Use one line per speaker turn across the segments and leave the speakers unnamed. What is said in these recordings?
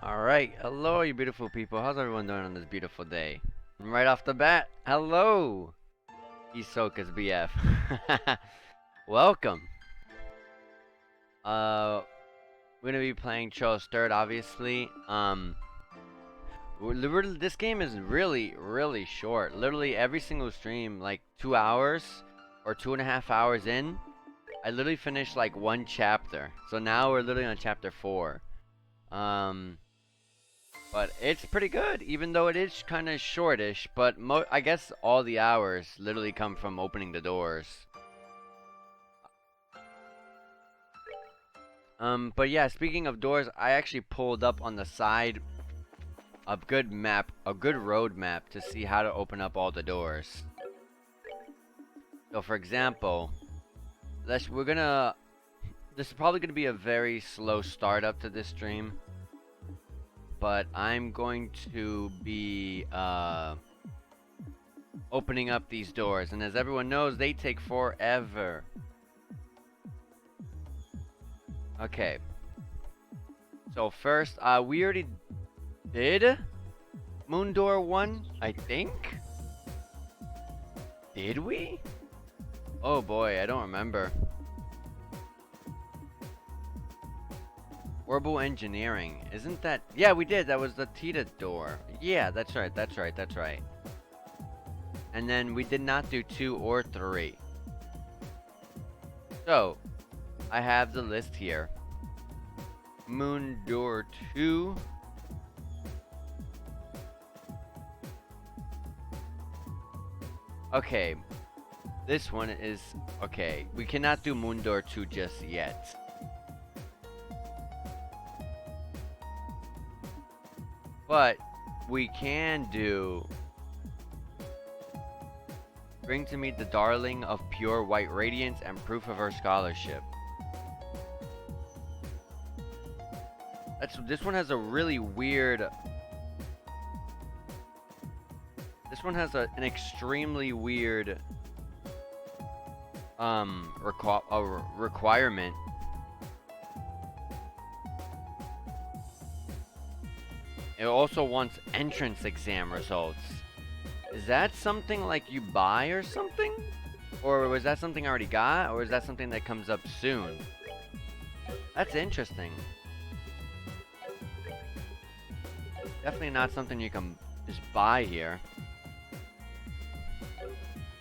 Alright, hello you beautiful people. How's everyone doing on this beautiful day? And right off the bat, hello! Isoka's BF. Welcome! We're gonna be playing Cho's Third, obviously. This game is really short. Literally every single stream, like 2 hours or 2.5 hours in, I literally finished like one chapter. So now we're literally on chapter 4. But it's pretty good, even though it is kind of shortish. But I guess all the hours literally come from opening the doors. But yeah, speaking of doors, I actually pulled up on the side a good road map to see how to open up all the doors. So for example, this is probably gonna be a very slow startup to this stream. But I'm going to be opening up these doors, and as everyone knows, they take forever. Okay. So first, we already did Moon Door 1, I think? Did we? Oh boy, I don't remember. Orbital engineering, isn't that? Yeah, we did. That was the Tita door. Yeah, that's right. And then we did not do 2 or 3. So, I have the list here. Moon Door 2. Okay, this one is okay. We cannot do Moon Door 2 just yet. But we can do Bring to me the darling of pure white radiance and proof of her scholarship. This one has a really weird. This one has an extremely weird requirement. It also wants entrance exam results. Is that something like you buy or something? Or was that something I already got? Or is that something that comes up soon? That's interesting. Definitely not something you can just buy here.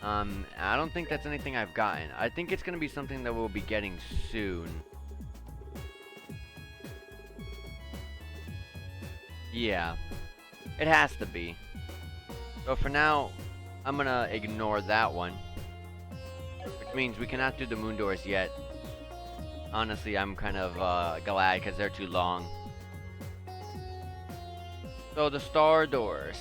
I don't think that's anything I've gotten. I think it's gonna be something that we'll be getting soon. Yeah, it has to be. So for now, I'm gonna ignore that one. Which means we cannot do the moon doors yet. Honestly, I'm kind of glad because they're too long. So the star doors.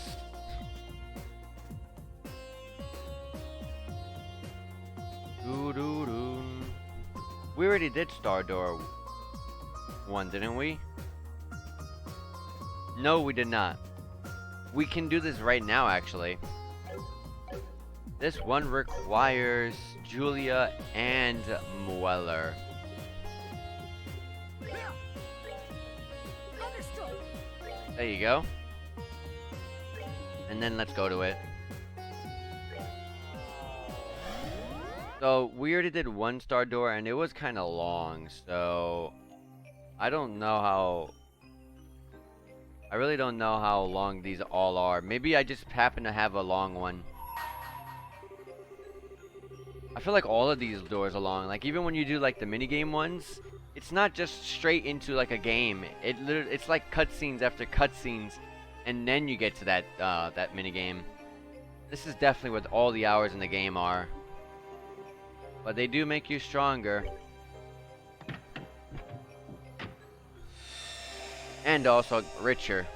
Doo-doo-doo. We already did star door 1, didn't we? No, we did not. We can do this right now, actually. This one requires Julia and Mueller. There you go. And then let's go to it. So, we already did 1 star door, and it was kind of long, so I don't know how. I really don't know how long these all are. Maybe I just happen to have a long one. I feel like all of these doors are long. Like even when you do like the minigame ones, it's not just straight into like a game. It's like cutscenes after cutscenes, and then you get to that that minigame. This is definitely what all the hours in the game are. But they do make you stronger. And also richer.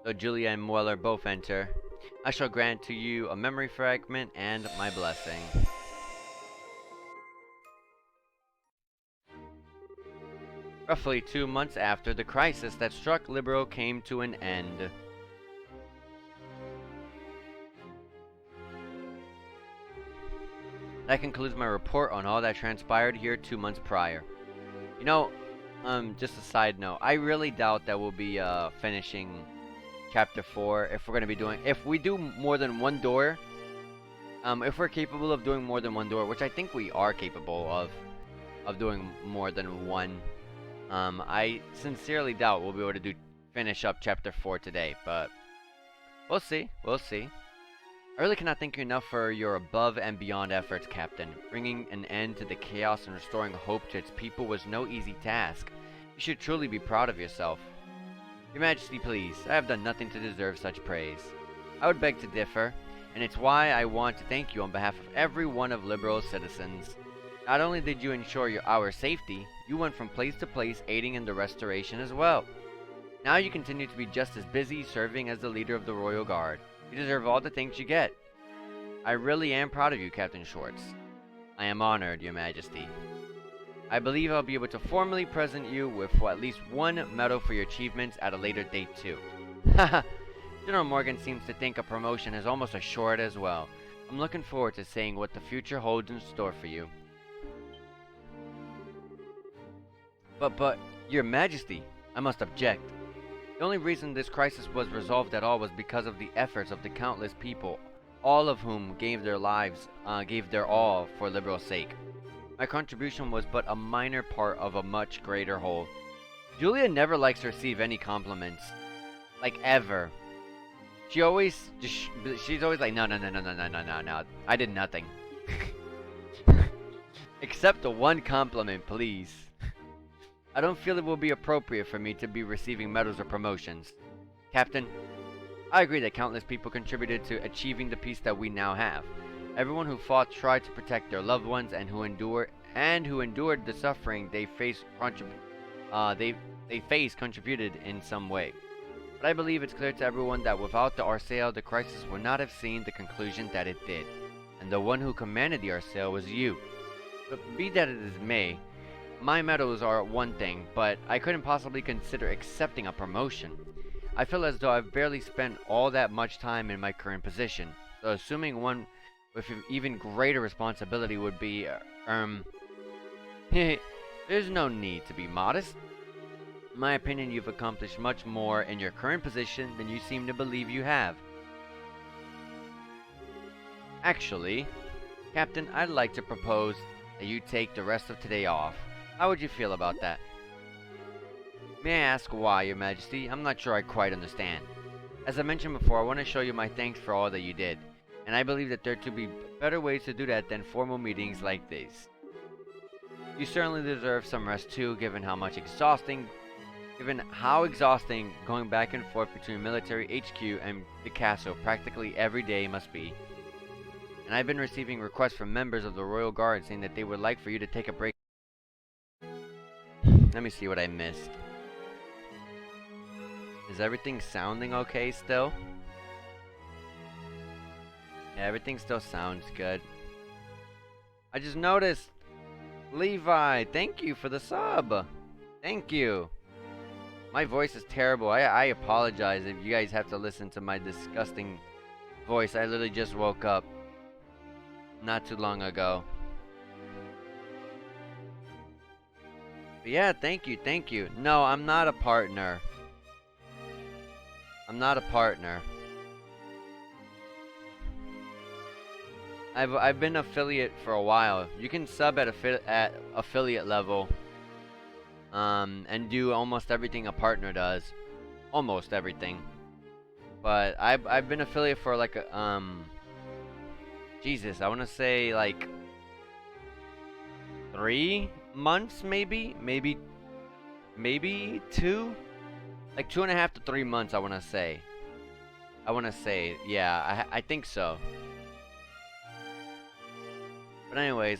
So Julia and Mueller both enter. I shall grant to you a memory fragment and my blessing. Roughly 2 months after the crisis that struck Libero came to an end. That concludes my report on all that transpired here 2 months prior. You know, just a side note, I really doubt that we'll be finishing Chapter 4 if we're going to be doing... If we do more than one door, if we're capable of doing more than one door, which I think we are capable of doing more than one, I sincerely doubt we'll be able to finish up Chapter 4 today, but we'll see, we'll see. I really cannot thank you enough for your above and beyond efforts, Captain. Bringing an end to the chaos and restoring hope to its people was no easy task. You should truly be proud of yourself. Your Majesty, please, I have done nothing to deserve such praise. I would beg to differ, and it's why I want to thank you on behalf of every one of Liberal's citizens. Not only did you ensure our safety, you went from place to place aiding in the restoration as well. Now you continue to be just as busy serving as the leader of the Royal Guard. You deserve all the thanks you get. I really am proud of you, Captain Schwartz. I am honored, Your Majesty. I believe I'll be able to formally present you with at least one medal for your achievements at a later date too. Haha, General Morgan seems to think a promotion is almost assured as well. I'm looking forward to seeing what the future holds in store for you. But, Your Majesty, I must object. The only reason this crisis was resolved at all was because of the efforts of the countless people, all of whom gave their lives, gave their all for Liberal's sake. My contribution was but a minor part of a much greater whole. Julia never likes to receive any compliments. Like, ever. She's always like, no, I did nothing. Except the one compliment, please. I don't feel it will be appropriate for me to be receiving medals or promotions. Captain, I agree that countless people contributed to achieving the peace that we now have. Everyone who fought tried to protect their loved ones and who endured the suffering they faced contributed in some way. But I believe it's clear to everyone that without the Arsail, the crisis would not have seen the conclusion that it did. And the one who commanded the Arsail was you. But be that as it may, my medals are one thing, but I couldn't possibly consider accepting a promotion. I feel as though I've barely spent all that much time in my current position, so assuming one with even greater responsibility would be, there's no need to be modest. In my opinion, you've accomplished much more in your current position than you seem to believe you have. Actually, Captain, I'd like to propose that you take the rest of today off. How would you feel about that? May I ask why, Your Majesty? I'm not sure I quite understand. As I mentioned before, I want to show you my thanks for all that you did, and I believe that there to be better ways to do that than formal meetings like these. You certainly deserve some rest too, given how exhausting going back and forth between military HQ and the castle practically every day must be. And I've been receiving requests from members of the Royal Guard saying that they would like for you to take a break. Let me see what I missed. Is everything sounding okay still? Yeah, everything still sounds good. I just noticed, Levi, thank you for the sub. Thank you. My voice is terrible. I apologize if you guys have to listen to my disgusting voice. I literally just woke up not too long ago. But yeah, thank you, thank you. No, I'm not a partner. I'm not a partner. I've been affiliate for a while. You can sub at affiliate level, and do almost everything a partner does, almost everything. But I've been affiliate for like a Jesus, I want to say like 3 months, maybe 2, like 2.5 to 3 months. I want to say, yeah, I think so. But anyways,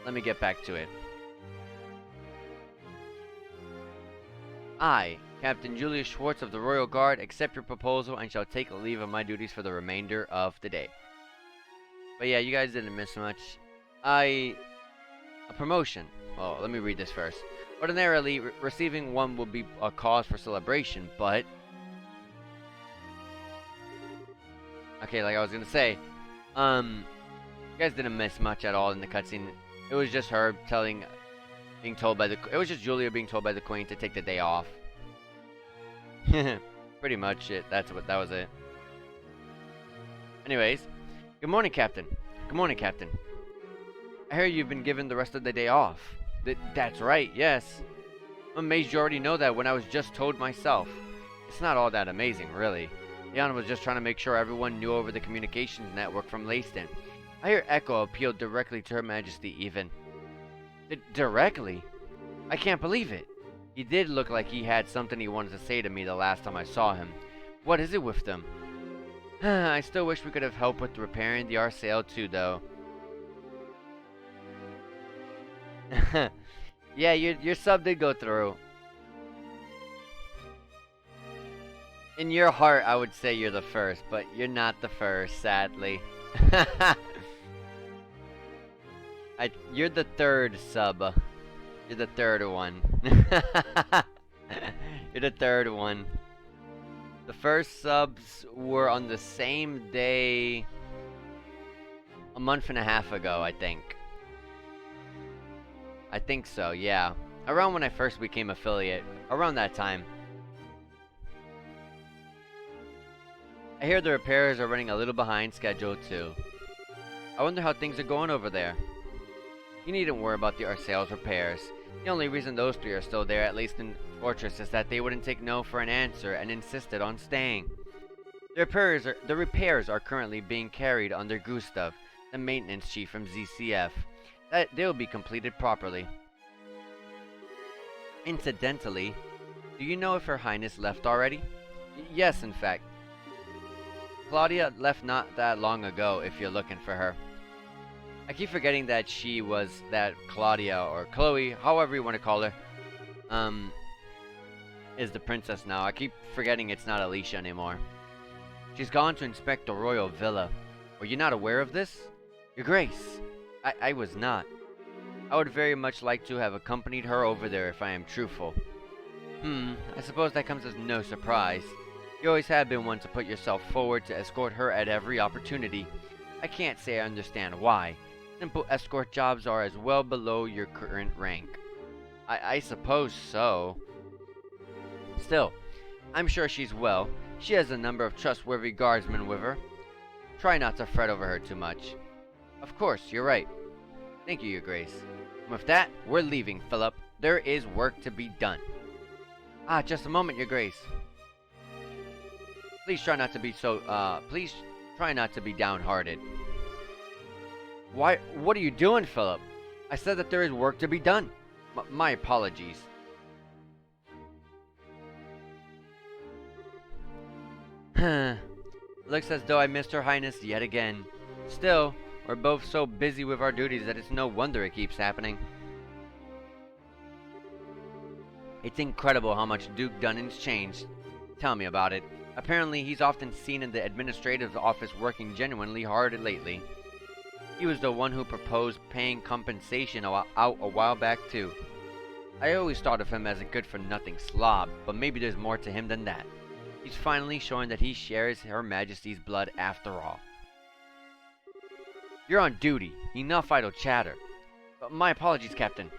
let me get back to it. I, Captain Julius Schwartz of the Royal Guard, accept your proposal and shall take leave of my duties for the remainder of the day. But yeah, you guys didn't miss much. A promotion. Well, let me read this first. Ordinarily, receiving one will be a cause for celebration, but... Okay, like I was gonna say, guys didn't miss much at all in the cutscene. It was just her being told by it was just Julia being told by the Queen to take the day off. Pretty much it. That was it. Anyways, good morning, Captain. Good morning, Captain. I hear you've been given the rest of the day off. That's right, yes. I'm amazed you already know that when I was just told myself. It's not all that amazing, really. Leon was just trying to make sure everyone knew over the communications network from Leyston. I hear Echo appealed directly to Her Majesty even. Directly? I can't believe it. He did look like he had something he wanted to say to me the last time I saw him. What is it with them? I still wish we could have helped with repairing the RCL too, though. Yeah, your sub did go through. In your heart, I would say you're the first, but you're not the first, sadly. You're the third sub. You're the third one. You're the third one. The first subs were on the same day a month and a half ago, I think. I think so, yeah. Around when I first became affiliate. Around that time. I hear the repairs are running a little behind schedule too. I wonder how things are going over there. You needn't worry about the Arsail's repairs. The only reason those three are still there, at least in Fortress, is that they wouldn't take no for an answer and insisted on staying. The repairs are currently being carried under Gustav, the maintenance chief from ZCF. They'll be completed properly. Incidentally, do you know if Her Highness left already? Yes, in fact. Claudia left not that long ago, if you're looking for her. I keep forgetting that Claudia, or Chloe, however you want to call her, is the princess now. I keep forgetting it's not Alicia anymore. She's gone to inspect the royal villa. Were you not aware of this? Your Grace, I was not. I would very much like to have accompanied her over there if I am truthful. I suppose that comes as no surprise. You always have been one to put yourself forward to escort her at every opportunity. I can't say I understand why. Simple escort jobs are as well below your current rank. I suppose so. Still, I'm sure she's well. She has a number of trustworthy guardsmen with her. Try not to fret over her too much. Of course, you're right. Thank you, Your Grace. And with that, we're leaving, Philip. There is work to be done. Just a moment, Your Grace. Please try not to be downhearted. Why? What are you doing, Philip? I said that there is work to be done. My apologies. Looks as though I missed Her Highness yet again. Still, we're both so busy with our duties that it's no wonder it keeps happening. It's incredible how much Duke Dunning's changed. Tell me about it. Apparently, he's often seen in the administrative office working genuinely hard lately. He was the one who proposed paying compensation out a while back too. I always thought of him as a good-for-nothing slob, but maybe there's more to him than that. He's finally showing that he shares Her Majesty's blood after all. You're on duty. Enough idle chatter. My apologies, Captain.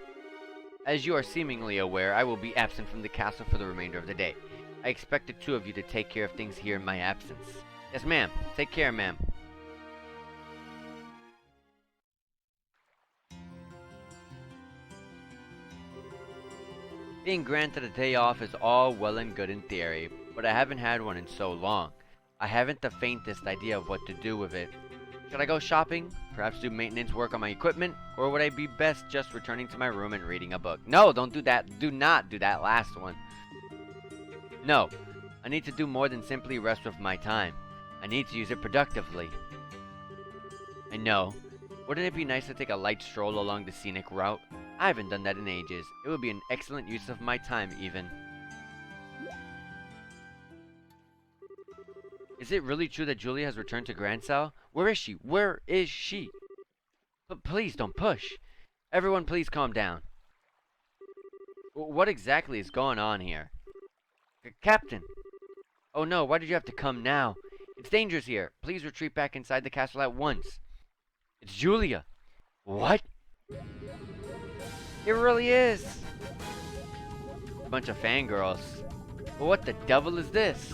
As you are seemingly aware, I will be absent from the castle for the remainder of the day. I expect the two of you to take care of things here in my absence. Yes, ma'am. Take care, ma'am. Being granted a day off is all well and good in theory, but I haven't had one in so long. I haven't the faintest idea of what to do with it. Should I go shopping? Perhaps do maintenance work on my equipment? Or would I be best just returning to my room and reading a book? No, don't do that. Do not do that last one. No, I need to do more than simply rest with my time. I need to use it productively. I know. Wouldn't it be nice to take a light stroll along the scenic route? I haven't done that in ages. It would be an excellent use of my time, even. Is it really true that Julia has returned to Gransal? Where is she? Where is she? But please don't push. Everyone please calm down. What exactly is going on here? Captain! Oh no, why did you have to come now? It's dangerous here. Please retreat back inside the castle at once. It's Julia. What? It really is. A bunch of fangirls. What the devil is this?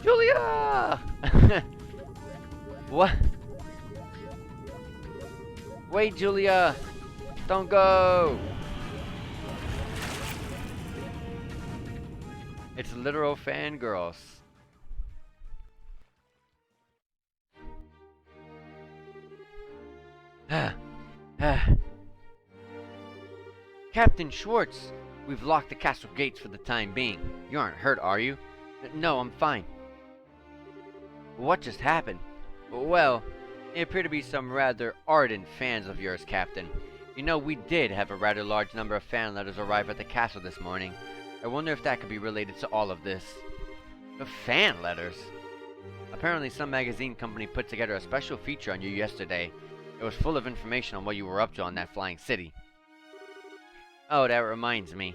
Julia! What? Wait, Julia! Don't go! It's literal fangirls. Captain Schwartz! We've locked the castle gates for the time being. You aren't hurt, are you? No, I'm fine. What just happened? Well, they appear to be some rather ardent fans of yours, Captain. You know, we did have a rather large number of fan letters arrive at the castle this morning. I wonder if that could be related to all of this. The fan letters? Apparently some magazine company put together a special feature on you yesterday. It was full of information on what you were up to on that flying city. Oh, that reminds me.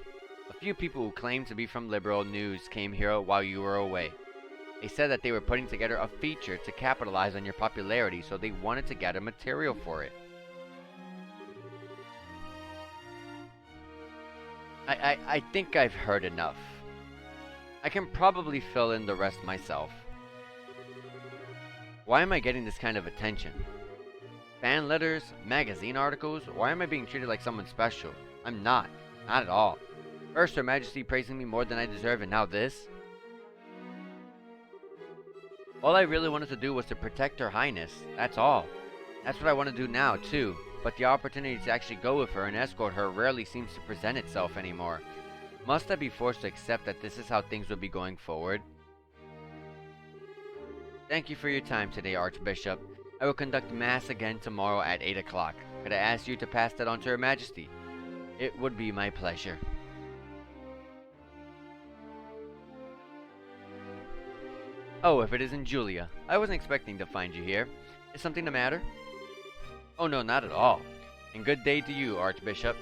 A few people who claim to be from Liberal News came here while you were away. They said that they were putting together a feature to capitalize on your popularity, so they wanted to gather material for it. I think I've heard enough. I can probably fill in the rest myself. Why am I getting this kind of attention? Fan letters? Magazine articles? Why am I being treated like someone special? I'm not. Not at all. First, Her Majesty praising me more than I deserve, and now this? All I really wanted to do was to protect Her Highness. That's all. That's what I want to do now, too. But the opportunity to actually go with her and escort her rarely seems to present itself anymore. Must I be forced to accept that this is how things will be going forward? Thank you for your time today, Archbishop. I will conduct Mass again tomorrow at 8 o'clock. Could I ask you to pass that on to Her Majesty? It would be my pleasure. Oh, if it isn't Julia. I wasn't expecting to find you here. Is something the matter? Oh no, not at all. And good day to you, Archbishop.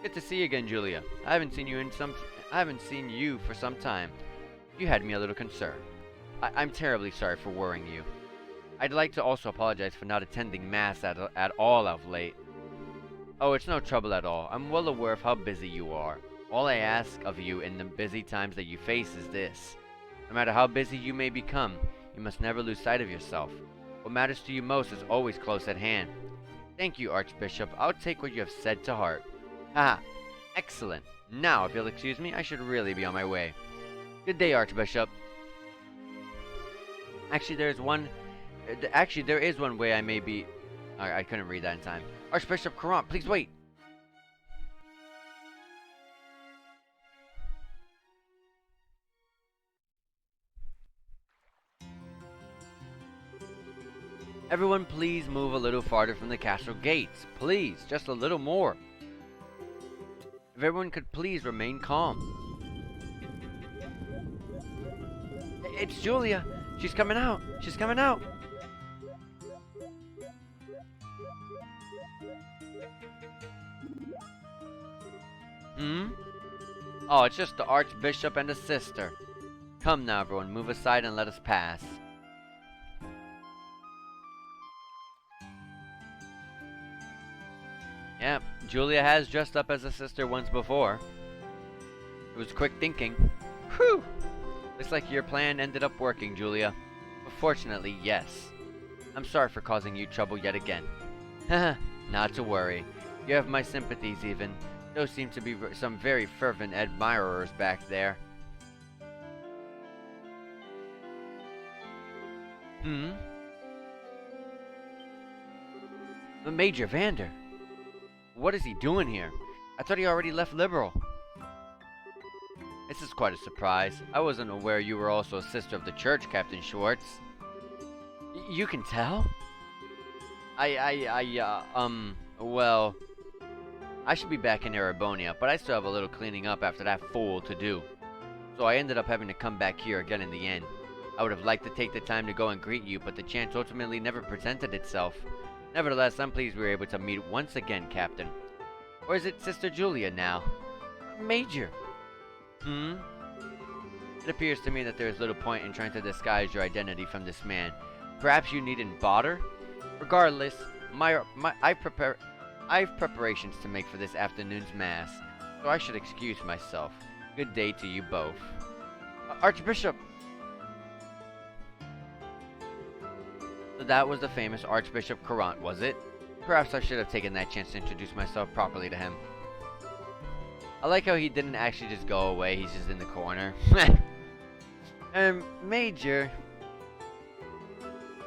Good to see you again, Julia. I haven't seen you for some time. You had me a little concerned. I'm terribly sorry for worrying you. I'd like to also apologize for not attending Mass at all of late. Oh, it's no trouble at all. I'm well aware of how busy you are. All I ask of you in the busy times that you face is this. No matter how busy you may become, you must never lose sight of yourself. What matters to you most is always close at hand. Thank you, Archbishop. I'll take what you have said to heart. Haha. Excellent. Now, if you'll excuse me, I should really be on my way. Good day, Archbishop. Actually, there is one way I may be... I couldn't read that in time. Archbishop Courant, please wait. Everyone please move a little farther from the castle gates. Please, just a little more. If everyone could please remain calm. It's Julia. She's coming out. She's coming out. Oh, it's just the Archbishop and a sister. Come now, everyone. Move aside and let us pass. Yeah, Julia has dressed up as a sister once before. It was quick thinking. Whew! Looks like your plan ended up working, Julia. But fortunately, yes. I'm sorry for causing you trouble yet again. Haha, not to worry. You have my sympathies even. Those seem to be some very fervent admirers back there. But Major Vander. What is he doing here? I thought he already left Liberal. This is quite a surprise. I wasn't aware you were also a sister of the church, Captain Schwartz. You can tell? Well... I should be back in Erebonia, but I still have a little cleaning up after that fool to do. So I ended up having to come back here again in the end. I would have liked to take the time to go and greet you, but the chance ultimately never presented itself. Nevertheless, I'm pleased we were able to meet once again, Captain. Or is it Sister Julia now? Major! It appears to me that there is little point in trying to disguise your identity from this man. Perhaps you needn't bother? Regardless, I've preparations to make for this afternoon's mass, so I should excuse myself. Good day to you both. Archbishop! So that was the famous Archbishop Courant, was it? Perhaps I should have taken that chance to introduce myself properly to him. I like how he didn't actually just go away, he's just in the corner. Major...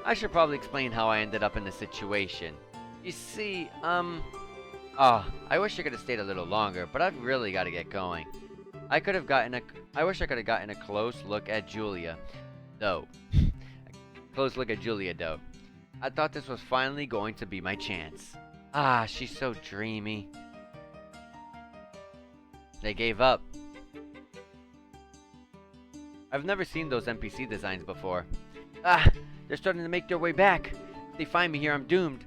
I should probably explain how I ended up in this situation. You see, I wish I could have stayed a little longer, but I've really got to get going. I wish I could have gotten a close look at Julia, though. I thought this was finally going to be my chance. Ah, she's so dreamy. They gave up. I've never seen those NPC designs before. Ah, they're starting to make their way back. If they find me here, I'm doomed.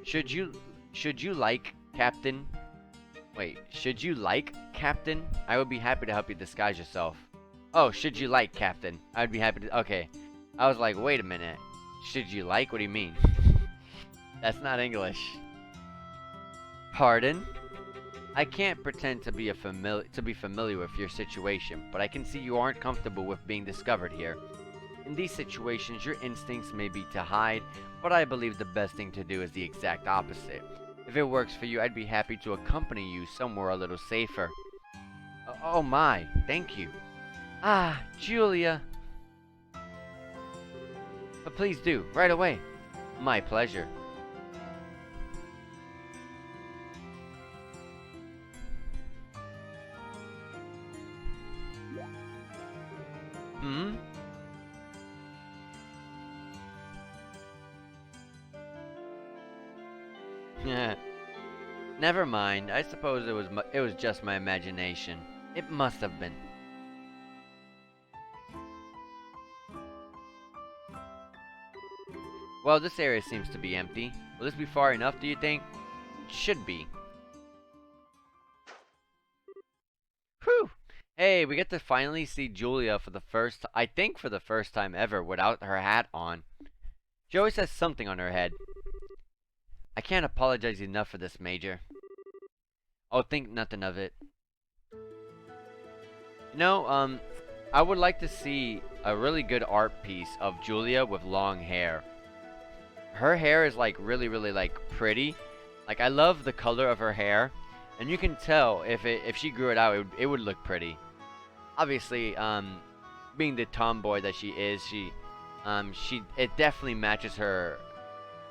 Should you like, Captain? Wait, should you like, Captain? I would be happy to help you disguise yourself. Oh, should you like, Captain? I'd be happy to... Okay. I was like, wait a minute. Should you like? What do you mean? That's not English. Pardon? I can't pretend to be familiar with your situation, but I can see you aren't comfortable with being discovered here. In these situations, your instincts may be to hide, but I believe the best thing to do is the exact opposite. If it works for you, I'd be happy to accompany you somewhere a little safer. Oh my, thank you. Ah, Julia. But please do, right away. My pleasure. Hmm? Never mind. I suppose it was just my imagination. It must have been. Well, this area seems to be empty. Will this be far enough, do you think? It should be. Whew! Hey, we get to finally see Julia for the first time ever without her hat on. She always has something on her head. I can't apologize enough for this, Major. Oh, think nothing of it. You know, I would like to see a really good art piece of Julia with long hair. Her hair is like really like pretty. Like, I love the color of her hair, and you can tell if she grew it out, it would look pretty. Obviously, being the tomboy that she is, it definitely matches her.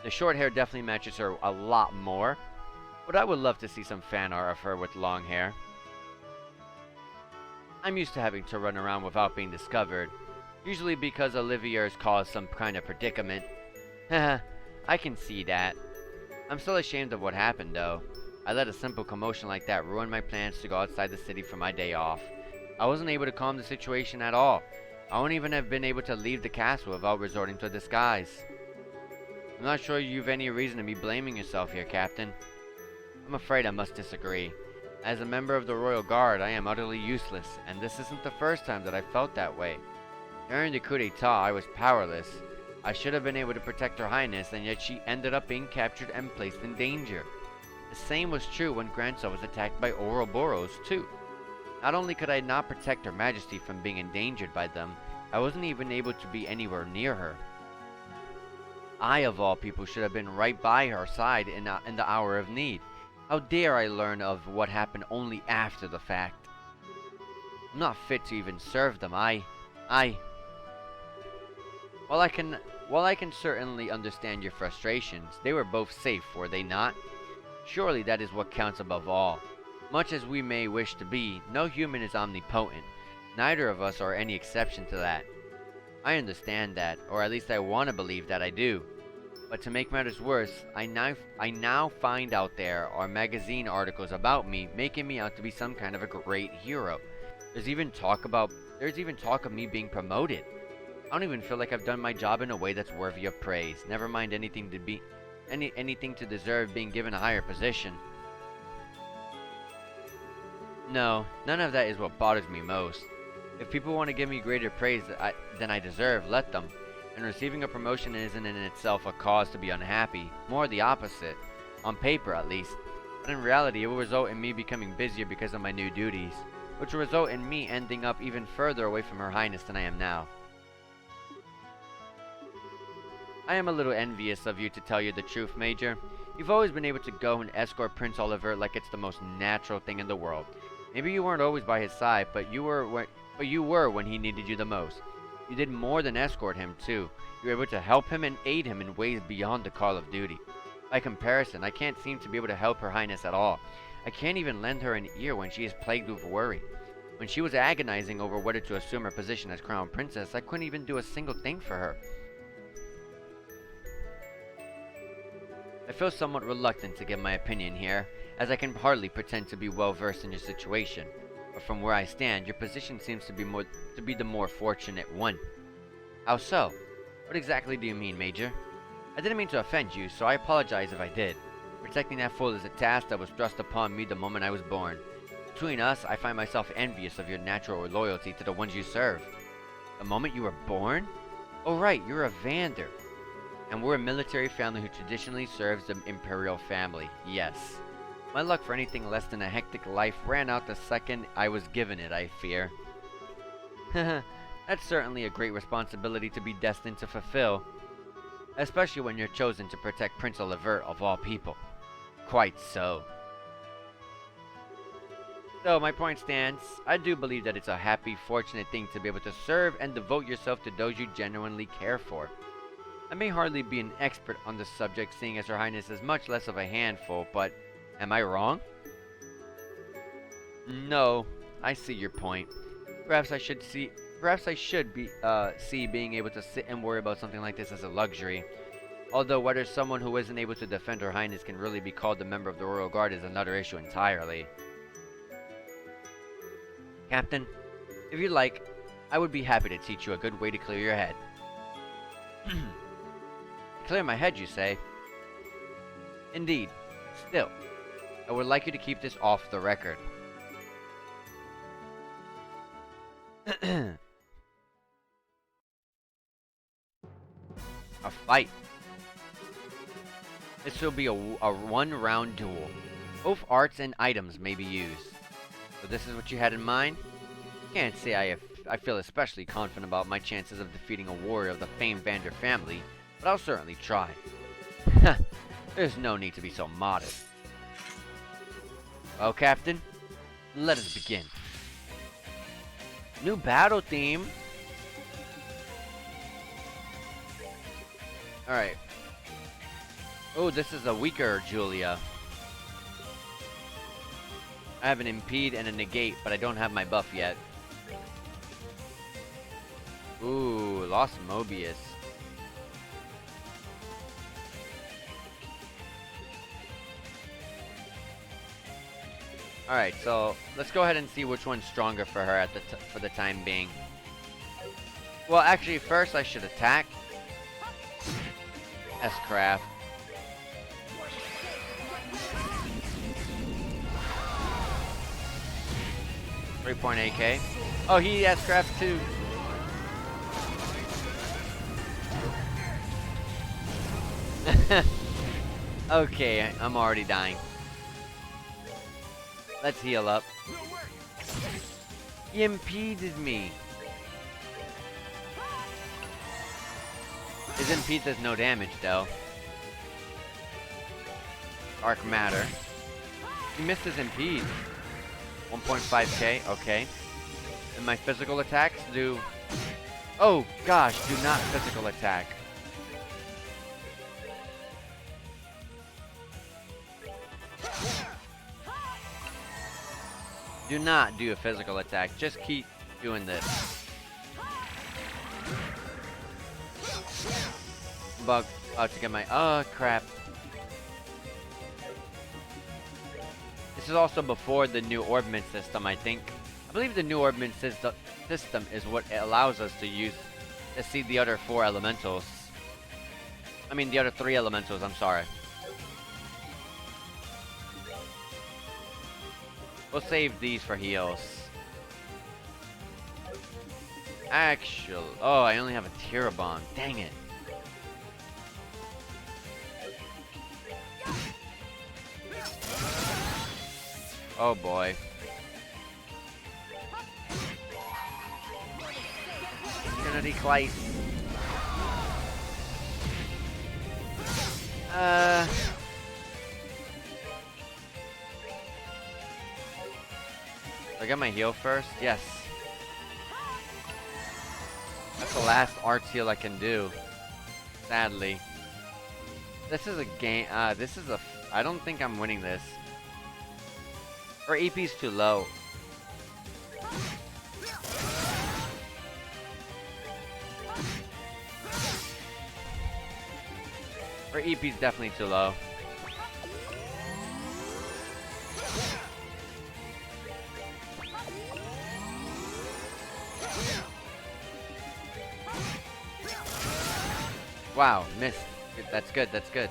The short hair definitely matches her a lot more. But I would love to see some fan art of her with long hair. I'm used to having to run around without being discovered, usually because Olivia has caused some kind of predicament. Haha, I can see that. I'm still ashamed of what happened, though. I let a simple commotion like that ruin my plans to go outside the city for my day off. I wasn't able to calm the situation at all. I wouldn't even have been able to leave the castle without resorting to a disguise. I'm not sure you've any reason to be blaming yourself here, Captain. I'm afraid I must disagree. As a member of the Royal Guard, I am utterly useless, and this isn't the first time that I've felt that way. During the coup d'etat, I was powerless. I should have been able to protect Her Highness, and yet she ended up being captured and placed in danger. The same was true when Grandson was attacked by Ouroboros, too. Not only could I not protect Her Majesty from being endangered by them, I wasn't even able to be anywhere near her. I, of all people, should have been right by her side in the hour of need. How dare I learn of what happened only after the fact? I'm not fit to even serve them. While I can certainly understand your frustrations, they were both safe, were they not? Surely that is what counts above all. Much as we may wish to be, no human is omnipotent. Neither of us are any exception to that. I understand that, or at least I want to believe that I do. But to make matters worse, I now find out there are magazine articles about me, making me out to be some kind of a great hero. There's even talk of me being promoted. I don't even feel like I've done my job in a way that's worthy of praise. Never mind anything to deserve being given a higher position. No, none of that is what bothers me most. If people want to give me greater praise than I deserve, let them. And receiving a promotion isn't in itself a cause to be unhappy, more the opposite. On paper, at least. But in reality, it will result in me becoming busier because of my new duties, which will result in me ending up even further away from Her Highness than I am now. I am a little envious of you, to tell you the truth, Major. You've always been able to go and escort Prince Oliver like it's the most natural thing in the world. Maybe you weren't always by his side, but you were when he needed you the most. You did more than escort him, too. You were able to help him and aid him in ways beyond the call of duty. By comparison, I can't seem to be able to help Her Highness at all. I can't even lend her an ear when she is plagued with worry. When she was agonizing over whether to assume her position as Crown Princess, I couldn't even do a single thing for her. I feel somewhat reluctant to give my opinion here, as I can hardly pretend to be well versed in your situation. But from where I stand, your position seems to be the more fortunate one. How so? What exactly do you mean, Major? I didn't mean to offend you, so I apologize if I did. Protecting that fool is a task that was thrust upon me the moment I was born. Between us, I find myself envious of your natural loyalty to the ones you serve. The moment you were born? Oh right, you're a Vander. And we're a military family who traditionally serves the Imperial family, yes. My luck for anything less than a hectic life ran out the second I was given it, I fear. That's certainly a great responsibility to be destined to fulfill. Especially when you're chosen to protect Prince Oliver of all people. Quite so. So, my point stands. I do believe that it's a happy, fortunate thing to be able to serve and devote yourself to those you genuinely care for. I may hardly be an expert on the subject, seeing as Her Highness is much less of a handful, but am I wrong? No, I see your point. Perhaps I should see being able to sit and worry about something like this as a luxury. Although whether someone who isn't able to defend Her Highness can really be called a member of the Royal Guard is another issue entirely. Captain, if you like, I would be happy to teach you a good way to clear your head. Clear my head, you say? Indeed. Still, I would like you to keep this off the record. A fight. This will be a one-round duel. Both arts and items may be used. So this is what you had in mind? Can't say I feel especially confident about my chances of defeating a warrior of the famed Vander family, but I'll certainly try. There's no need to be so modest. Well, Captain, let us begin. New battle theme. Alright. Oh, this is a weaker Julia. I have an impede and a negate, but I don't have my buff yet. Ooh, lost Mobius. Alright, so let's go ahead and see which one's stronger for her at for the time being. Well, actually, first I should attack. S-Craft. .8k. Oh, he has craft too. Okay, I'm already dying. Let's heal up. He impeded me. His impede does no damage though. Arc Matter. He missed his impede. 1.5k, okay. And my physical attacks do... Oh gosh, do not physical attack. Do not do a physical attack, just keep doing this. Bug, to get my... Oh crap. This is also before the new orbment system, I think. I believe the new orbment system is what allows us to see the other 4 elementals. I mean, the other 3 elementals, I'm sorry. We'll save these for heals. Actual. Oh, I only have a Tira Bomb. Dang it. Oh boy. Trinity Slice. I got my heal first? Yes. That's the last art heal I can do. Sadly. This is a game. I don't think I'm winning this. Her EP's too low. Her EP's definitely too low. Wow, missed. That's good, that's good.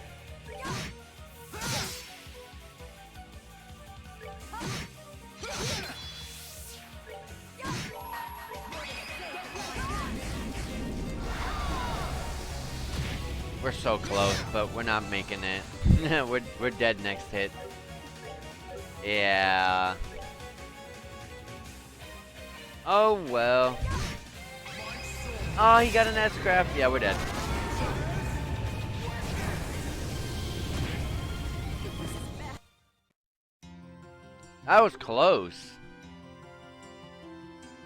We're so close, but we're not making it. we're dead next hit. Yeah. Oh well. Oh, he got an S-craft. Yeah, we're dead. That was close.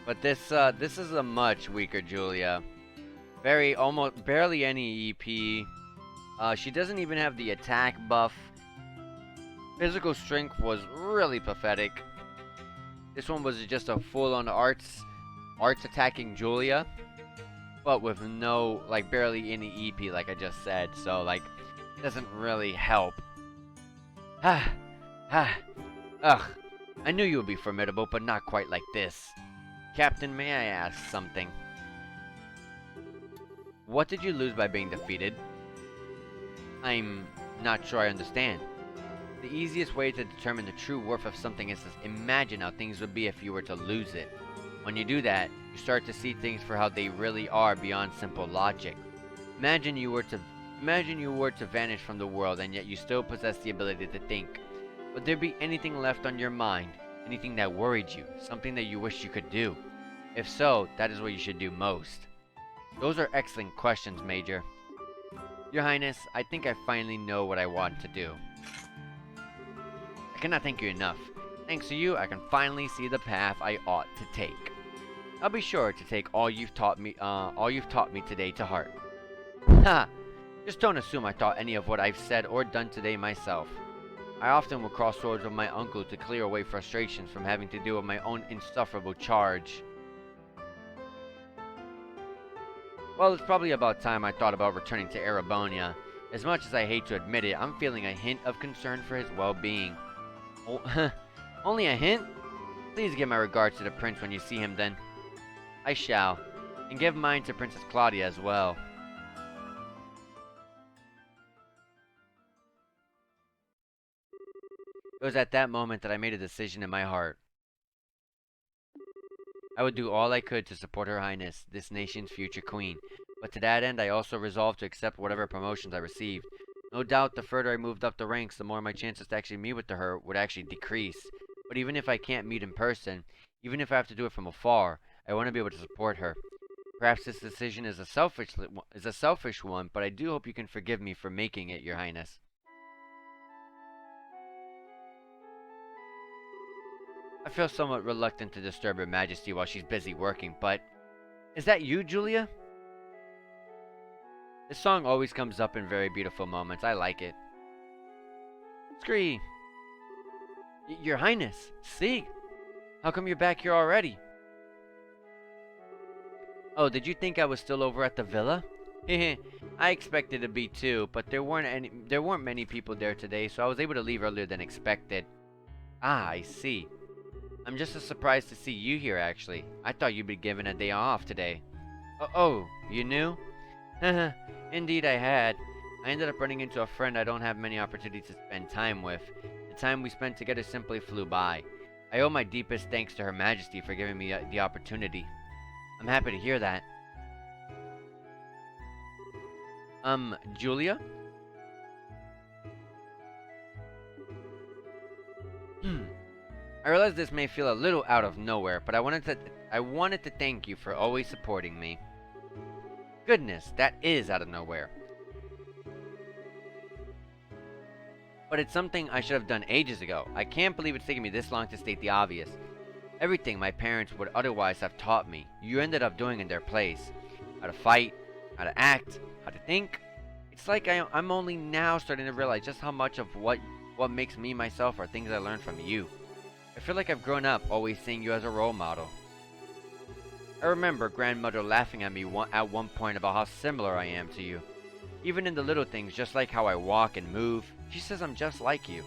But this is a much weaker Julia. Almost barely any EP. She doesn't even have the attack buff. Physical strength was really pathetic. This one was just a full-on arts attacking Julia, but with no, like, barely any EP, like I just said. So, like, it doesn't really help. Ugh. I knew you would be formidable, but not quite like this. Captain, may I ask something? What did you lose by being defeated? I'm not sure I understand. The easiest way to determine the true worth of something is to imagine how things would be if you were to lose it. When you do that, you start to see things for how they really are beyond simple logic. Imagine you were to vanish from the world and yet you still possess the ability to think. Would there be anything left on your mind? Anything that worried you? Something that you wish you could do? If so, that is what you should do most. Those are excellent questions, Major. Your Highness, I think I finally know what I want to do. I cannot thank you enough. Thanks to you, I can finally see the path I ought to take. I'll be sure to take all you've taught me today to heart. Ha! Just don't assume I thought any of what I've said or done today myself. I often will cross swords with my uncle to clear away frustrations from having to deal with my own insufferable charge. Well, it's probably about time I thought about returning to Erebonia. As much as I hate to admit it, I'm feeling a hint of concern for his well-being. Oh, only a hint? Please give my regards to the prince when you see him then. I shall. And give mine to Princess Claudia as well. It was at that moment that I made a decision in my heart. I would do all I could to support Her Highness, this nation's future queen. But to that end, I also resolved to accept whatever promotions I received. No doubt, the further I moved up the ranks, the more my chances to actually meet with her would actually decrease. But even if I can't meet in person, even if I have to do it from afar, I want to be able to support her. Perhaps this decision is a selfish one, but I do hope you can forgive me for making it, Your Highness. I feel somewhat reluctant to disturb Her Majesty while she's busy working, but... Is that you, Julia? This song always comes up in very beautiful moments. I like it. Scree! Your Highness! See? How come you're back here already? Oh, did you think I was still over at the villa? Heh, I expected to be too, but there weren't many people there today, so I was able to leave earlier than expected. Ah, I see. I'm just as surprised to see you here, actually. I thought you'd be given a day off today. Oh, you knew? Haha, indeed I had. I ended up running into a friend I don't have many opportunities to spend time with. The time we spent together simply flew by. I owe my deepest thanks to Her Majesty for giving me the opportunity. I'm happy to hear that. Julia? I realize this may feel a little out of nowhere, but I wanted to thank you for always supporting me. Goodness, that is out of nowhere. But it's something I should have done ages ago. I can't believe it's taken me this long to state the obvious. Everything my parents would otherwise have taught me, you ended up doing in their place. How to fight, how to act, how to think. It's like I'm only now starting to realize just how much of what makes me myself are things I learned from you. I feel like I've grown up always seeing you as a role model. I remember grandmother laughing at me at one point about how similar I am to you. Even in the little things, just like how I walk and move, she says I'm just like you.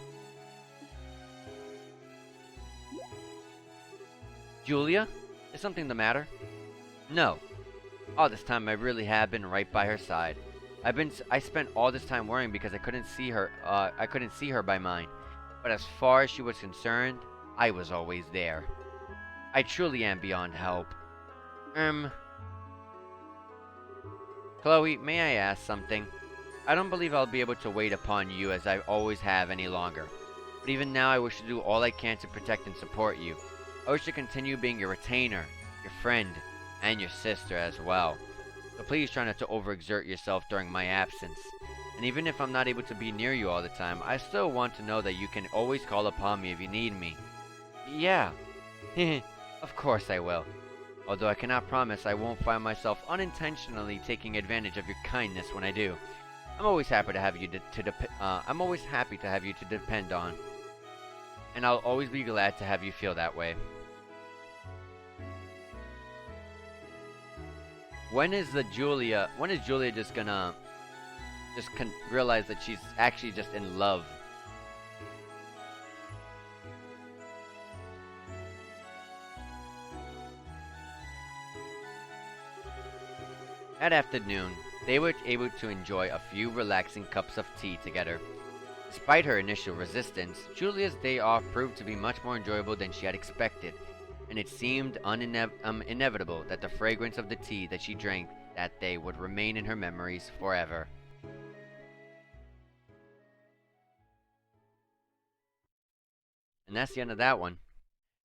Julia? Is something the matter? No. All this time I really have been right by her side. I spent all this time worrying because I couldn't see her by mine. But as far as she was concerned, I was always there. I truly am beyond help. Chloe, may I ask something? I don't believe I'll be able to wait upon you as I always have any longer. But even now I wish to do all I can to protect and support you. I wish to continue being your retainer, your friend, and your sister as well. So please try not to overexert yourself during my absence. And even if I'm not able to be near you all the time, I still want to know that you can always call upon me if you need me. Yeah. Of course I will. Although I cannot promise I won't find myself unintentionally taking advantage of your kindness when I do. I'm always happy to have you to depend on. And I'll always be glad to have you feel that way. When is Julia just gonna realize that she's actually just in love? That afternoon, they were able to enjoy a few relaxing cups of tea together. Despite her initial resistance, Julia's day off proved to be much more enjoyable than she had expected, and it seemed inevitable that the fragrance of the tea that she drank that day would remain in her memories forever. And that's the end of that one.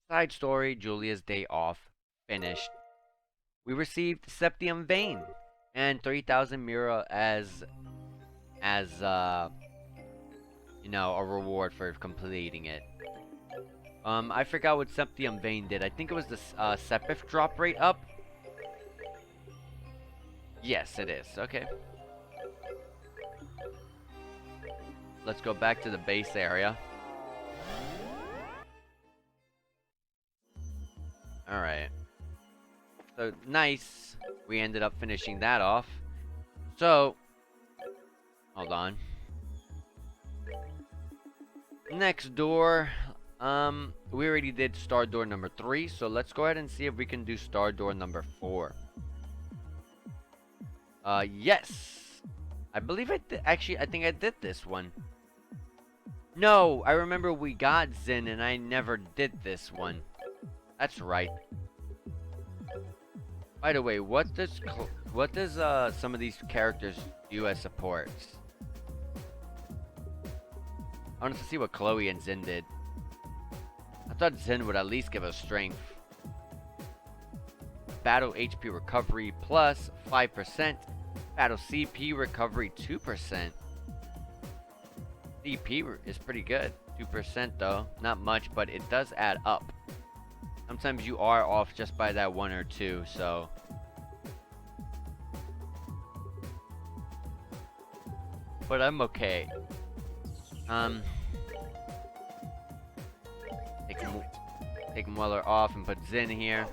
Side story, Julia's day off, finished. We received Septium Vein and 3,000 Mira as you know, a reward for completing it. I forgot what Septium Vein did. I think it was the Sepith drop rate up. Yes, it is. Okay. Let's go back to the base area. Alright. So, nice. We ended up finishing that off. So, hold on. Next door. We already did star door number 3, so let's go ahead and see if we can do star door number 4. Yes! I believe I did. Actually, I think I did this one. No, I remember we got Zin and I never did this one. That's right. By the way, what does some of these characters do as supports? I wanted to see what Chloe and Zin did. I thought Zin would at least give us strength. Battle HP recovery plus 5%. Battle CP recovery 2%. CP is pretty good. 2% though. Not much, but it does add up. Sometimes you are off just by that 1 or 2, so. But I'm okay. Take Mueller off and put Zin here.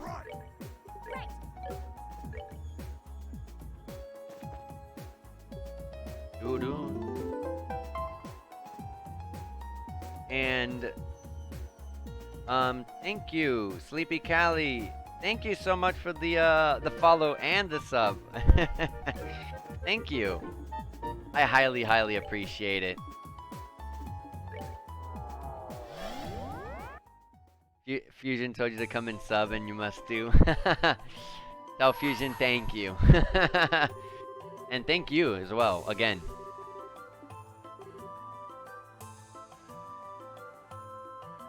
Doo-doo. And thank you, Sleepy Callie. Thank you so much for the follow and the sub. Thank you. I highly, highly appreciate it. Fusion told you to come and sub, and you must do. Self-fusion, thank you. And thank you as well, again.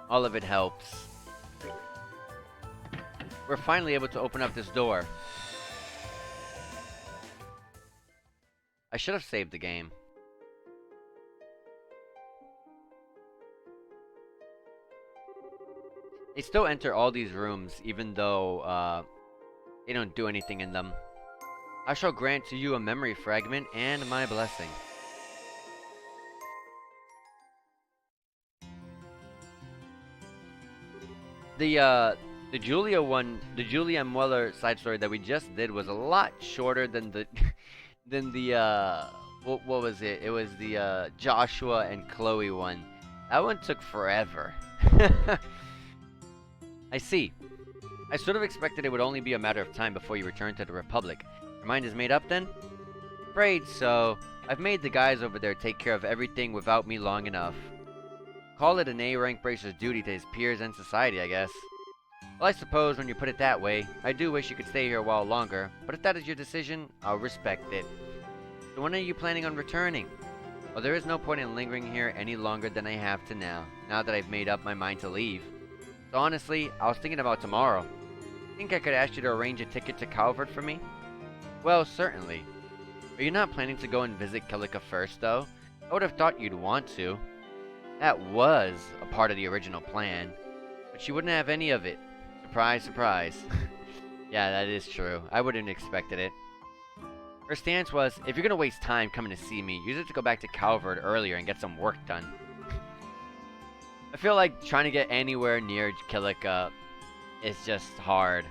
All of it helps. We're finally able to open up this door. I should have saved the game. They still enter all these rooms, even though they don't do anything in them. I shall grant to you a memory fragment and my blessing. The Julia Mueller side story that we just did was a lot shorter than the what was it? It was the Joshua and Chloe one. That one took forever. I see. I sort of expected it would only be a matter of time before you return to the Republic. Your mind is made up then? Afraid so. I've made the guys over there take care of everything without me long enough. Call it an A-rank bracer's duty to his peers and society, I guess. Well, I suppose when you put it that way, I do wish you could stay here a while longer, but if that is your decision, I'll respect it. So when are you planning on returning? Well, there is no point in lingering here any longer than I have to now that I've made up my mind to leave. So honestly, I was thinking about tomorrow. Think I could ask you to arrange a ticket to Calvert for me? Well, certainly. Are you not planning to go and visit Kilika first, though? I would have thought you'd want to. That was a part of the original plan, but she wouldn't have any of it. Surprise, surprise. Yeah, that is true. I wouldn't have expected it. Her stance was, if you're gonna waste time coming to see me, use it to go back to Calvert earlier and get some work done. I feel like trying to get anywhere near Kilika is just hard.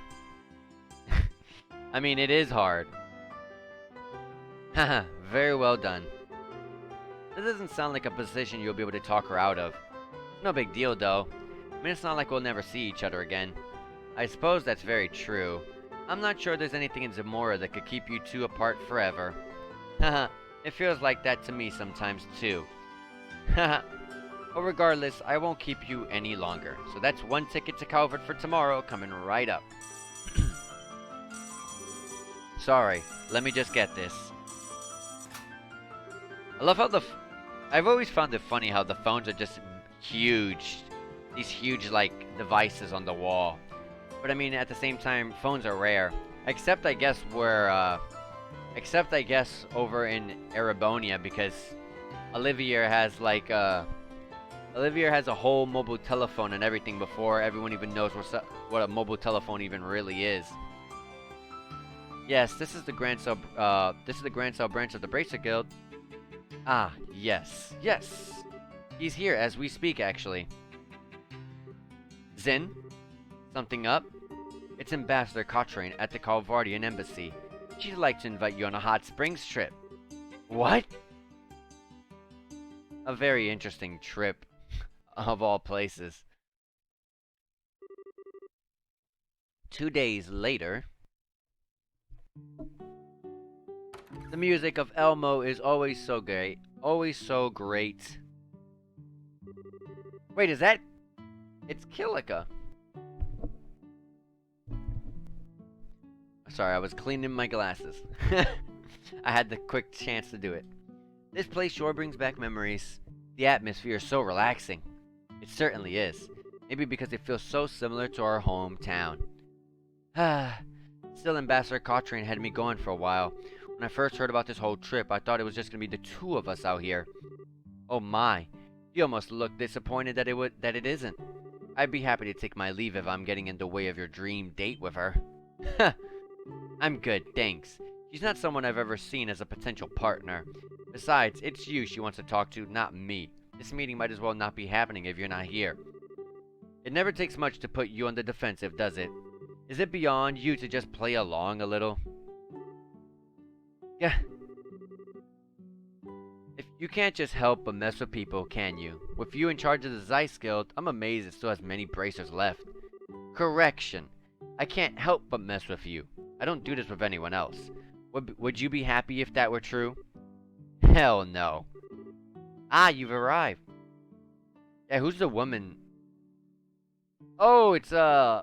I mean, it is hard. Haha, very well done. This doesn't sound like a position you'll be able to talk her out of. No big deal, though. I mean, it's not like we'll never see each other again. I suppose that's very true. I'm not sure there's anything in Zamora that could keep you two apart forever. Haha, it feels like that to me sometimes, too. Haha. But regardless, I won't keep you any longer. So that's one ticket to Calvert for tomorrow coming right up. Sorry, let me just get this. I love how I've always found it funny how the phones are just huge. These huge, like, devices on the wall. But I mean, at the same time, phones are rare. Except, I guess, over in Erebonia, because Olivier has, like, Olivier has a whole mobile telephone and everything before everyone even knows what a mobile telephone even really is. Yes, this is the Grand Cell branch of the Bracer Guild. Ah, yes. Yes! He's here as we speak, actually. Zin? Something up? It's Ambassador Cochrane at the Calvardian Embassy. She'd like to invite you on a hot springs trip. What? A very interesting trip. Of all places. 2 days later... The music of Elmo is always so great. Always so great. Wait, is that... It's Kilika. Sorry, I was cleaning my glasses. I had the quick chance to do it. This place sure brings back memories. The atmosphere is so relaxing. It certainly is. Maybe because it feels so similar to our hometown. Still, Ambassador Cochrane had me going for a while. When I first heard about this whole trip, I thought it was just going to be the two of us out here. Oh my. You almost look disappointed that it isn't. I'd be happy to take my leave if I'm getting in the way of your dream date with her. I'm good, thanks. She's not someone I've ever seen as a potential partner. Besides, it's you she wants to talk to, not me. This meeting might as well not be happening if you're not here. It never takes much to put you on the defensive, does it? Is it beyond you to just play along a little? Yeah. If you can't just help but mess with people, can you? With you in charge of the Zeiss Guild, I'm amazed it still has many bracers left. Correction. I can't help but mess with you. I don't do this with anyone else. Would you be happy if that were true? Hell no. Ah, you've arrived. Yeah, who's the woman? Oh, it's, I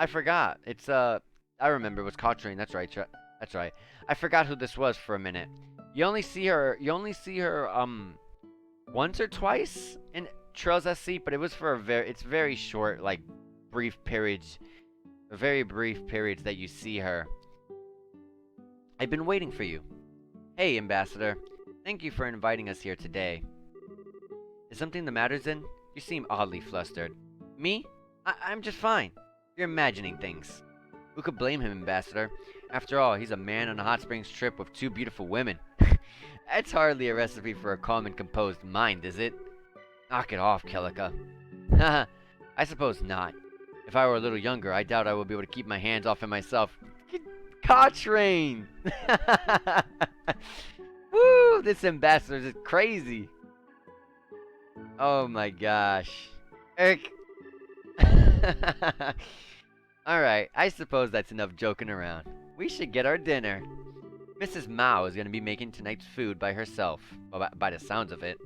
forgot. It's, I remember it was Cautrain. That's right. That's right. I forgot who this was for a minute. You only see her. Once or twice in Trails at Sea, but it was for it's very short, like brief periods, very brief periods that you see her. I've been waiting for you. Hey, Ambassador. Thank you for inviting us here today. Is something the matter, Zen? You seem oddly flustered. Me? I'm just fine. You're imagining things. Who could blame him, Ambassador? After all, he's a man on a hot springs trip with 2 beautiful women. That's hardly a recipe for a calm and composed mind, is it? Knock it off, Kilika. Haha, I suppose not. If I were a little younger, I doubt I would be able to keep my hands off him myself. Cautrain! Woo! This ambassador is crazy. Oh my gosh. Eric. Alright, I suppose that's enough joking around. We should get our dinner. Mrs. Mao is going to be making tonight's food by herself, by the sounds of it.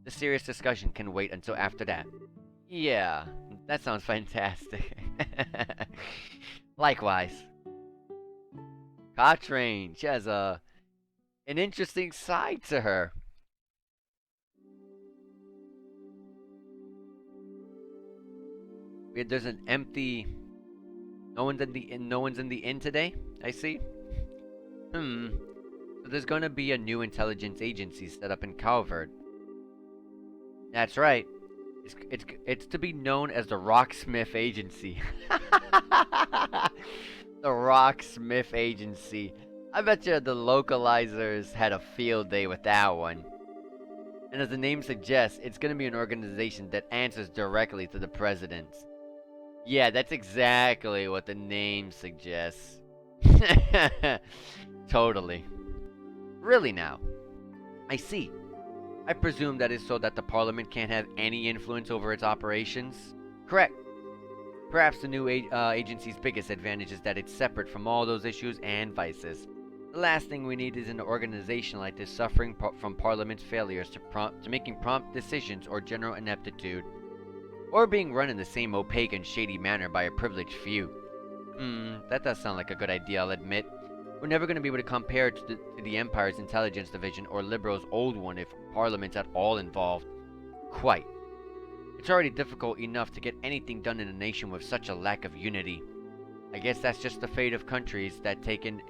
The serious discussion can wait until after that. Yeah, that sounds fantastic. Likewise. Cautrain, she has an interesting side to her. There's an empty... No one's in the inn today, I see. So there's gonna be a new intelligence agency set up in Calvert. That's right. It's to be known as the Rocksmith Agency. The Rocksmith Agency. I bet you the localizers had a field day with that one. And as the name suggests, it's gonna be an organization that answers directly to the president. Yeah, that's exactly what the name suggests. Totally. Really now. I see. I presume that is so that the Parliament can't have any influence over its operations? Correct. Perhaps the new agency's biggest advantage is that it's separate from all those issues and vices. The last thing we need is an organization like this suffering from Parliament's failures to making prompt decisions or general ineptitude. Or being run in the same opaque and shady manner by a privileged few. That does sound like a good idea, I'll admit. We're never going to be able to compare to the Empire's intelligence division or Liberal's old one if Parliament's at all involved. Quite. It's already difficult enough to get anything done in a nation with such a lack of unity. I guess that's just the fate of countries that take in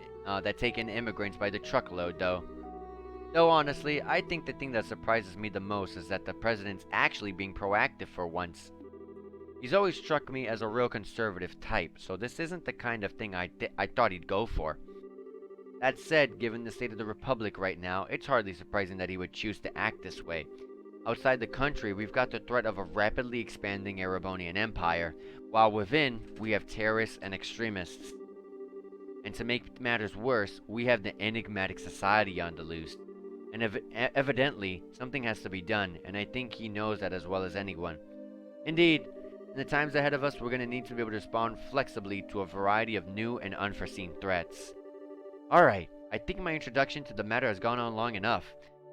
immigrants by the truckload, though. Though honestly, I think the thing that surprises me the most is that the president's actually being proactive for once. He's always struck me as a real conservative type, so this isn't the kind of thing I thought he'd go for. That said, given the state of the Republic right now, it's hardly surprising that he would choose to act this way. Outside the country, we've got the threat of a rapidly expanding Erebonian Empire, while within, we have terrorists and extremists. And to make matters worse, we have the enigmatic society on the loose. And evidently, something has to be done, and I think he knows that as well as anyone. Indeed, in the times ahead of us, we're going to need to be able to respond flexibly to a variety of new and unforeseen threats. Alright, I think my introduction to the matter has gone on long enough.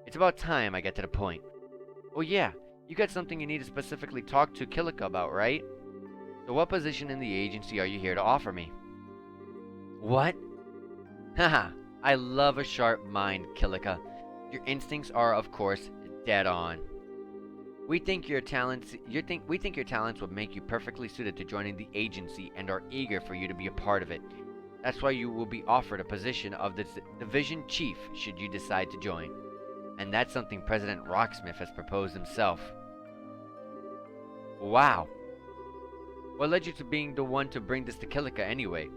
It's about time I get to the point. Oh yeah, you got something you need to specifically talk to Kilika about, right? So what position in the agency are you here to offer me? What? Haha, I love a sharp mind, Kilika. Your instincts are, of course, dead on. We think your talents would make you perfectly suited to joining the agency and are eager for you to be a part of it. That's why you will be offered a position of the division chief should you decide to join. And that's something President Rocksmith has proposed himself. Wow. What led you to being the one to bring this to Kilika anyway?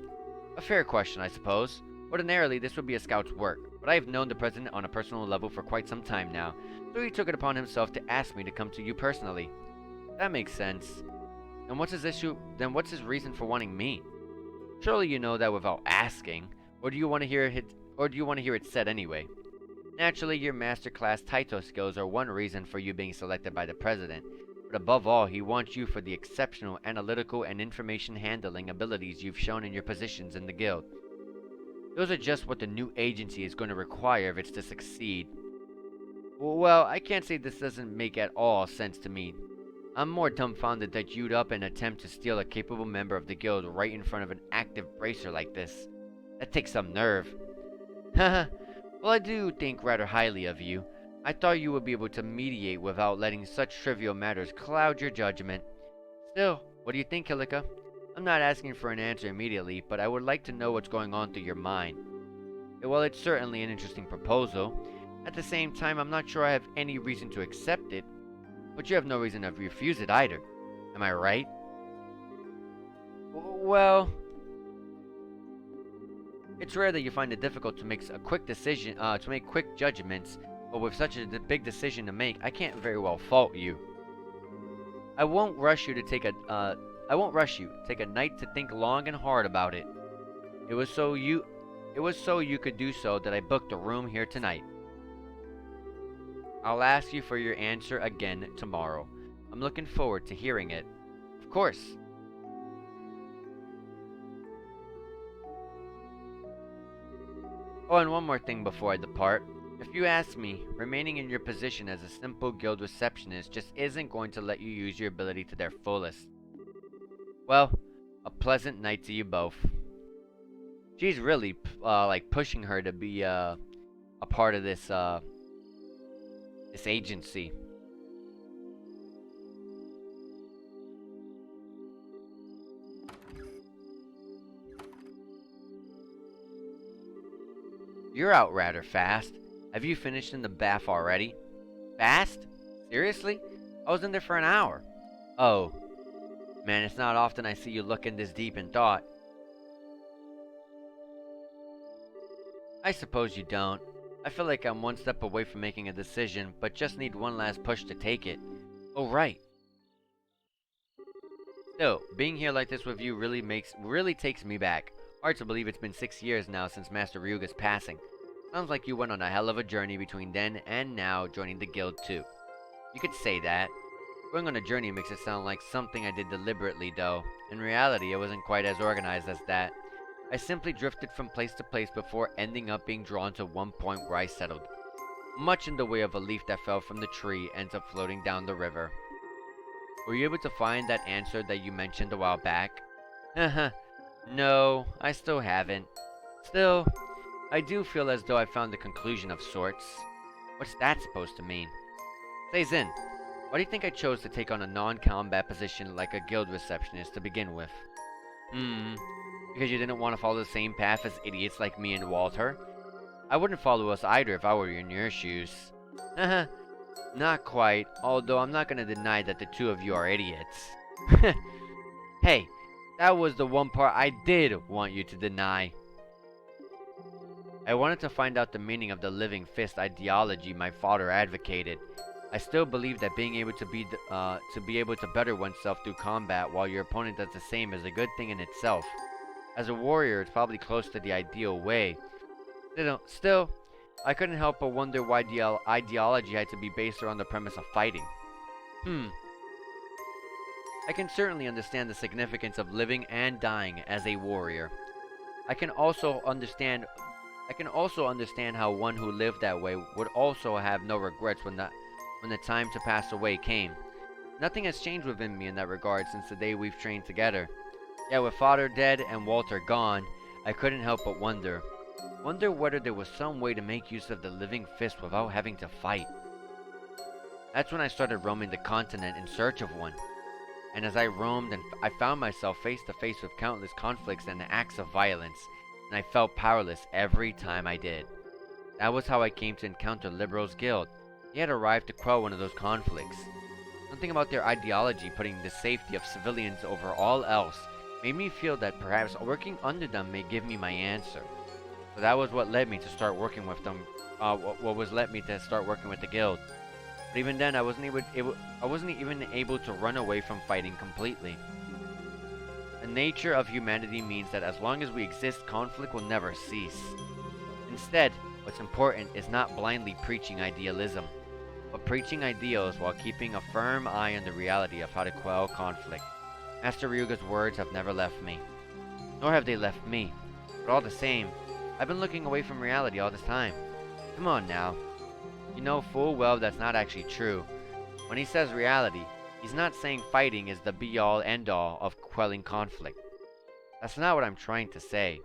A fair question, I suppose. Ordinarily, this would be a scout's work, but I have known the president on a personal level for quite some time now, so he took it upon himself to ask me to come to you personally. That makes sense. And what's his issue? Then what's his reason for wanting me? Surely you know that without asking, or do you want to hear it said anyway? Naturally, your masterclass Taito skills are one reason for you being selected by the president, but above all, he wants you for the exceptional analytical and information handling abilities you've shown in your positions in the guild. Those are just what the new agency is going to require if it's to succeed. Well, I can't say this doesn't make at all sense to me. I'm more dumbfounded that you'd up and attempt to steal a capable member of the guild right in front of an active bracer like this. That takes some nerve. Haha, well, I do think rather highly of you. I thought you would be able to mediate without letting such trivial matters cloud your judgment. Still, what do you think, Hilika? I'm not asking for an answer immediately, but I would like to know what's going on through your mind. Well, it's certainly an interesting proposal. At the same time, I'm not sure I have any reason to accept it, but you have no reason to refuse it either. Am I right? Well, it's rare that you find it difficult to make a quick decision, to make quick judgments, but with such a big decision to make, I can't very well fault you. I won't rush you. Take a night to think long and hard about it. It was so you could do so that I booked a room here tonight. I'll ask you for your answer again tomorrow. I'm looking forward to hearing it. Of course. Oh, and one more thing before I depart. If you ask me, remaining in your position as a simple guild receptionist just isn't going to let you use your ability to their fullest. Well, a pleasant night to you both. She's really, like, pushing her to be, a part of this agency. You're out rather fast. Have you finished in the bath already? Fast? Seriously? I was in there for an hour. Oh. Man, it's not often I see you looking this deep in thought. I suppose you don't. I feel like I'm one step away from making a decision, but just need one last push to take it. Oh, right. Still, being here like this with you really takes me back. Hard to believe it's been 6 years now since Master Ryuga's passing. Sounds like you went on a hell of a journey between then and now joining the guild too. You could say that. Going on a journey makes it sound like something I did deliberately though. In reality, it wasn't quite as organized as that. I simply drifted from place to place before ending up being drawn to one point where I settled. Much in the way of a leaf that fell from the tree ends up floating down the river. Were you able to find that answer that you mentioned a while back? Haha. No, I still haven't. Still, I do feel as though I found a conclusion of sorts. What's that supposed to mean? Say Zin, why do you think I chose to take on a non-combat position like a guild receptionist to begin with? Because you didn't want to follow the same path as idiots like me and Walter? I wouldn't follow us either if I were in your shoes. Haha, not quite, although I'm not gonna deny that the two of you are idiots. Hey, that was the one part I did want you to deny. I wanted to find out the meaning of the living fist ideology my father advocated. I still believe that being able to be able to better oneself through combat while your opponent does the same is a good thing in itself. As a warrior, it's probably close to the ideal way. Still, I couldn't help but wonder why the ideology had to be based around the premise of fighting. I can certainly understand the significance of living and dying as a warrior. I can also understand how one who lived that way would also have no regrets when the time to pass away came. Nothing has changed within me in that regard since the day we've trained together. Yet with father dead and Walter gone, I couldn't help but wonder whether there was some way to make use of the living fist without having to fight. That's when I started roaming the continent in search of one. And as I roamed, I found myself face to face with countless conflicts and acts of violence, and I felt powerless every time I did. That was how I came to encounter Liberal's guild. He had arrived to quell one of those conflicts. Something about their ideology putting the safety of civilians over all else made me feel that perhaps working under them may give me my answer. So that was what led me to start working with them. Led me to start working with the guild. But even then, I wasn't even able to run away from fighting completely. The nature of humanity means that as long as we exist, conflict will never cease. Instead, what's important is not blindly preaching idealism, but preaching ideals while keeping a firm eye on the reality of how to quell conflict. Master Ryuga's words have never left me, nor have they left me, but all the same, I've been looking away from reality all this time. Come on now. You know full well that's not actually true. When he says reality, He's not saying fighting is the be-all, end-all of quelling conflict. That's not what I'm trying to say.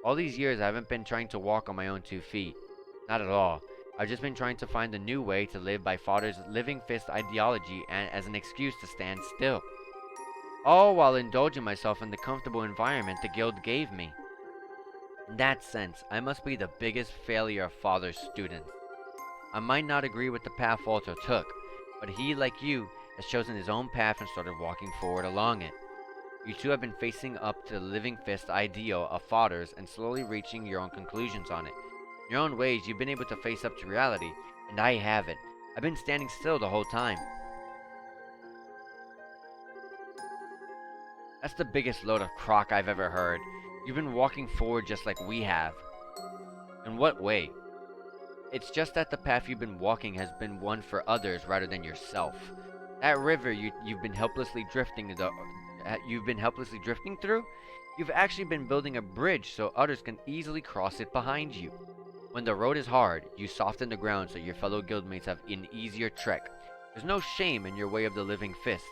All these years I haven't been trying to walk on my own 2 feet. Not at all. I've just been trying to find a new way to live by Father's living fist ideology and as an excuse to stand still. All while indulging myself in the comfortable environment the guild gave me. In that sense, I must be the biggest failure of Father's students. I might not agree with the path Walter took, but he, like you, has chosen his own path and started walking forward along it. You two have been facing up to the living fist ideal of Father's and slowly reaching your own conclusions on it. In your own ways, you've been able to face up to reality, and I haven't. I've been standing still the whole time. That's the biggest load of crock I've ever heard. You've been walking forward just like we have. In what way? It's just that the path you've been walking has been one for others rather than yourself. That river you've been helplessly drifting through, you've actually been building a bridge so others can easily cross it behind you. When the road is hard, you soften the ground so your fellow guildmates have an easier trek. There's no shame in your way of the living fist.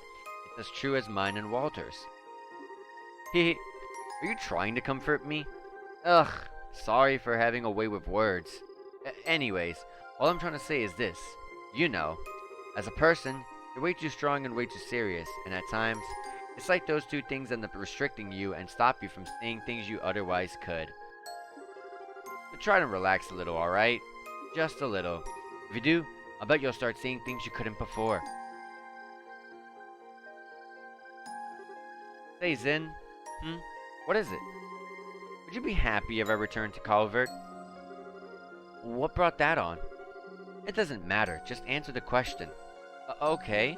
It's as true as mine and Walter's. Hehe, are you trying to comfort me? Ugh, sorry for having a way with words. Anyways, all I'm trying to say is this. You know, as a person, you're way too strong and way too serious, and at times, it's like those two things end up restricting you and stop you from saying things you otherwise could. So try to relax a little, alright? Just a little. If you do, I bet you'll start seeing things you couldn't before. Say, Zin. What is it? Would you be happy if I returned to Calvert? What brought that on? It doesn't matter, just answer the question. Okay.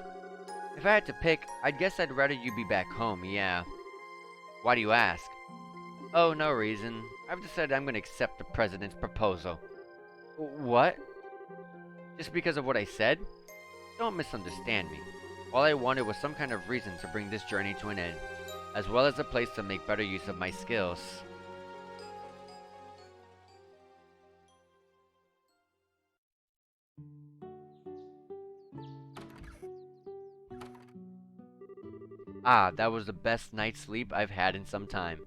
If I had to pick, I'd guess I'd rather you be back home, yeah. Why do you ask? Oh, no reason. I've decided I'm going to accept the president's proposal. What? Just because of what I said? Don't misunderstand me. All I wanted was some kind of reason to bring this journey to an end, as well as a place to make better use of my skills. Ah, that was the best night's sleep I've had in some time.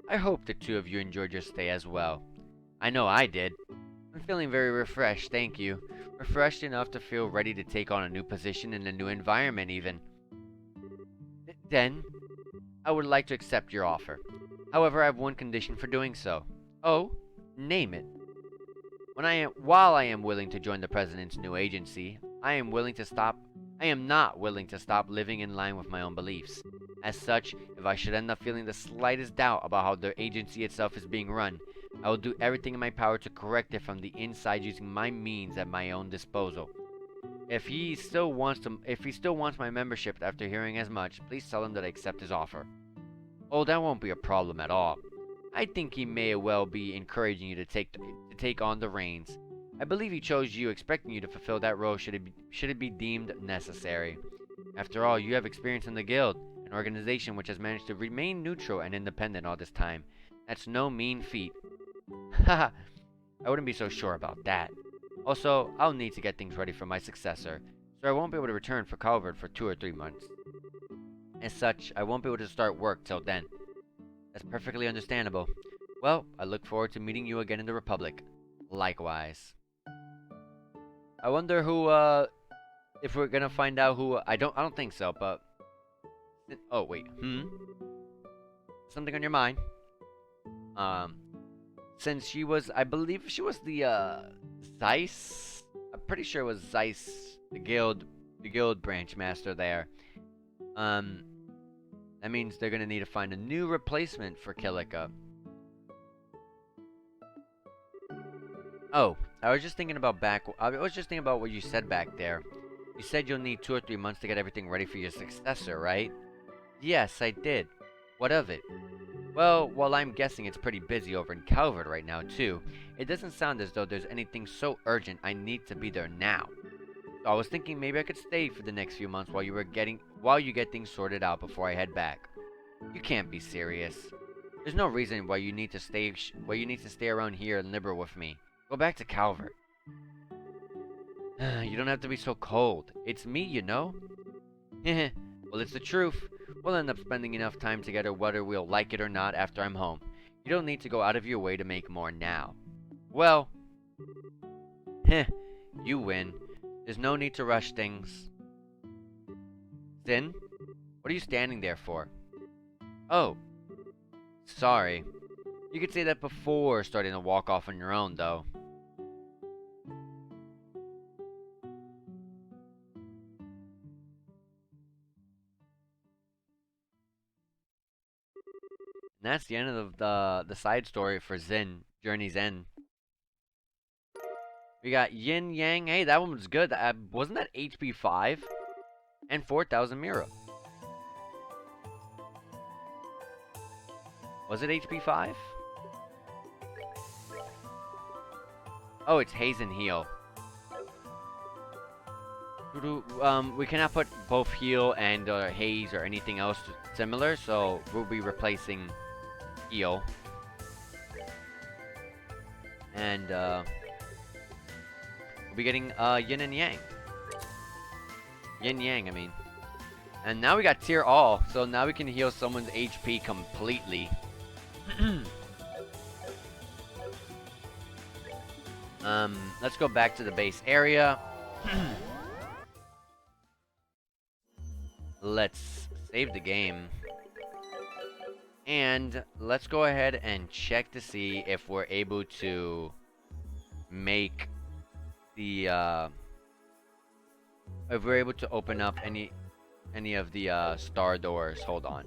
I hope the two of you enjoyed your stay as well. I know I did. I'm feeling very refreshed, thank you. Refreshed enough to feel ready to take on a new position in a new environment even. Then, I would like to accept your offer. However, I have one condition for doing so. Oh, name it. While I am willing to join the President's new agency, I am not willing to stop living in line with my own beliefs. As such, if I should end up feeling the slightest doubt about how the agency itself is being run, I will do everything in my power to correct it from the inside using my means at my own disposal. If he still wants my membership after hearing as much, please tell him that I accept his offer. Oh, that won't be a problem at all. I think he may well be encouraging you to take on the reins. I believe he chose you, expecting you to fulfill that role should it be deemed necessary. After all, you have experience in the guild, an organization which has managed to remain neutral and independent all this time. That's no mean feat. Haha, I wouldn't be so sure about that. Also, I'll need to get things ready for my successor, so I won't be able to return for Calvert for 2 or 3 months. As such, I won't be able to start work till then. That's perfectly understandable. Well, I look forward to meeting you again in the Republic. Likewise. I wonder who, if we're gonna find out who, I don't think so, but... Oh, wait, Something on your mind? Since she was, I believe she was the, Zeiss? I'm pretty sure it was Zeiss, the guild branch master there. That means they're gonna need to find a new replacement for Kilika. Oh, I was just thinking about what you said back there. You said you'll need 2 or 3 months to get everything ready for your successor, right? Yes, I did. What of it? Well, while I'm guessing it's pretty busy over in Calvert right now, too, it doesn't sound as though there's anything so urgent I need to be there now. So I was thinking maybe I could stay for the next few months while you get things sorted out before I head back. You can't be serious. There's no reason why you need to stay around here and liberal with me. Go back to Calvert. You don't have to be so cold. It's me, you know? Well, it's the truth. We'll end up spending enough time together whether we'll like it or not after I'm home. You don't need to go out of your way to make more now. Well, you win. There's no need to rush things. Sin? What are you standing there for? Oh, sorry. You could say that before starting to walk off on your own, though. And that's the end of the side story for Zin, Journey's End. We got Yin Yang. Hey, that one was good. Wasn't that HP 5? And 4,000 Mira. Was it HP 5? Oh, it's Haze and Heal. We cannot put both Heal and Haze or anything else similar, so we'll be replacing Heal. And we'll be getting Yin and Yang. Yin Yang, I mean. And now we got Tier All, so now we can heal someone's HP completely. Let's go back to the base area. Let's save the game. And let's go ahead and check to see if we're able to make the if we're able to open up any of the star doors. Hold on.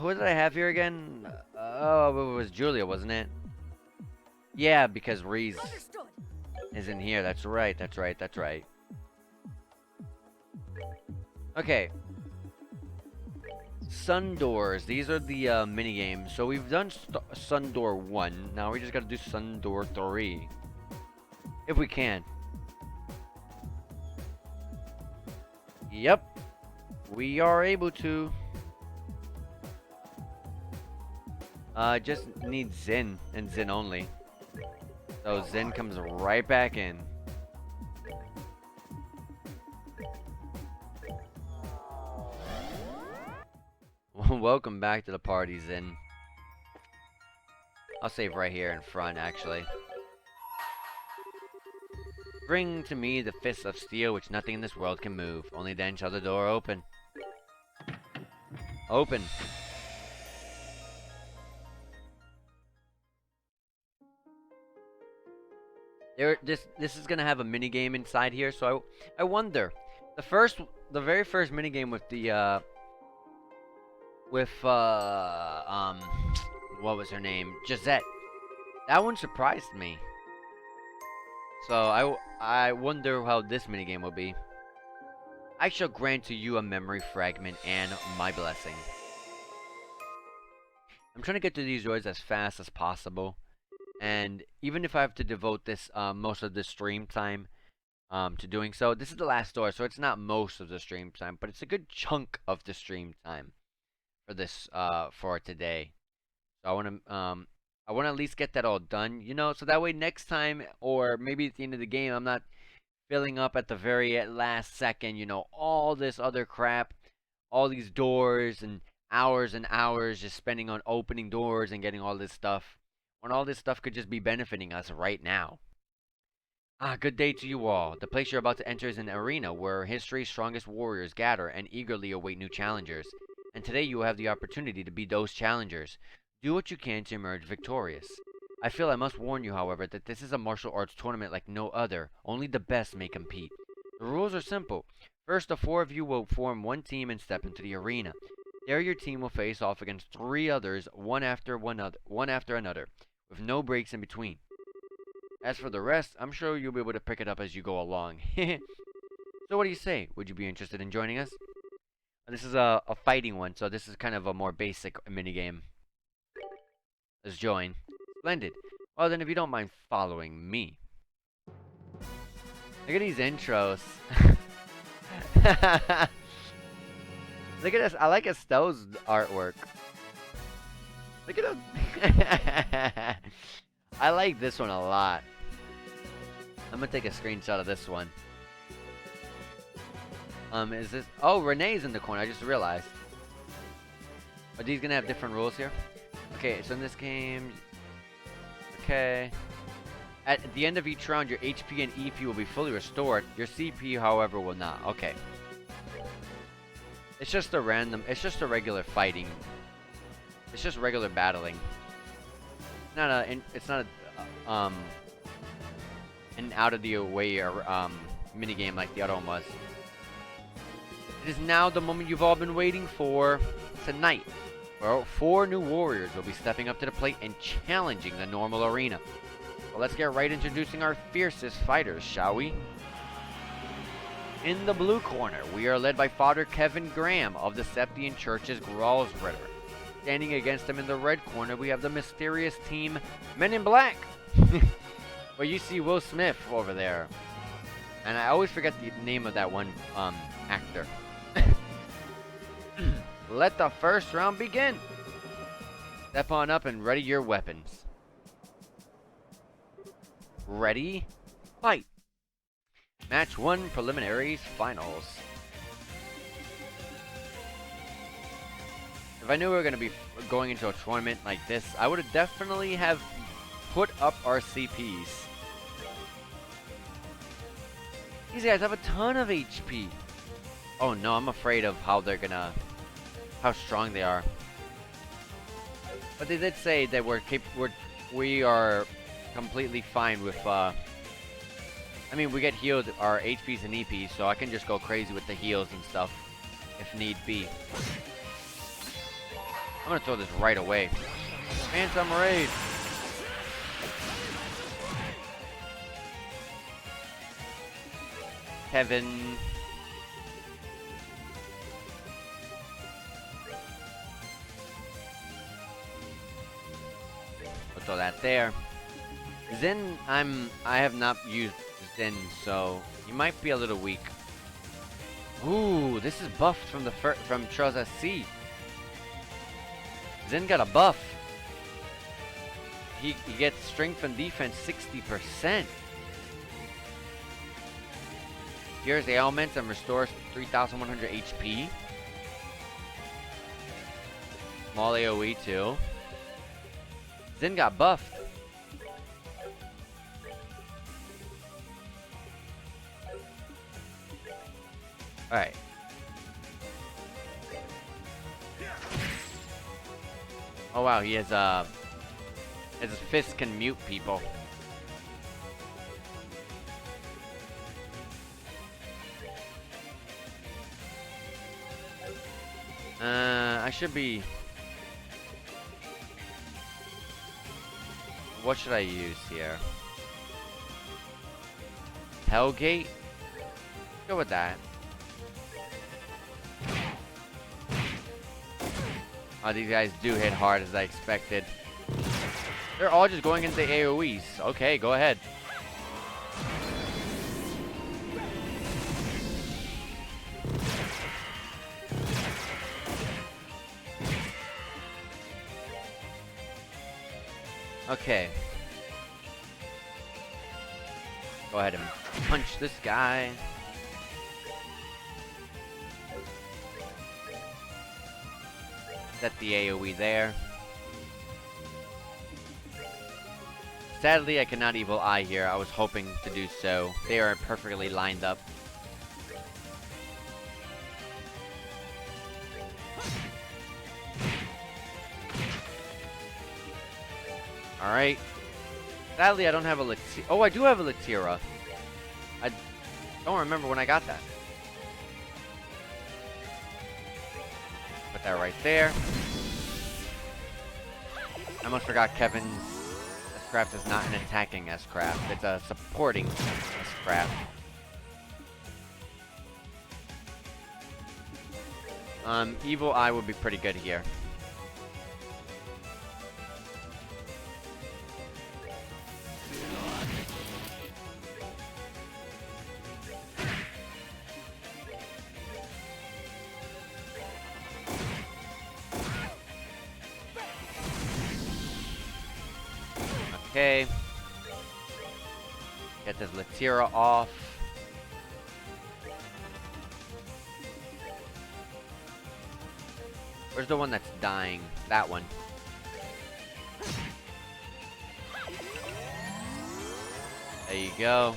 Who did I have here again? Oh, it was Julia, wasn't it? Yeah, because Reese is in here. That's right, that's right, that's right. Okay. Sun doors. These are the mini games. So we've done Sun Door 1. Now we just gotta do Sun Door 3. If we can. Yep. We are able to. Just need Zin and Zin only. So Zin comes right back in. Welcome back to the party, Zin. I'll save right here in front, actually. Bring to me the fist of steel which nothing in this world can move. Only then shall the door open. Open. This is gonna have a mini game inside here, so I wonder. The very first mini game with the what was her name? Gisette. That one surprised me. So I wonder how this minigame will be. I shall grant to you a memory fragment and my blessing. I'm trying to get to these doors as fast as possible. And even if I have to devote this most of the stream time to doing so, this is the last door, so it's not most of the stream time, but it's a good chunk of the stream time for this for today. So I want to at least get that all done, you know, so that way next time, or maybe at the end of the game, I'm not filling up at the very last second, you know, all this other crap, all these doors and hours just spending on opening doors and getting all this stuff, when all this stuff could just be benefiting us right now. Good day to you all. The place you're about to enter is an arena where history's strongest warriors gather and eagerly await new challengers. And today you will have the opportunity to be those challengers. Do what you can to emerge victorious. I feel I must warn you, however, that this is a martial arts tournament like no other. Only the best may compete. The rules are simple. First, the 4 of you will form one team and step into the arena. There your team will face off against 3 others, one after another, with no breaks in between. As for the rest, I'm sure you'll be able to pick it up as you go along. So what do you say? Would you be interested in joining us? This is a fighting one, so this is kind of a more basic minigame. Let's join. Splendid. Well then, if you don't mind following me. Look at these intros. Look at this. I like Estelle's artwork. Look at him. I like this one a lot. I'm gonna take a screenshot of this one. Is this... Oh, Renee's in the corner. I just realized. Are these gonna have different rules here? Okay, so in this game... Okay. At the end of each round, your HP and EP will be fully restored. Your CP, however, will not. Okay. It's just a random... It's just a regular fighting. It's just regular battling. It's not a... an out-of-the-way minigame like the other one was. It is now the moment you've all been waiting for. Tonight, well, 4 new warriors will be stepping up to the plate and challenging the normal arena. Well, let's get right introducing our fiercest fighters, shall we? In the blue corner, we are led by Father Kevin Graham of the Septian Church's Gralsbritter. Standing against him in the red corner, we have the mysterious team Men in Black. Well, you see Will Smith over there. And I always forget the name of that one actor. Let the first round begin. Step on up and ready your weapons. Ready? Fight. Match 1 preliminaries finals. If I knew we were going to be going into a tournament like this, I would have definitely have put up our CPs. These guys have a ton of HP. Oh no, I'm afraid of how they're gonna... how strong they are. But they did say that we are completely fine with, I mean, we get healed our HPs and EPs, so I can just go crazy with the heals and stuff, if need be. I'm gonna throw this right away. Phantom Raid! Kevin... We'll throw that there. Zen, I have not used Zen, so he might be a little weak. Ooh, this is buffed from from Trails SC. Zen got a buff. He gets strength and defense 60%. Cures the ailments and restores 3,100 HP. Small AoE too. Zen got buffed. Alright. Oh wow, he has his fist can mute people. I should be... What should I use here? Hellgate? Go with that. Oh, these guys do hit hard as I expected. They're all just going into AoEs. Okay, go ahead. Okay. Go ahead and punch this guy. Set the AoE there. Sadly, I cannot evil eye here. I was hoping to do so. They are perfectly lined up. Alright. Sadly, I don't have a Latira. Oh, I do have a Latira. I don't remember when I got that. Put that right there. I almost forgot Kevin's S-Craft is not an attacking S-Craft. It's a supporting S-Craft. Evil Eye would be pretty good here. Okay. Get this Latira off. Where's the one that's dying? That one. There you go.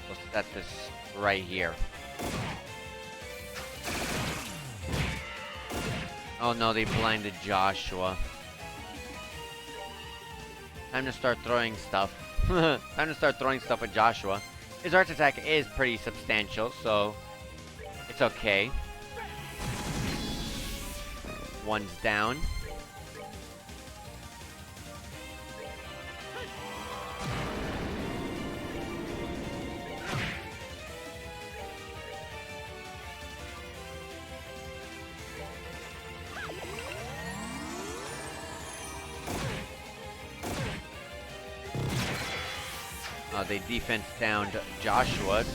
We'll set this right here. Oh no, they blinded Joshua. Time to start throwing stuff. Time to start throwing stuff at Joshua. His arts attack is pretty substantial, so it's okay. One's down. They defense downed Joshua.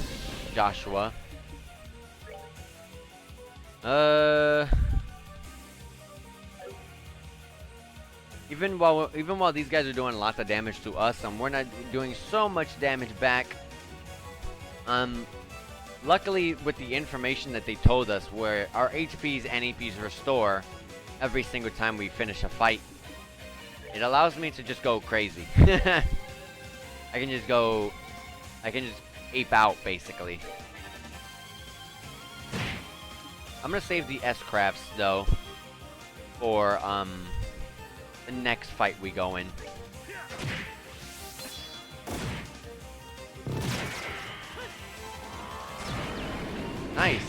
Even while these guys are doing lots of damage to us, we're not doing so much damage back. Luckily, with the information that they told us, where our HPs and APs restore every single time we finish a fight, it allows me to just go crazy. I can just ape out, basically. I'm gonna save the S-crafts, though, for, the next fight we go in. Nice!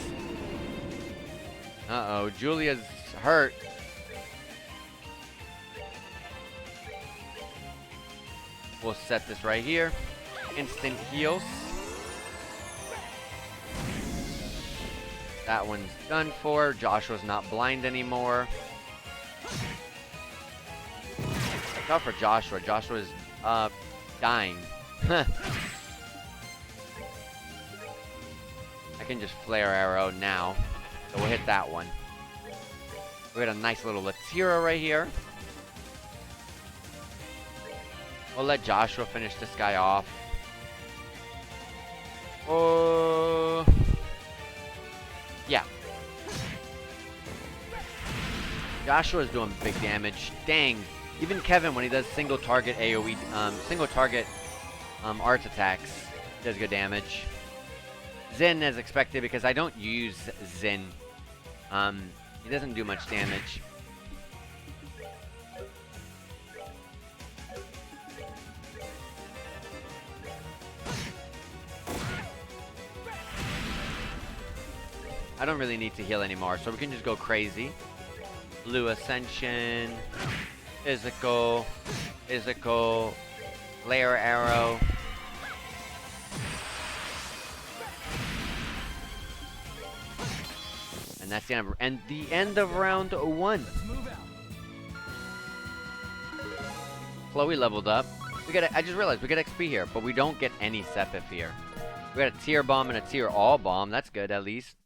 Uh-oh, Julia's hurt. We'll set this right here. Instant heals. That one's done for. Joshua's not blind anymore. Watch out for Joshua. Joshua's, dying. I can just flare arrow now. So we'll hit that one. We got a nice little Latira right here. We'll let Joshua finish this guy off. Oh, yeah. Joshua's doing big damage. Dang. Even Kevin, when he does single target AoE, single target arts attacks, does good damage. Zen, as expected, because I don't use Zen. He doesn't do much damage. I don't really need to heal anymore, so we can just go crazy. Blue Ascension, physical, flare arrow. And that's the end of round 1. Chloe leveled up. I just realized we get XP here, but we don't get any Sepith here. We got a tier bomb and a tier all bomb. That's good, at least.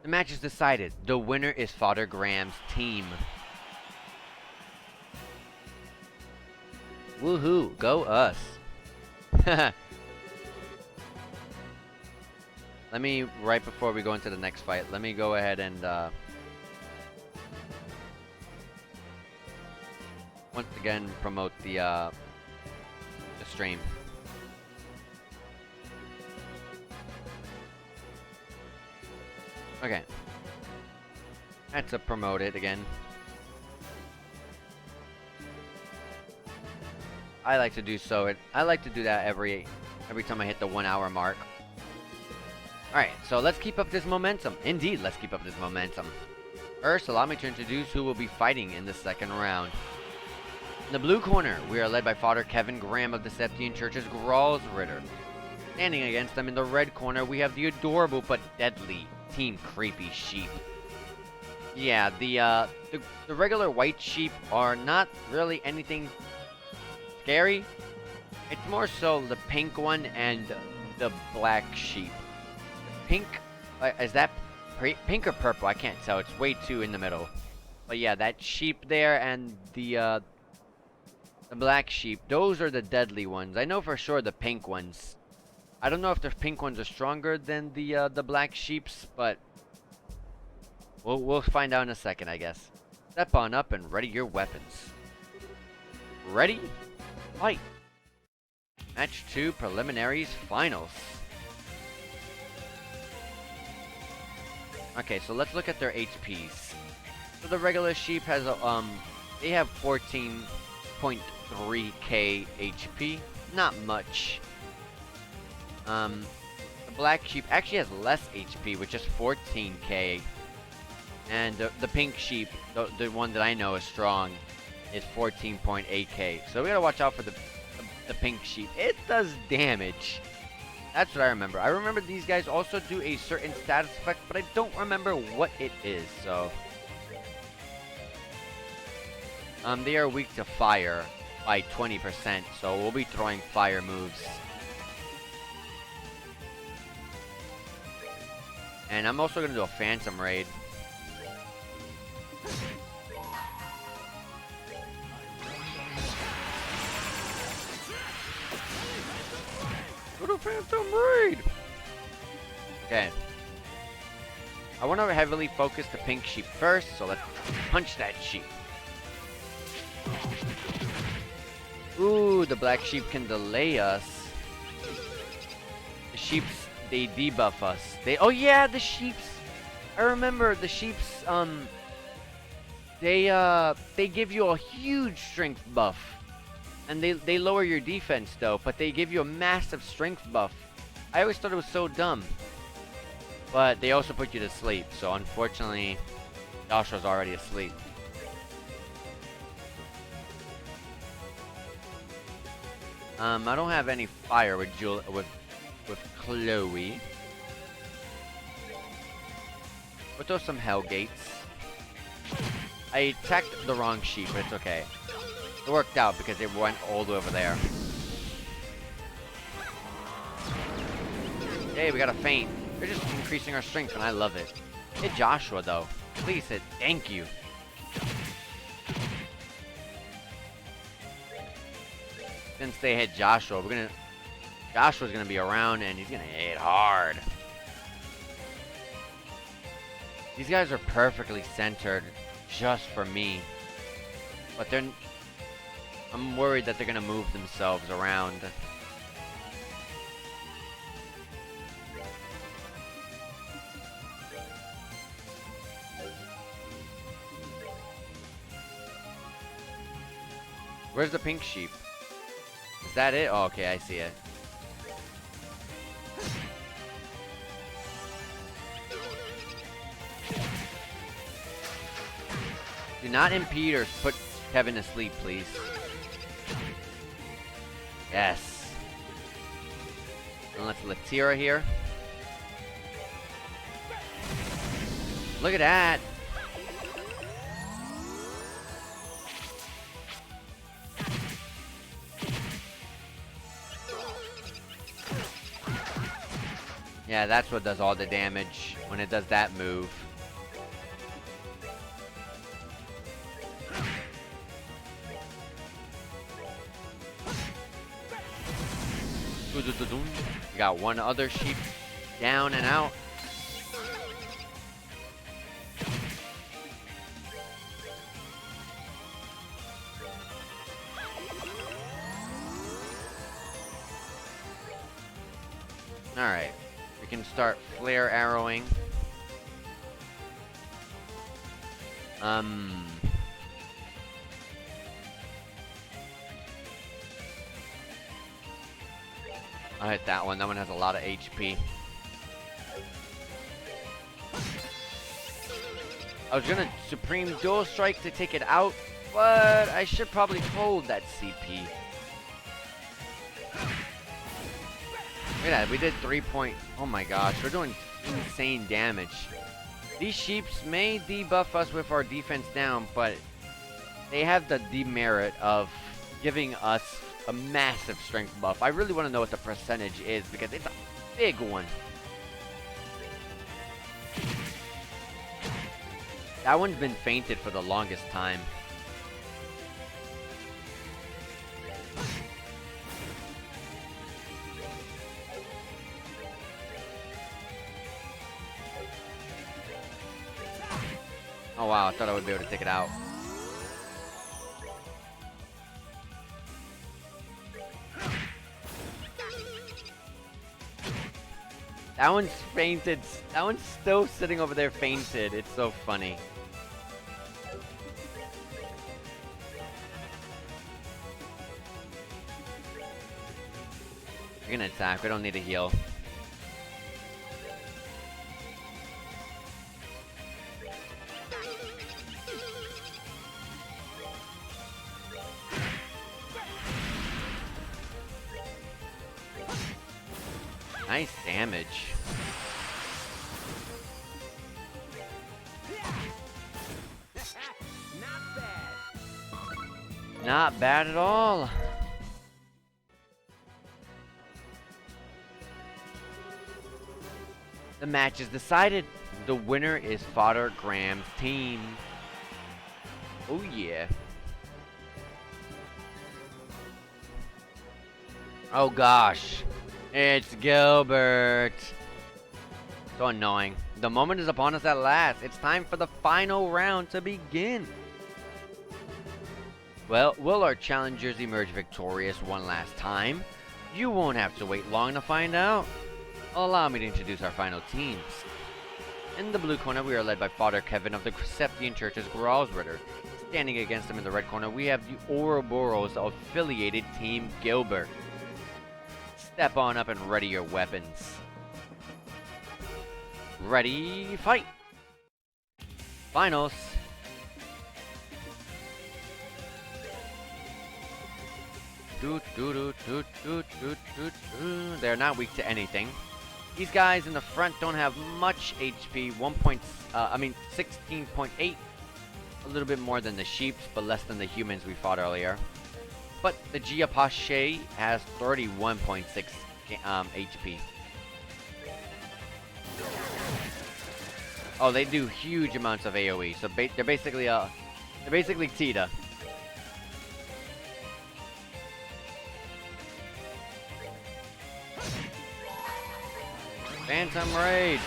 The match is decided. The winner is Father Graham's team. Woohoo! Go us! Let me, right before we go into the next fight, let me go ahead and once again promote the stream. Okay. That's to promote it again. I like to do so. I like to do that every time I hit the 1 hour mark. Alright, so let's keep up this momentum. Indeed, let's keep up this momentum. First, allow me to introduce who will be fighting in the second round. In the blue corner, we are led by Father Kevin Graham of the Septian Church's Gralls Ritter. Standing against them in the red corner, we have the adorable but deadly Team Creepy Sheep. Yeah, the regular white sheep are not really anything scary. It's more so the pink one and the black sheep. The pink, is that pink or purple? I can't tell. It's way too in the middle. But yeah, that sheep there and the The black sheep, those are the deadly ones. I know for sure the pink ones. I don't know if the pink ones are stronger than the black sheeps, but we'll find out in a second, I guess. Step on up and ready your weapons. Ready? Fight! Match 2 preliminaries finals. Okay, so let's look at their HPs. So the regular sheep has a they have 14.3k HP. Not much. The black sheep actually has less HP, with just 14k. And the pink sheep, the one that I know is strong, is 14.8k. So we gotta watch out for the pink sheep. It does damage. That's what I remember. I remember these guys also do a certain status effect, but I don't remember what it is, so... they are weak to fire by 20%, so we'll be throwing fire moves. And I'm also gonna do a phantom raid. Go to phantom raid! Okay. I want to heavily focus the pink sheep first, so let's punch that sheep. Ooh, the black sheep can delay us. The sheeps, they debuff us. Oh yeah, the sheeps. I remember the sheeps, they give you a huge strength buff. And they lower your defense though, but they give you a massive strength buff. I always thought it was so dumb. But they also put you to sleep, so unfortunately, Joshua's already asleep. I don't have any fire with Chloe. We'll throw some hell gates. I attacked the wrong sheep, but it's okay. It worked out because it went all the way over there. Hey, we got a feint. They're just increasing our strength, and I love it. Hit Joshua, though. Please hit. Thank you. Since they hit Joshua, Joshua's gonna be around, and he's gonna hit hard. These guys are perfectly centered just for me. But I'm worried that they're gonna move themselves around. Where's the pink sheep? Is that it? Oh, okay, I see it. Do not impede or put Kevin to sleep, please. Yes. And let's Latira here. Look at that. Yeah, that's what does all the damage when it does that move. We got one other sheep down and out. Alright. We can start flare arrowing. I'll hit that one. That one has a lot of HP. I was gonna Supreme Dual Strike to take it out, but I should probably hold that CP. Look at that, we did 3 point... Oh my gosh, we're doing insane damage. These sheeps may debuff us with our defense down, but they have the demerit of giving us a massive strength buff. I really want to know what the percentage is, because it's a big one. That one's been fainted for the longest time. Oh wow, I thought I would be able to take it out. That one's fainted. That one's still sitting over there fainted. It's so funny. We're gonna attack. We don't need a heal. Nice damage. Not bad at all. The match is decided. The winner is Fodder Graham's team. Oh yeah. Oh gosh. It's Gilbert. So annoying. The moment is upon us at last. It's time for the final round to begin. Well, will our challengers emerge victorious one last time? You won't have to wait long to find out. Allow me to introduce our final teams. In the blue corner, we are led by Father Kevin of the Septian Church's Gralsritter. Standing against him in the red corner, we have the Ouroboros affiliated Team Gilbert. Step on up and ready your weapons. Ready, fight! Finals. They're not weak to anything. These guys in the front don't have much HP. 16.8. A little bit more than the sheeps, but less than the humans we fought earlier. But the Giapache has 31.6 HP. Oh, they do huge amounts of AoE. So they're basically Tita. Phantom Raid.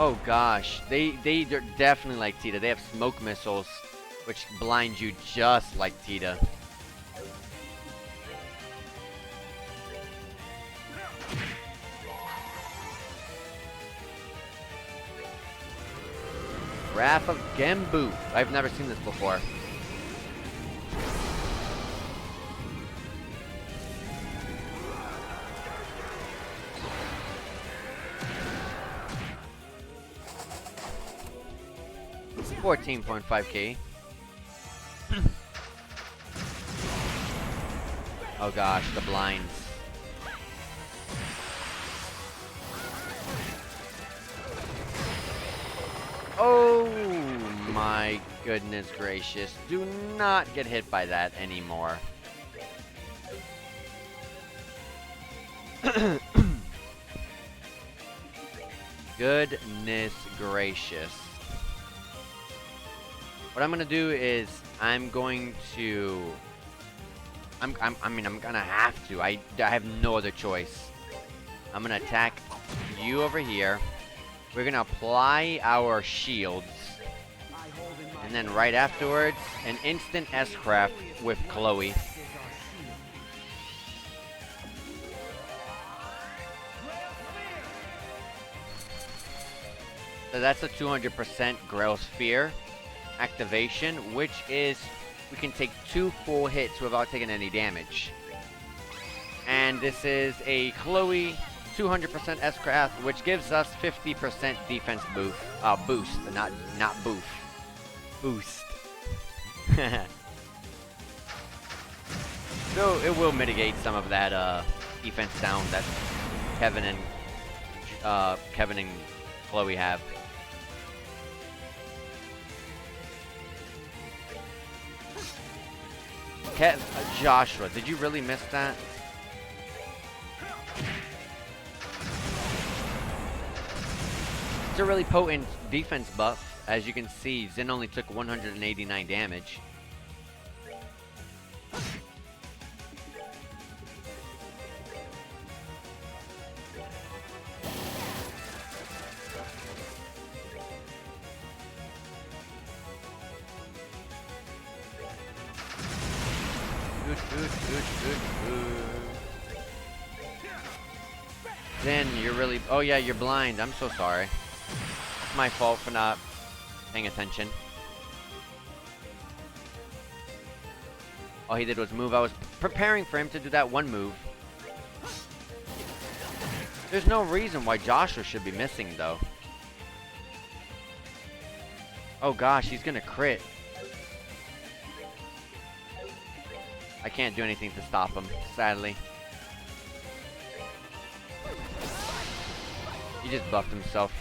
Oh gosh, they're definitely like Tita. They have smoke missiles, which blind you just like Tita. Wrath of Gembu. I've never seen this before. $14.5k. Oh gosh, the blinds. Oh my goodness gracious. Do not get hit by that anymore. Goodness gracious. What I'm gonna do is I'm gonna have to. I have no other choice. I'm gonna attack you over here. We're gonna apply our shields. And then right afterwards, an instant S-Craft with Chloe. So that's a 200% Grail Sphere activation, which is we can take 2 full hits without taking any damage. And this is a Chloe 200% S-Craft, which gives us 50% defense boost, not boof. Boost. So it will mitigate some of that defense down that Kevin and Chloe have. Joshua, did you really miss that? It's a really potent defense buff. As you can see, Zin only took 189 damage. Then you're really... Oh yeah, you're blind. I'm so sorry. It's my fault for not paying attention. All he did was move. I was preparing for him to do that one move. There's no reason why Joshua should be missing, though. Oh gosh, he's gonna crit. I can't do anything to stop him, sadly. He just buffed himself.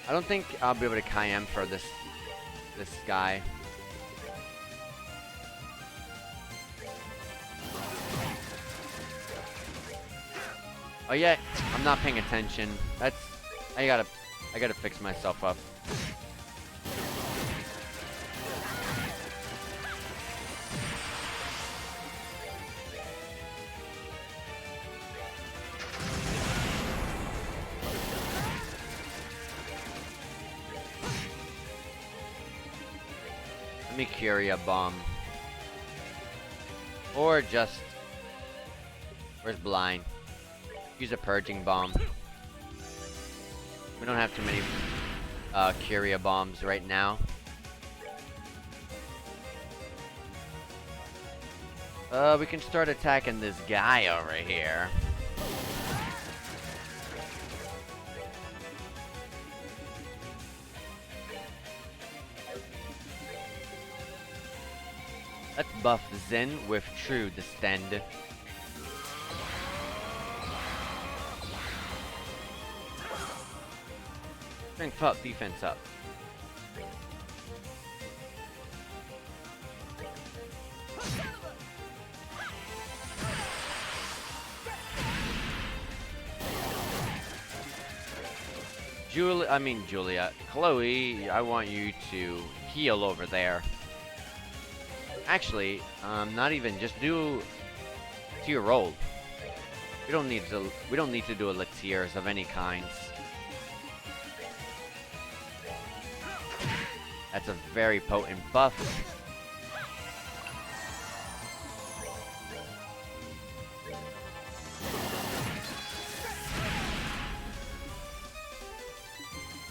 I don't think I'll be able to Cayenne for this guy. Oh yeah, I'm not paying attention. I gotta fix myself up. Let me carry a bomb. Or just... Where's blind? Use a purging bomb. We don't have too many Curia bombs right now. We can start attacking this guy over here. Let's buff Zen with True Descend. Strength up, defense up. Julia. Chloe, I want you to heal over there. Actually, not even. Just do your roll. We don't need to do elixirs of any kinds. That's a very potent buff.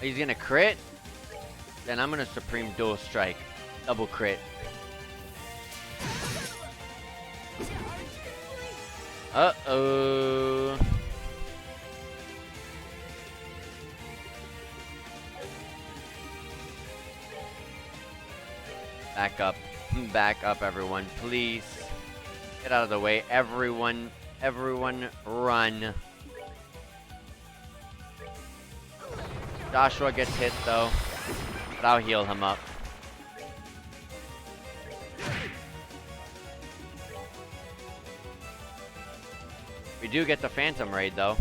He's gonna crit? Then I'm gonna Supreme Dual Strike. Double crit. Uh-oh. Back up. Back up, everyone, please. Get out of the way. Everyone run. Joshua gets hit, though. But I'll heal him up. We do get the Phantom Raid, though.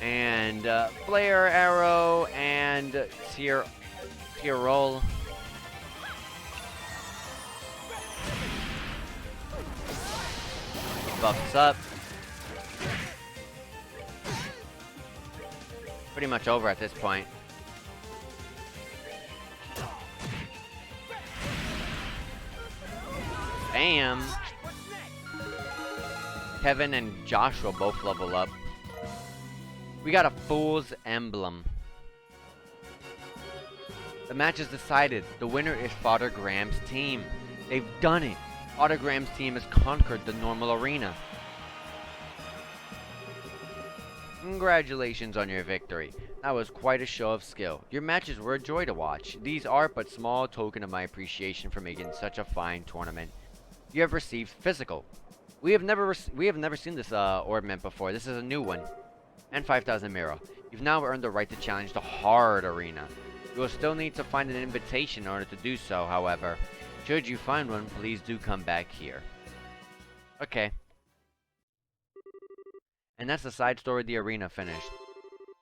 And Flare Arrow and Tier Roll. Buffs up. Pretty much over at this point. Bam! Kevin and Joshua both level up. We got a Fool's Emblem. The match is decided. The winner is Father Graham's team. They've done it. Father Graham's team has conquered the normal arena. Congratulations on your victory. That was quite a show of skill. Your matches were a joy to watch. These are but small token of my appreciation for making such a fine tournament. You have received physical. We have never seen this ornament before. This is a new one. And 5,000 Miro. You've now earned the right to challenge the hard arena. You will still need to find an invitation in order to do so, however. Should you find one, please do come back here. Okay. And that's the side story of the arena finished.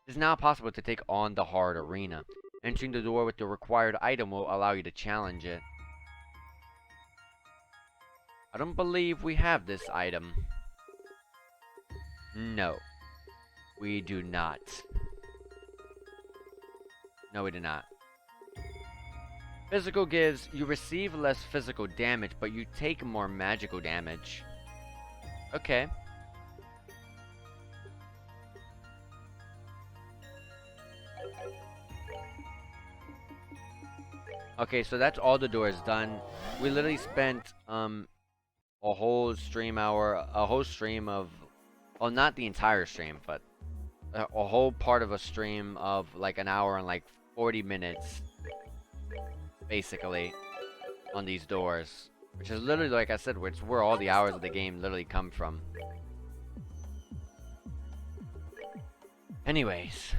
It is now possible to take on the hard arena. Entering the door with the required item will allow you to challenge it. I don't believe we have this item. No, we do not. No, we do not. Physical gives, you receive less physical damage, but you take more magical damage. Okay. Okay, so that's all the doors done. We literally spent a whole stream of, well, not the entire stream, but a whole part of a stream of like an hour and like 40 minutes basically on these doors, which is literally, like I said, which where all the hours of the game literally come from. Anyways,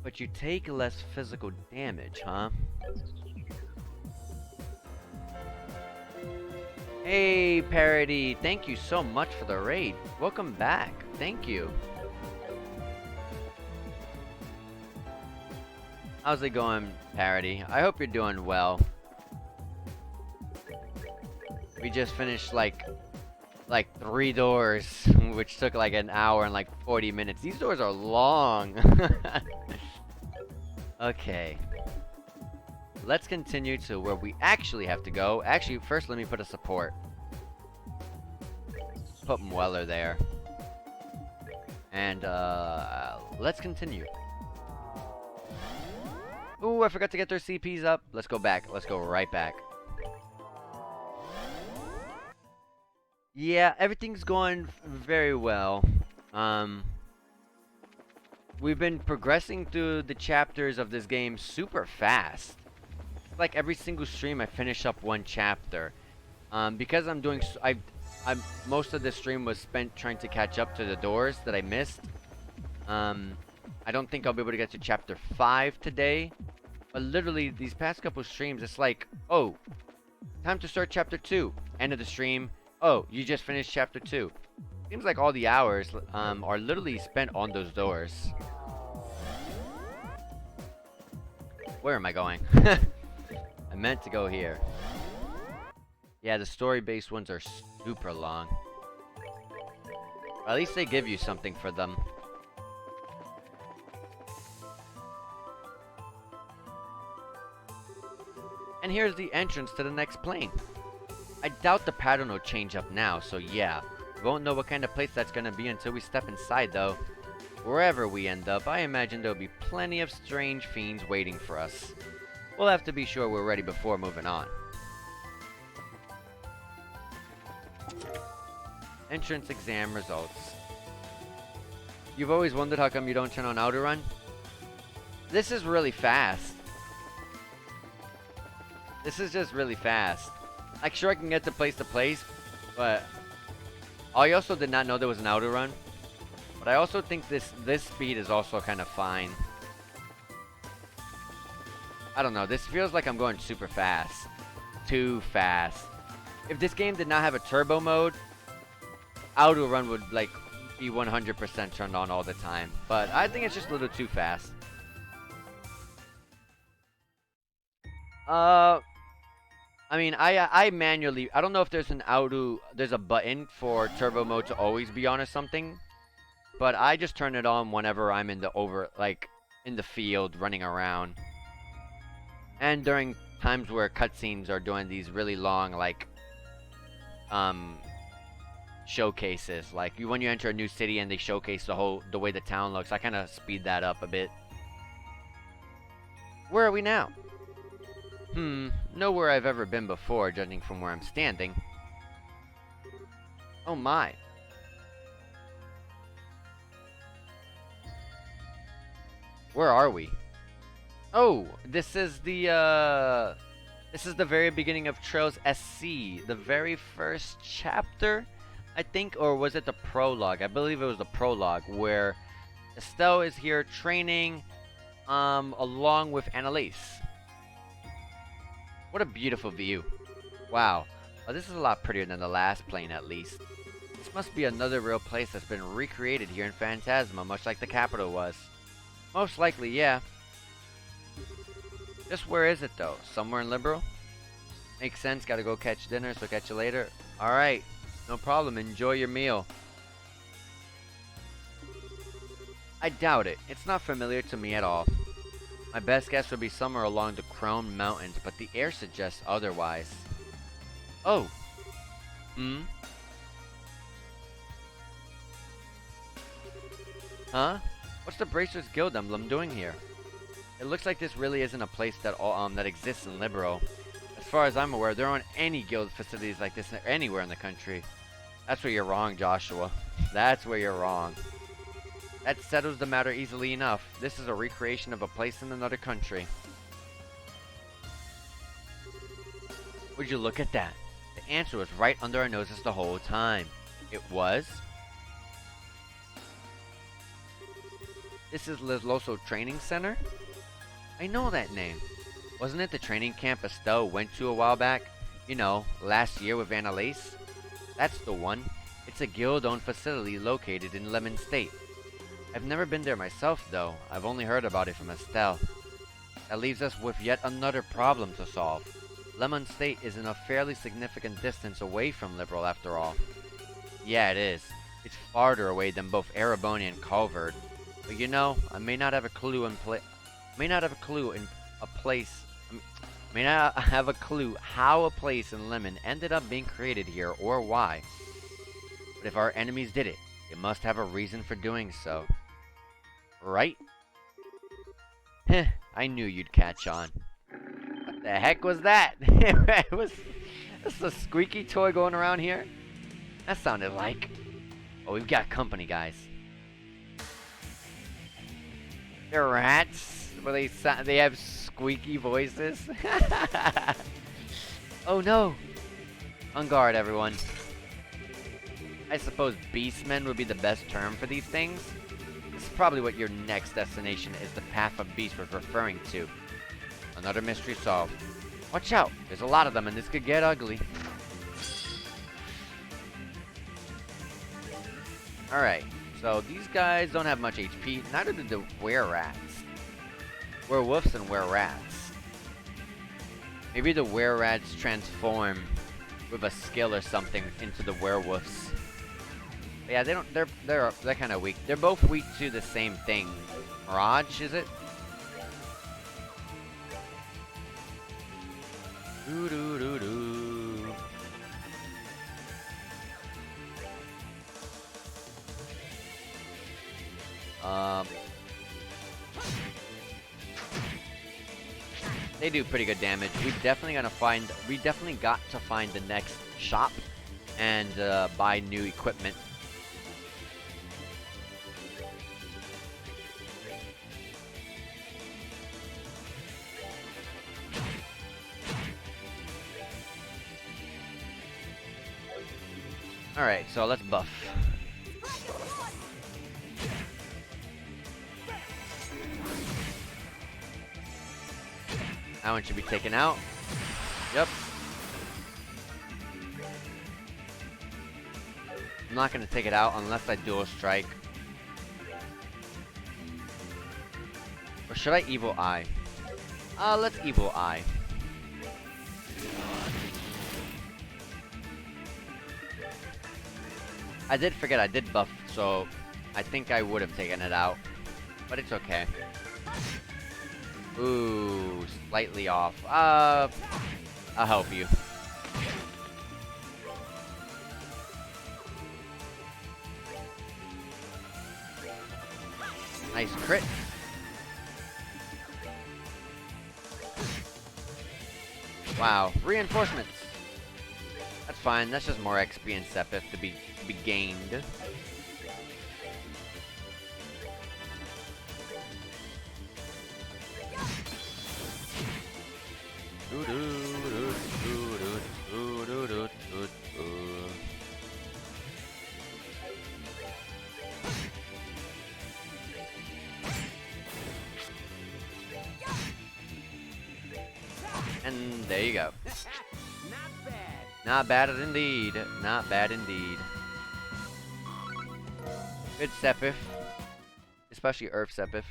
but you take less physical damage, huh? Hey, Parody, thank you so much for the raid. Welcome back. Thank you. How's it going, Parody? I hope you're doing well. We just finished like 3 doors, which took like an hour and like 40 minutes. These doors are long. Okay. Let's continue to where we actually have to go. Actually, first let me put a support. Put Mweller there. And let's continue. Ooh, I forgot to get their CPs up. Let's go back. Let's go right back. Yeah, everything's going very well. We've been progressing through the chapters of this game super fast. Like every single stream I finish up one chapter. Because I'm doing most of the stream was spent trying to catch up to the doors that I missed. I don't think I'll be able to get to chapter 5 today. But literally these past couple streams, it's like, oh, time to start chapter 2. End of the stream. Oh, you just finished chapter 2. Seems like all the hours are literally spent on those doors. Where am I going? I meant to go here. Yeah, the story-based ones are super long. Or at least they give you something for them. And here's the entrance to the next plane. I doubt the pattern will change up now, so yeah. We won't know what kind of place that's gonna be until we step inside, though. Wherever we end up, I imagine there'll be plenty of strange fiends waiting for us. We'll have to be sure we're ready before moving on. Entrance exam results. You've always wondered how come you don't turn on auto run? This is really fast. This is just really fast. Like, sure, I can get to place, but I also did not know there was an auto run. But I also think this speed is also kind of fine. I don't know. This feels like I'm going super fast. Too fast. If this game did not have a turbo mode, auto run would like be 100% turned on all the time. But I think it's just a little too fast. I mean, I manually, I don't know if there's there's a button for turbo mode to always be on or something, but I just turn it on whenever I'm in the field running around. And during times where cutscenes are doing these really long, like, showcases, like when you enter a new city and they showcase the way the town looks, I kind of speed that up a bit. Where are we now? Nowhere I've ever been before, judging from where I'm standing. Oh my. Where are we? Oh, this is the very beginning of Trails SC, the very first chapter, I think, or was it the prologue? I believe it was the prologue, where Estelle is here training, along with Annalise. What a beautiful view. Wow. Oh, this is a lot prettier than the last plane, at least. This must be another real place that's been recreated here in Phantasma, much like the capital was. Most likely, yeah. Just where is it though? Somewhere in Liberal? Makes sense, gotta go catch dinner, so catch you later. Alright, no problem, enjoy your meal. I doubt it, it's not familiar to me at all. My best guess would be somewhere along the Crown Mountains, but the air suggests otherwise. Oh. Hmm? Huh? What's the Bracers Guild emblem doing here? It looks like this really isn't a place that that exists in Libero. As far as I'm aware, there aren't any guild facilities like this anywhere in the country. That's where you're wrong, Joshua. That's where you're wrong. That settles the matter easily enough. This is a recreation of a place in another country. Would you look at that? The answer was right under our noses the whole time. It was? This is Locle Training Center? I know that name. Wasn't it the training camp Estelle went to a while back? You know, last year with Annalise? That's the one. It's a guild-owned facility located in Lemon State. I've never been there myself, though. I've only heard about it from Estelle. That leaves us with yet another problem to solve. Lemon State is in a fairly significant distance away from Liberal, after all. Yeah, it is. It's farther away than both Erebonia and Culverd. But you know, I may not have a clue how a place in Lemon ended up being created here or why. But if our enemies did it, they must have a reason for doing so. Right? Heh, I knew you'd catch on. What the heck was that? That's a squeaky toy going around here? That sounded like... Oh, we've got company, guys. They're rats? Where they have squeaky voices? Oh no! On guard, everyone. I suppose beastmen would be the best term for these things? This is probably what your next destination is, the Path of Beast was referring to. Another mystery solved. Watch out! There's a lot of them and this could get ugly. Alright, so these guys don't have much HP, neither do the were-rats. Werewolves and were-rats. Maybe the were-rats transform with a skill or something into the werewolves. But yeah, they're kind of weak. They're both weak to the same thing. Mirage, is it? Doo doo doo doo. They do pretty good damage. We definitely got to find the next shop and buy new equipment. Alright, so let's buff. That one should be taken out. Yep. I'm not going to take it out unless I dual strike. Or should I Evil Eye? Let's Evil Eye. I did forget I did buff, so I think I would have taken it out. But it's okay. Ooh, slightly off. I'll help you. Nice crit. Wow, reinforcements. That's fine. That's just more XP and Sepith to be gained. And there you go. Not bad indeed. Not bad indeed. Good Sepith. Especially Earth Sepith.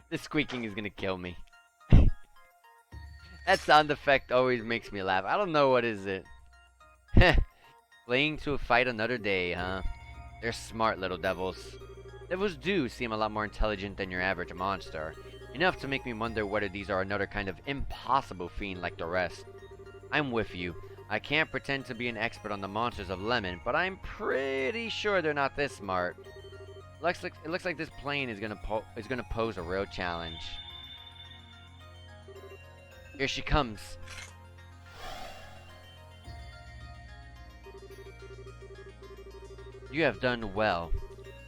This squeaking is gonna kill me. That sound effect always makes me laugh. I don't know what is it. Playing to fight another day, huh? They're smart little devils. Devils do seem a lot more intelligent than your average monster. Enough to make me wonder whether these are another kind of impossible fiend like the rest. I'm with you. I can't pretend to be an expert on the monsters of Lemon, but I'm pretty sure they're not this smart. It looks like this plane is gonna pose a real challenge. Here she comes. You have done well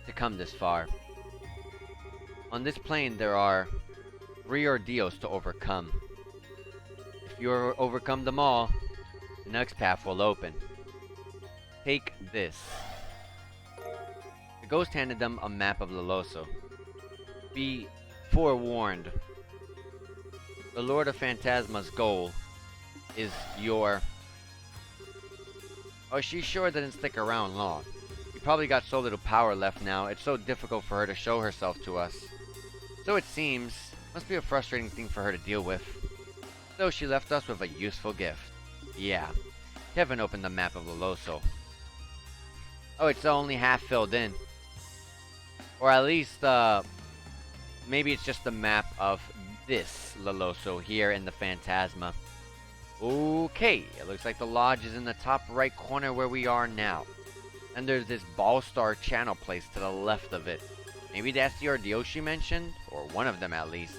to come this far. On this plane there are 3 ordeals to overcome. If you overcome them all, the next path will open. Take this. The ghost handed them a map of Locle. Be forewarned. The Lord of Phantasma's goal is your... Oh, she sure didn't stick around long. She probably got so little power left now, it's so difficult for her to show herself to us. So it seems, must be a frustrating thing for her to deal with. So she left us with a useful gift. Yeah, Kevin opened the map of Locle. Oh, it's only half filled in. Or at least, maybe it's just the map of this Locle here in the Phantasma. Okay, it looks like the lodge is in the top right corner where we are now. And there's this ball star channel place to the left of it. Maybe that's the ordeal she mentioned, or one of them at least.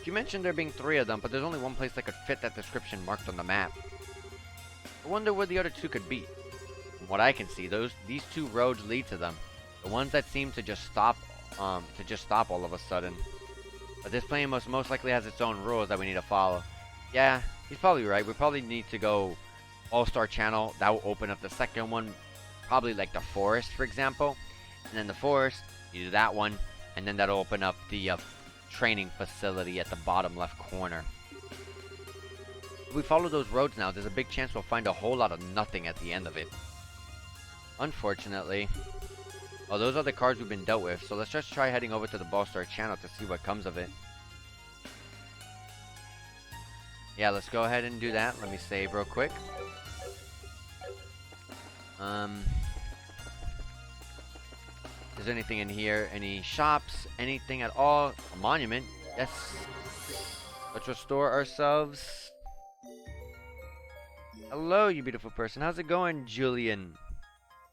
She mentioned there being 3 of them, but there's only one place that could fit that description marked on the map. I wonder where the other 2 could be. From what I can see, these 2 roads lead to them. The ones that seem to just stop all of a sudden. But this plane most likely has its own rules that we need to follow. Yeah, he's probably right. We probably need to go All-Star Channel. That will open up the second one. Probably like the forest, for example. And then the forest, you do that one. And then that'll open up the training facility at the bottom left corner. If we follow those roads now, there's a big chance we'll find a whole lot of nothing at the end of it. Unfortunately. Oh, those are the cards we've been dealt with, so let's just try heading over to the Ballstar channel to see what comes of it. Yeah, let's go ahead and do that. Let me save real quick. Is there anything in here? Any shops? Anything at all? A monument? Yes. Let's restore ourselves. Hello, you beautiful person. How's it going, Julian?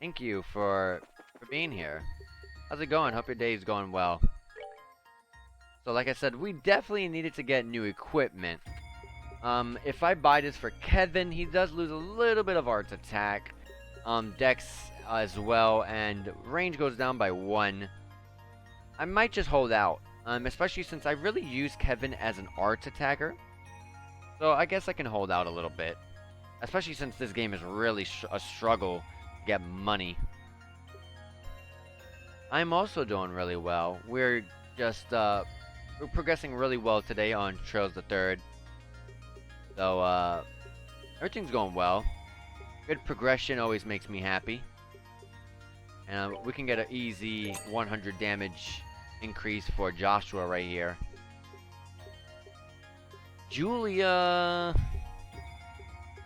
Thank you for being here. How's it going? Hope your day is going well. So like I said, we definitely needed to get new equipment. If I buy this for Kevin, he does lose a little bit of arts attack. Dex as well, and range goes down by 1. I might just hold out. Especially since I really use Kevin as an arts attacker. So I guess I can hold out a little bit. Especially since this game is really a struggle to get money. I'm also doing really well. We're just, we're progressing really well today on Trails the 3rd. So, everything's going well. Good progression always makes me happy. And we can get an easy 100 damage increase for Joshua right here. Julia...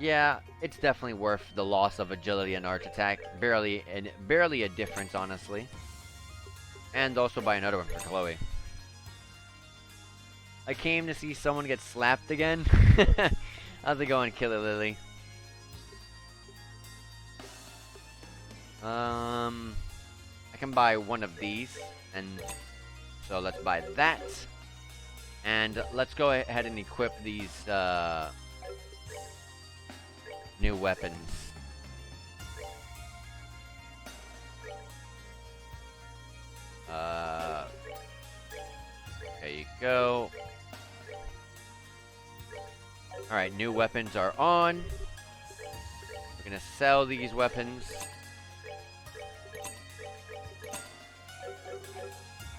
Yeah, it's definitely worth the loss of agility and arch attack. Barely a difference, honestly. And also by another one for Chloe. I came to see someone get slapped again. How's it going, Killer Lily? I can buy one of these, and so let's buy that. And let's go ahead and equip these new weapons. There you go. Alright, new weapons are on. We're gonna sell these weapons.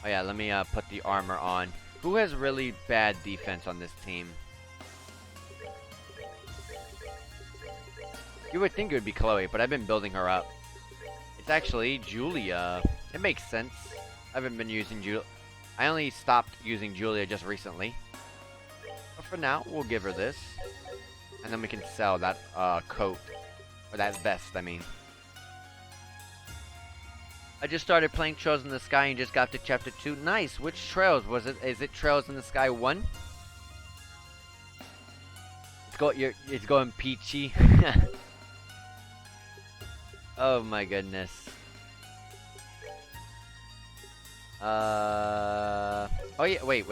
Oh yeah, let me put the armor on. Who has really bad defense on this team? You would think it would be Chloe, but I've been building her up. It's actually Julia. It makes sense. I haven't been using Julia. I only stopped using Julia just recently. But for now, we'll give her this. And then we can sell that coat. Or that vest, I mean. I just started playing Trails in the Sky and just got to Chapter 2. Nice! Which Trails was it? Is it Trails in the Sky 1? It's going peachy. Oh my goodness. Oh yeah, wait.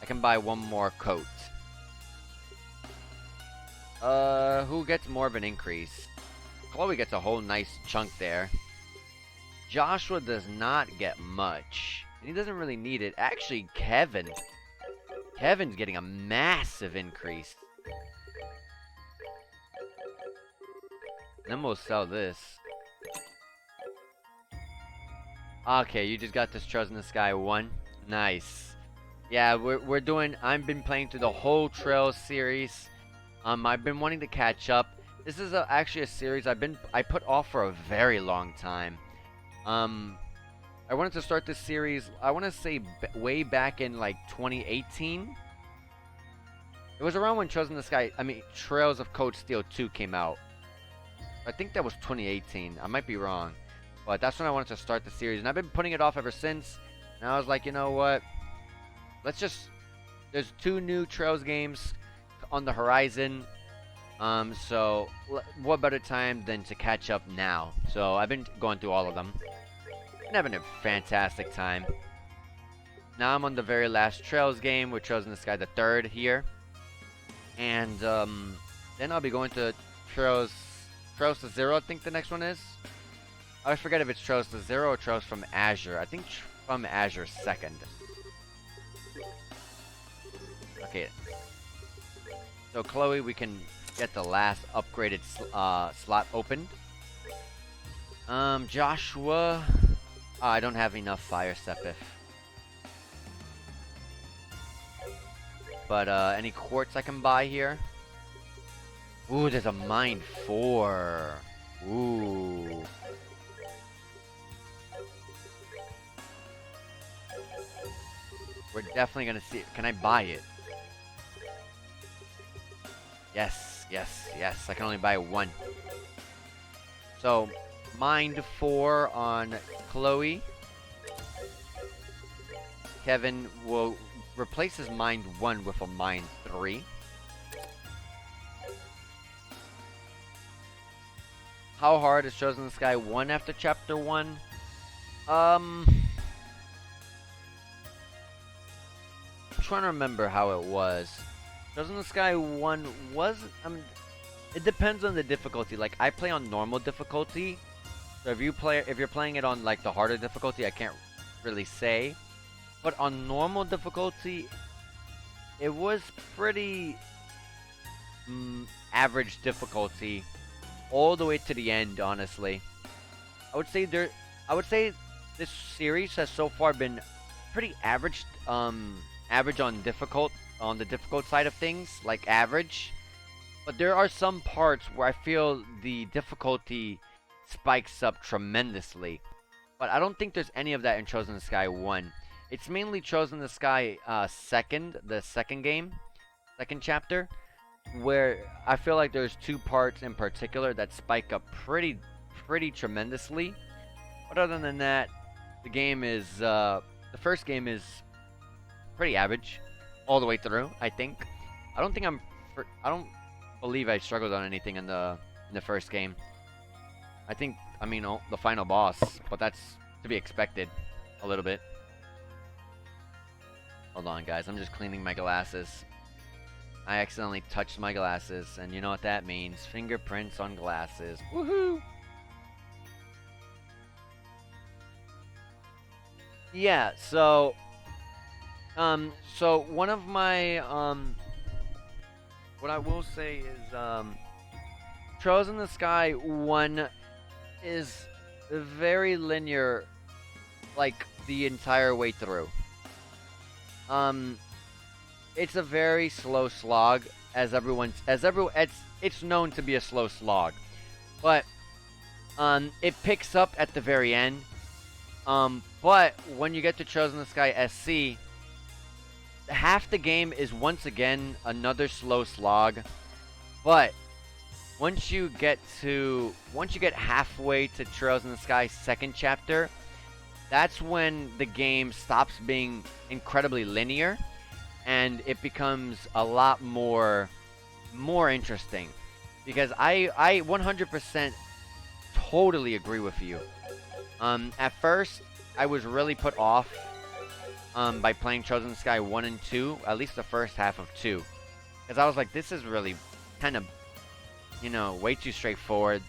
I can buy one more coat. Who gets more of an increase? Chloe gets a whole nice chunk there. Joshua does not get much. And he doesn't really need it. Actually, Kevin's getting a massive increase. Then we'll sell this. Okay, you just got this Trails in the Sky 1. Nice. Yeah, we're doing... I've been playing through the whole Trails series. I've been wanting to catch up. This is actually a series I put off for a very long time. I wanted to start this series, I want to say way back in like 2018. It was around when Trails in the Sky, Trails of Cold Steel 2 came out. I think that was 2018. I might be wrong. But that's when I wanted to start the series. And I've been putting it off ever since. And I was like, you know what? Let's just... There's 2 new Trails games on the horizon. So what better time than to catch up now? So I've been going through all of them. And having a fantastic time. Now I'm on the very last Trails game with Trails in the Sky, the 3rd here. And then I'll be going to Trails to Zero, I think the next one is. I forget if it's Trails to Zero or Trails from Azure. I think from Azure 2nd. Okay. So Chloe, we can get the last upgraded slot opened. Joshua... I don't have enough Fire Sepith. But any quartz I can buy here? Ooh, there's a Mind 4. Ooh. We're definitely gonna see it. Can I buy it? Yes. I can only buy 1. So, Mind 4 on Chloe. Kevin will replace his Mind 1 with a Mind 3. How hard is Trails in the Sky 1 after Chapter 1? I'm trying to remember how it was. Trails in the Sky 1 was... it depends on the difficulty. Like, I play on normal difficulty. So if you're playing it on like the harder difficulty, I can't really say. But on normal difficulty, it was pretty average difficulty all the way to the end, honestly. I would say this series has so far been pretty average average on the difficult side of things, like average. But there are some parts where I feel the difficulty spikes up tremendously. But I don't think there's any of that in Trails in the Sky 1. It's mainly Trails in the Sky the second game, second chapter, where I feel like there's 2 parts in particular that spike up pretty tremendously. But other than that, the game is the first game is pretty average all the way through, I think. I don't believe I struggled on anything in the first game. I think, the final boss, but that's to be expected a little bit. Hold on, guys. I'm just cleaning my glasses. I accidentally touched my glasses, and you know what that means. Fingerprints on glasses. Woohoo! Yeah, so one of my, what I will say is, Trails in the Sky 1 is very linear, like, the entire way through. It's a very slow slog, it's known to be a slow slog. But, it picks up at the very end. But when you get to Trails in the Sky SC, half the game is once again another slow slog. But once you get halfway to Trails in the Sky second chapter, that's when the game stops being incredibly linear and it becomes a lot more interesting. Because I 100% totally agree with you. At first, I was really put off by playing Trails in the Sky 1 and 2, at least the first half of 2. Because I was like, this is really kind of, way too straightforward.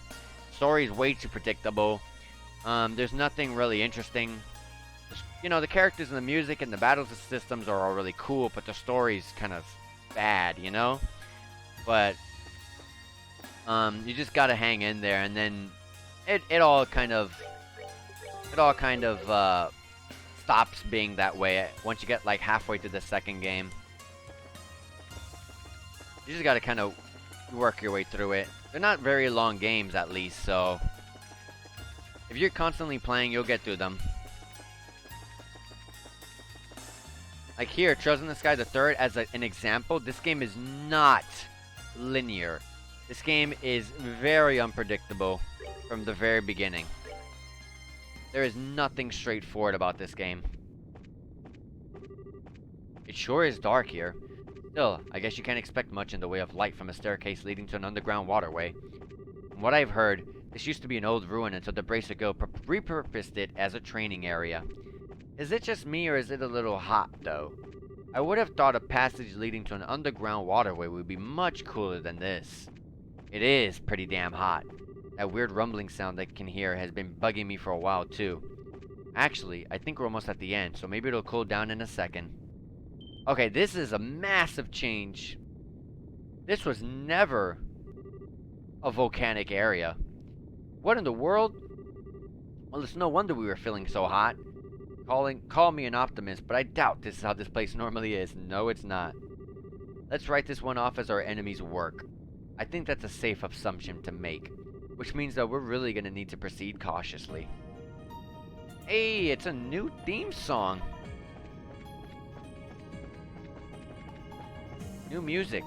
Story's way too predictable. There's nothing really interesting. The characters and the music and the battle systems are all really cool, but the story's kind of bad, But you just gotta hang in there, and then it all kind of stops being that way once you get like halfway to the second game. You just gotta kind of work your way through it. They're not very long games, at least, so if you're constantly playing, you'll get through them. Like here, Trails in the Sky the Third, as an example, this game is not linear. This game is very unpredictable from the very beginning. There is nothing straightforward about this game. It sure is dark here. Still, I guess you can't expect much in the way of light from a staircase leading to an underground waterway. From what I've heard, this used to be an old ruin until the Bracer repurposed it as a training area. Is it just me, or is it a little hot, though? I would have thought a passage leading to an underground waterway would be much cooler than this. It is pretty damn hot. That weird rumbling sound I can hear has been bugging me for a while, too. Actually, I think we're almost at the end, so maybe it'll cool down in a second. Okay, this is a massive change. This was never a volcanic area. What in the world? Well, it's no wonder we were feeling so hot. Call me an optimist, but I doubt this is how this place normally is. No, it's not. Let's write this one off as our enemy's work. I think that's a safe assumption to make, which means that we're really gonna need to proceed cautiously. Hey, it's a new theme song. New music.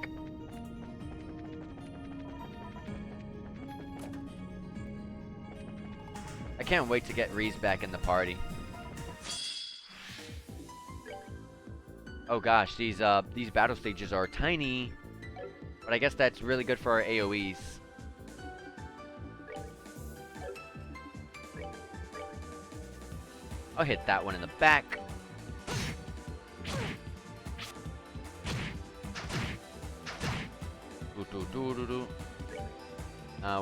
I can't wait to get Reese back in the party. Oh gosh, these battle stages are tiny, but I guess that's really good for our AoEs. I'll hit that one in the back.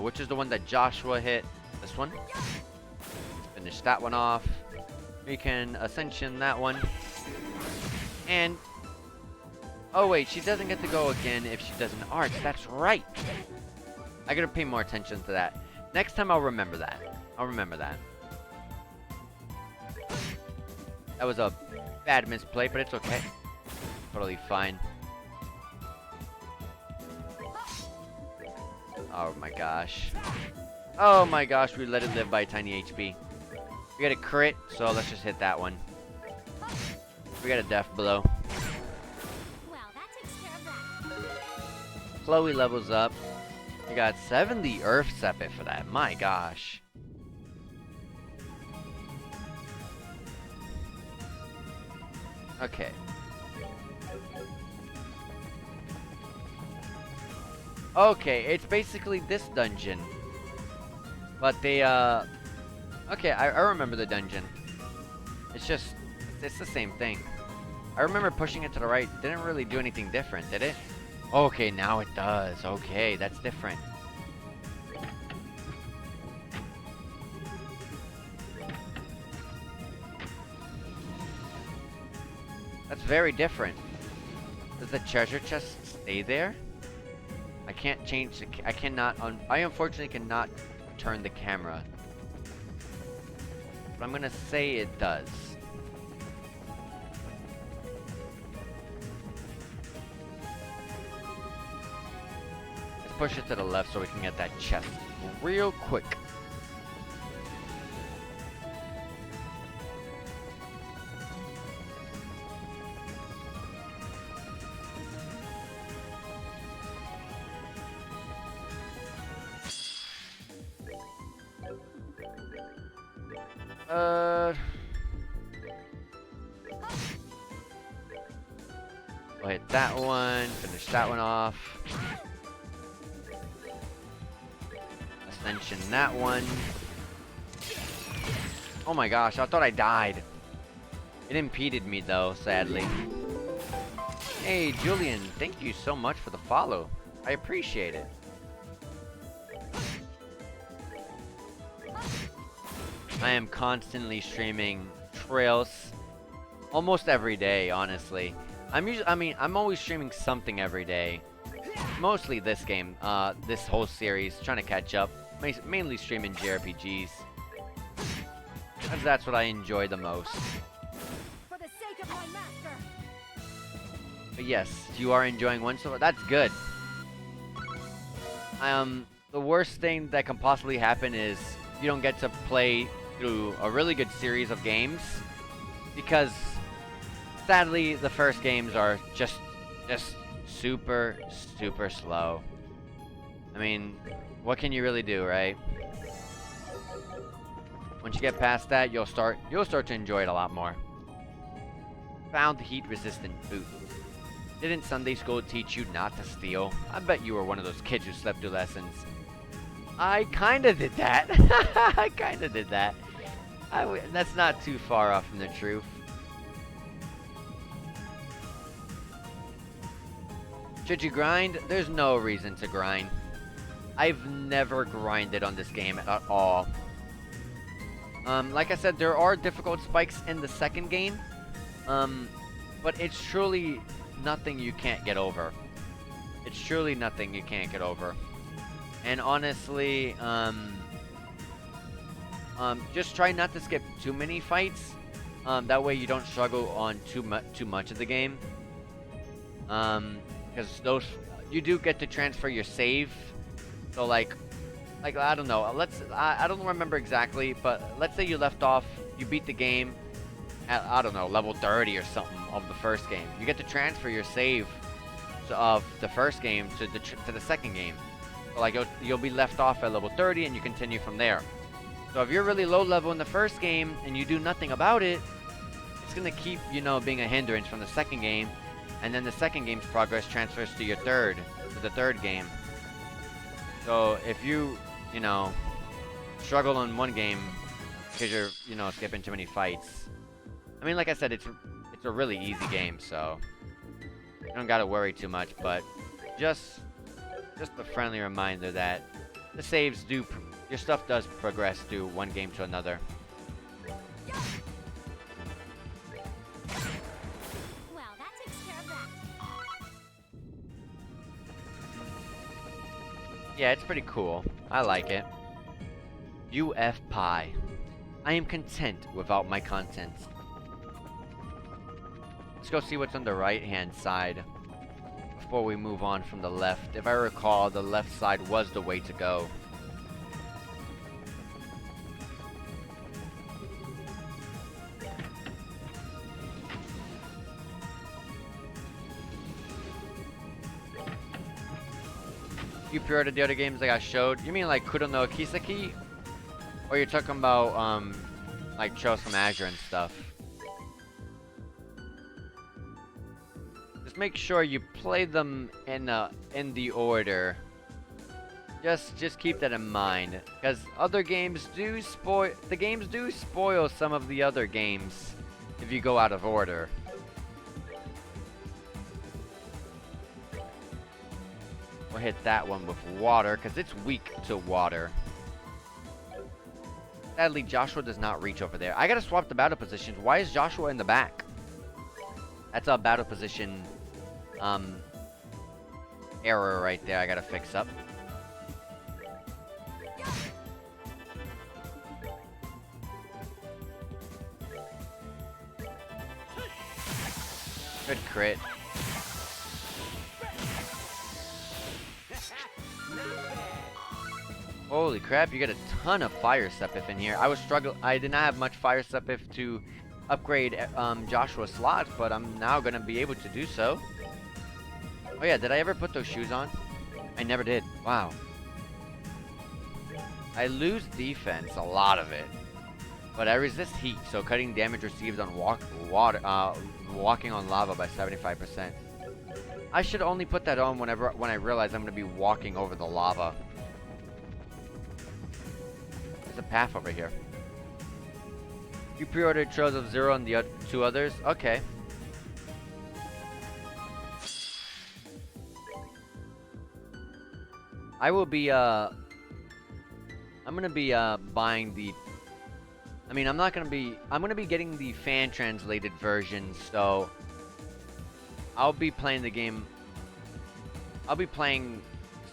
Which is the one that Joshua hit? This one. Finish that one off. We can ascension that one. And oh wait, she doesn't get to go again if she does an arch. That's right. I gotta pay more attention to that. Next time I'll remember that. I'll remember that. That was a bad misplay, but it's okay. Totally fine. Oh my gosh. Oh my gosh, we let it live by tiny HP. We got a crit, so let's just hit that one. We got a death blow.
Well, that takes care of that.
Chloe levels up. We got 70 Earth Sepet for that. My gosh. Okay. Okay, it's basically this dungeon. But they, okay, I remember the dungeon. It's the same thing. I remember pushing it to the right. Didn't really do anything different, did it? Okay, now it does. Okay, that's different. That's very different. Does the treasure chest stay there? I can't change the... I cannot... I unfortunately cannot turn the camera. But I'm gonna say it does. Let's push it to the left so we can get that chest real quick. We'll hit that one, finish that one off. Ascension that one. Oh my gosh, I thought I died. It impeded me though, sadly. Hey Julian, thank you so much for the follow. I appreciate it. I am constantly streaming trails almost every day, honestly. I'm always streaming something every day. Mostly this game, this whole series, trying to catch up. Mainly streaming JRPGs. Because that's what I enjoy the most.
For the sake of my master.
But yes, you are enjoying one, so that's good. The worst thing that can possibly happen is you don't get to play through a really good series of games, because sadly the first games are just super slow. I mean, what can you really do, right? Once you get past that, you'll start to enjoy it a lot more. Found heat resistant boot. Didn't Sunday school teach you not to steal? I bet you were one of those kids who slept through lessons. I kinda did that. I kinda did that. That's not too far off from the truth. Should you grind? There's no reason to grind. I've never grinded on this game at all. Like I said, there are difficult spikes in the second game. But it's truly nothing you can't get over. It's truly nothing you can't get over. And honestly, just try not to skip too many fights. That way you don't struggle on too much of the game. Because you do get to transfer your save. So like I don't know. I don't remember exactly, but let's say you left off, you beat the game at, I don't know, level 30 or something of the first game. You get to transfer your save of the first game to the second game. So like you'll be left off at level 30 and you continue from there. So if you're really low level in the first game and you do nothing about it, it's gonna keep, being a hindrance from the second game, and then the second game's progress transfers to the third game. So if you struggle in one game because you're skipping too many fights. I mean, like I said, it's a really easy game, so you don't gotta worry too much. But just a friendly reminder that the saves your stuff does progress through one game to another.
Well, that takes care of that.
Yeah, it's pretty cool. I like it. UF Pie. I am content without my contents. Let's go see what's on the right-hand side before we move on from the left. If I recall, the left side was the way to go. You pre-ordered the other games like I showed? You mean like Kuro no Kiseki? Or you're talking about, like Trails from Azure and stuff? Just make sure you play them in the order. Just keep that in mind, because other games do spoil. The games do spoil some of the other games if you go out of order. We'll hit that one with water, because it's weak to water. Sadly, Joshua does not reach over there. I gotta swap the battle positions. Why is Joshua in the back? That's a battle position error right there I gotta fix up. Good crit. Holy crap, you get a ton of fire sepith in here. I did not have much fire sepith to upgrade Joshua's slots, but I'm now gonna be able to do so. Oh yeah, did I ever put those shoes on? I never did. Wow. I lose defense, a lot of it. But I resist heat, so cutting damage received on walking on lava by 75%. I should only put that on when I realize I'm going to be walking over the lava. There's a path over here. You pre-ordered Trails of Zero and the two others? Okay. I will be, I'm gonna be, buying the... I mean, I'm gonna be getting the fan-translated version, so... I'll be playing the game... I'll be playing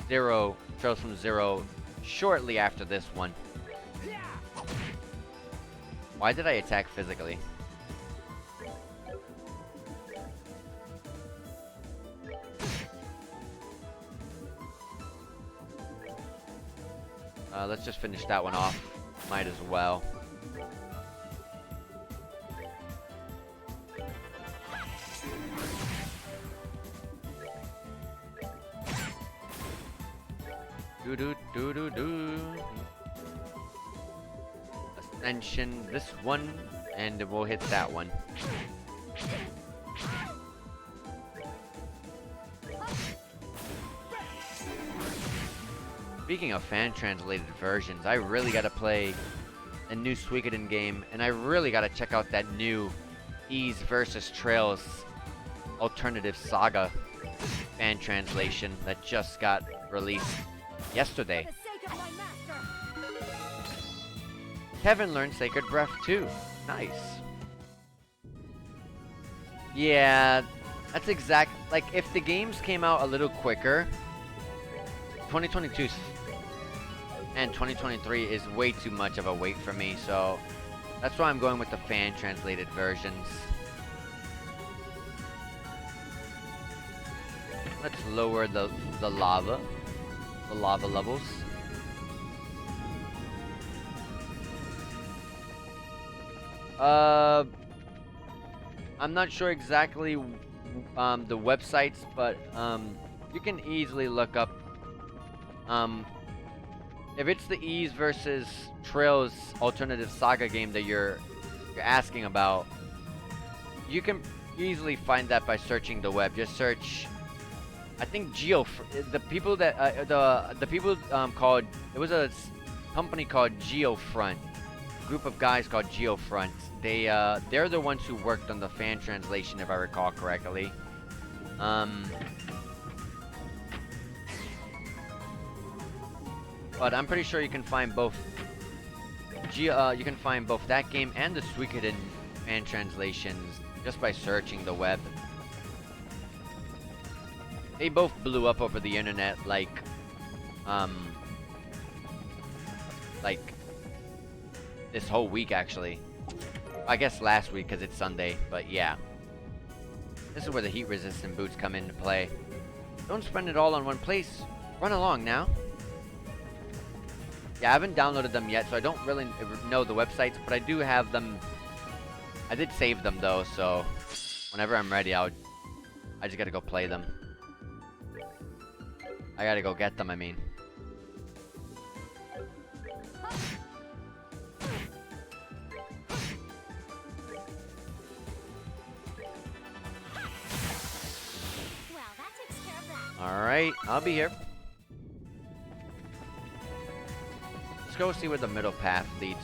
Trails from Zero, shortly after this one. Why did I attack physically? Let's just finish that one off. Might as well. Do. Ascension, this one, and we'll hit that one. Speaking of fan-translated versions, I really gotta play a new Suikoden game, and I really gotta check out that new Ys vs. Trails Alternative Saga fan translation that just got released yesterday. Kevin learned Sacred Breath too. Nice. Yeah, that's exact. Like, if the games came out a little quicker, 2022 and 2023 is way too much of a wait for me, so that's why I'm going with the fan translated versions. Let's lower the lava levels. I'm not sure exactly the websites, but you can easily look up if it's the Ys versus Trails Alternative Saga game that you're asking about. You can easily find that by searching the web. Just search, I think the people that the people called, it was a company called Geofront, group of guys called Geofront. They're the ones who worked on the fan translation, if I recall correctly. But I'm pretty sure you can find both. You can find both that game and the Suikoden fan translations just by searching the web. They both blew up over the internet like this whole week, actually. I guess last week because it's Sunday, but yeah. This is where the heat resistant boots come into play. Don't spend it all on one place. Run along now. Yeah, I haven't downloaded them yet, so I don't really know the websites, but I do have them. I did save them though, so whenever I'm ready, I just gotta go play them. I gotta go get them, I mean.
Well, that takes care of that.
Alright, I'll be here. Let's go see where the middle path leads.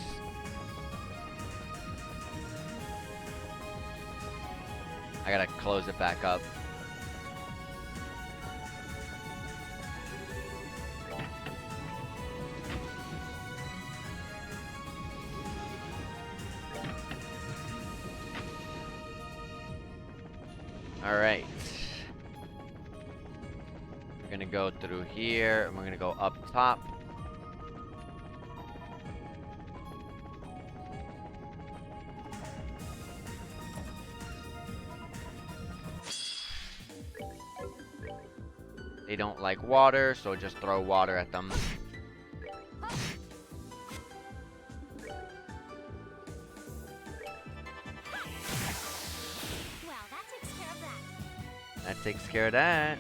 I gotta close it back up. Alright. We're gonna go through here, and we're gonna go up top. They don't like water, so just throw water at them.
Well, that takes care of that.
That takes care of that.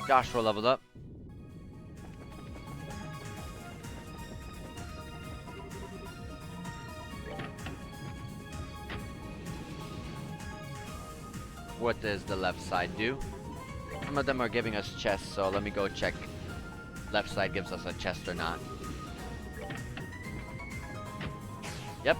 Joshua leveled up. what does the left side do? Some of them are giving us chests, so let me go check left side gives us a chest or not. Yep.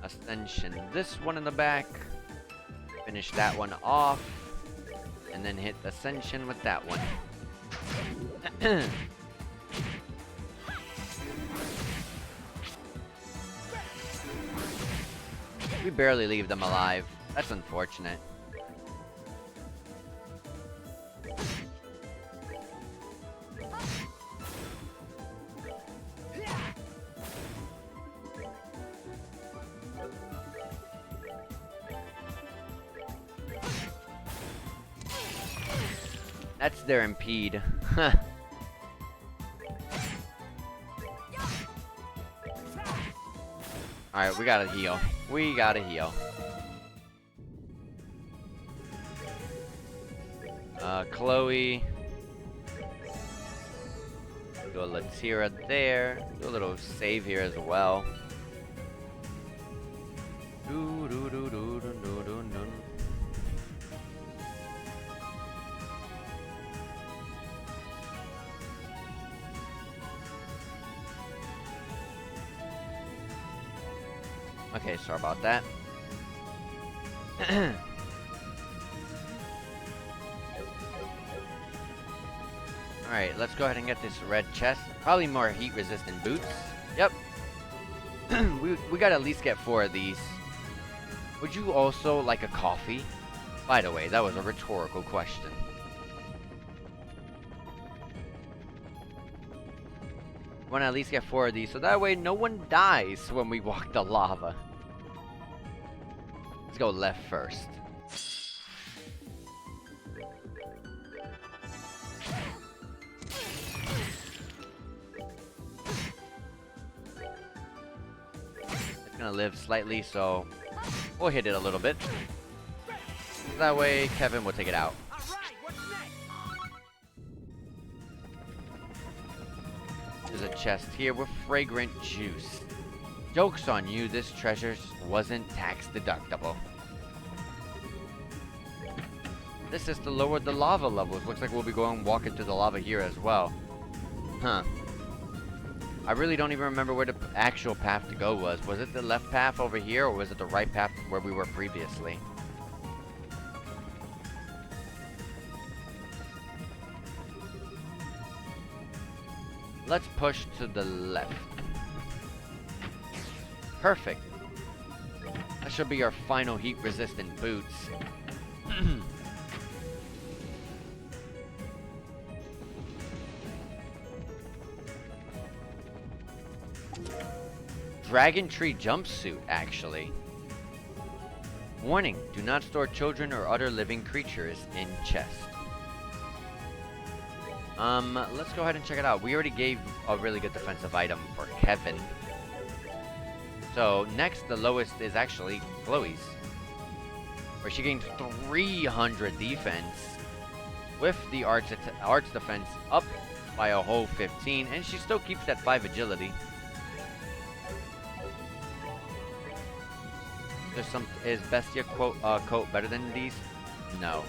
Ascension. This one in the back. Finish that one off. And then hit Ascension with that one. We barely leave them alive. That's unfortunate. That's their impede. Alright, we gotta heal. We gotta heal. Chloe. Do a Latira there. Do a little save here as well. Okay, sorry about that. Alright, let's go ahead and get this red chest. Probably more heat-resistant boots. Yep. we gotta at least get 4 of these. Would you also like a coffee? By the way, that was a rhetorical question. Want to at least get 4 of these, so that way no one dies when we walk the lava. Let's go left first. It's gonna live slightly, so we'll hit it a little bit. That way Kevin will take it out. There's a chest here with fragrant juice. Joke's on you, this treasure wasn't tax deductible. This is to lower the lava levels. Looks like we'll be going walking through the lava here as well. Huh. I really don't even remember where the actual path to go was. Was it the left path over here, or was it the right path where we were previously? Let's push to the left. Perfect. That should be our final heat-resistant boots. Dragon Tree jumpsuit, actually. Warning, do not store children or other living creatures in chest. Let's go ahead and check it out. We already gave a really good defensive item for Kevin. So, next, the lowest is actually Chloe's, where she gained 300 defense with the arts defense up by a whole 15, and she still keeps that 5 agility. Is Bestia coat better than these? No.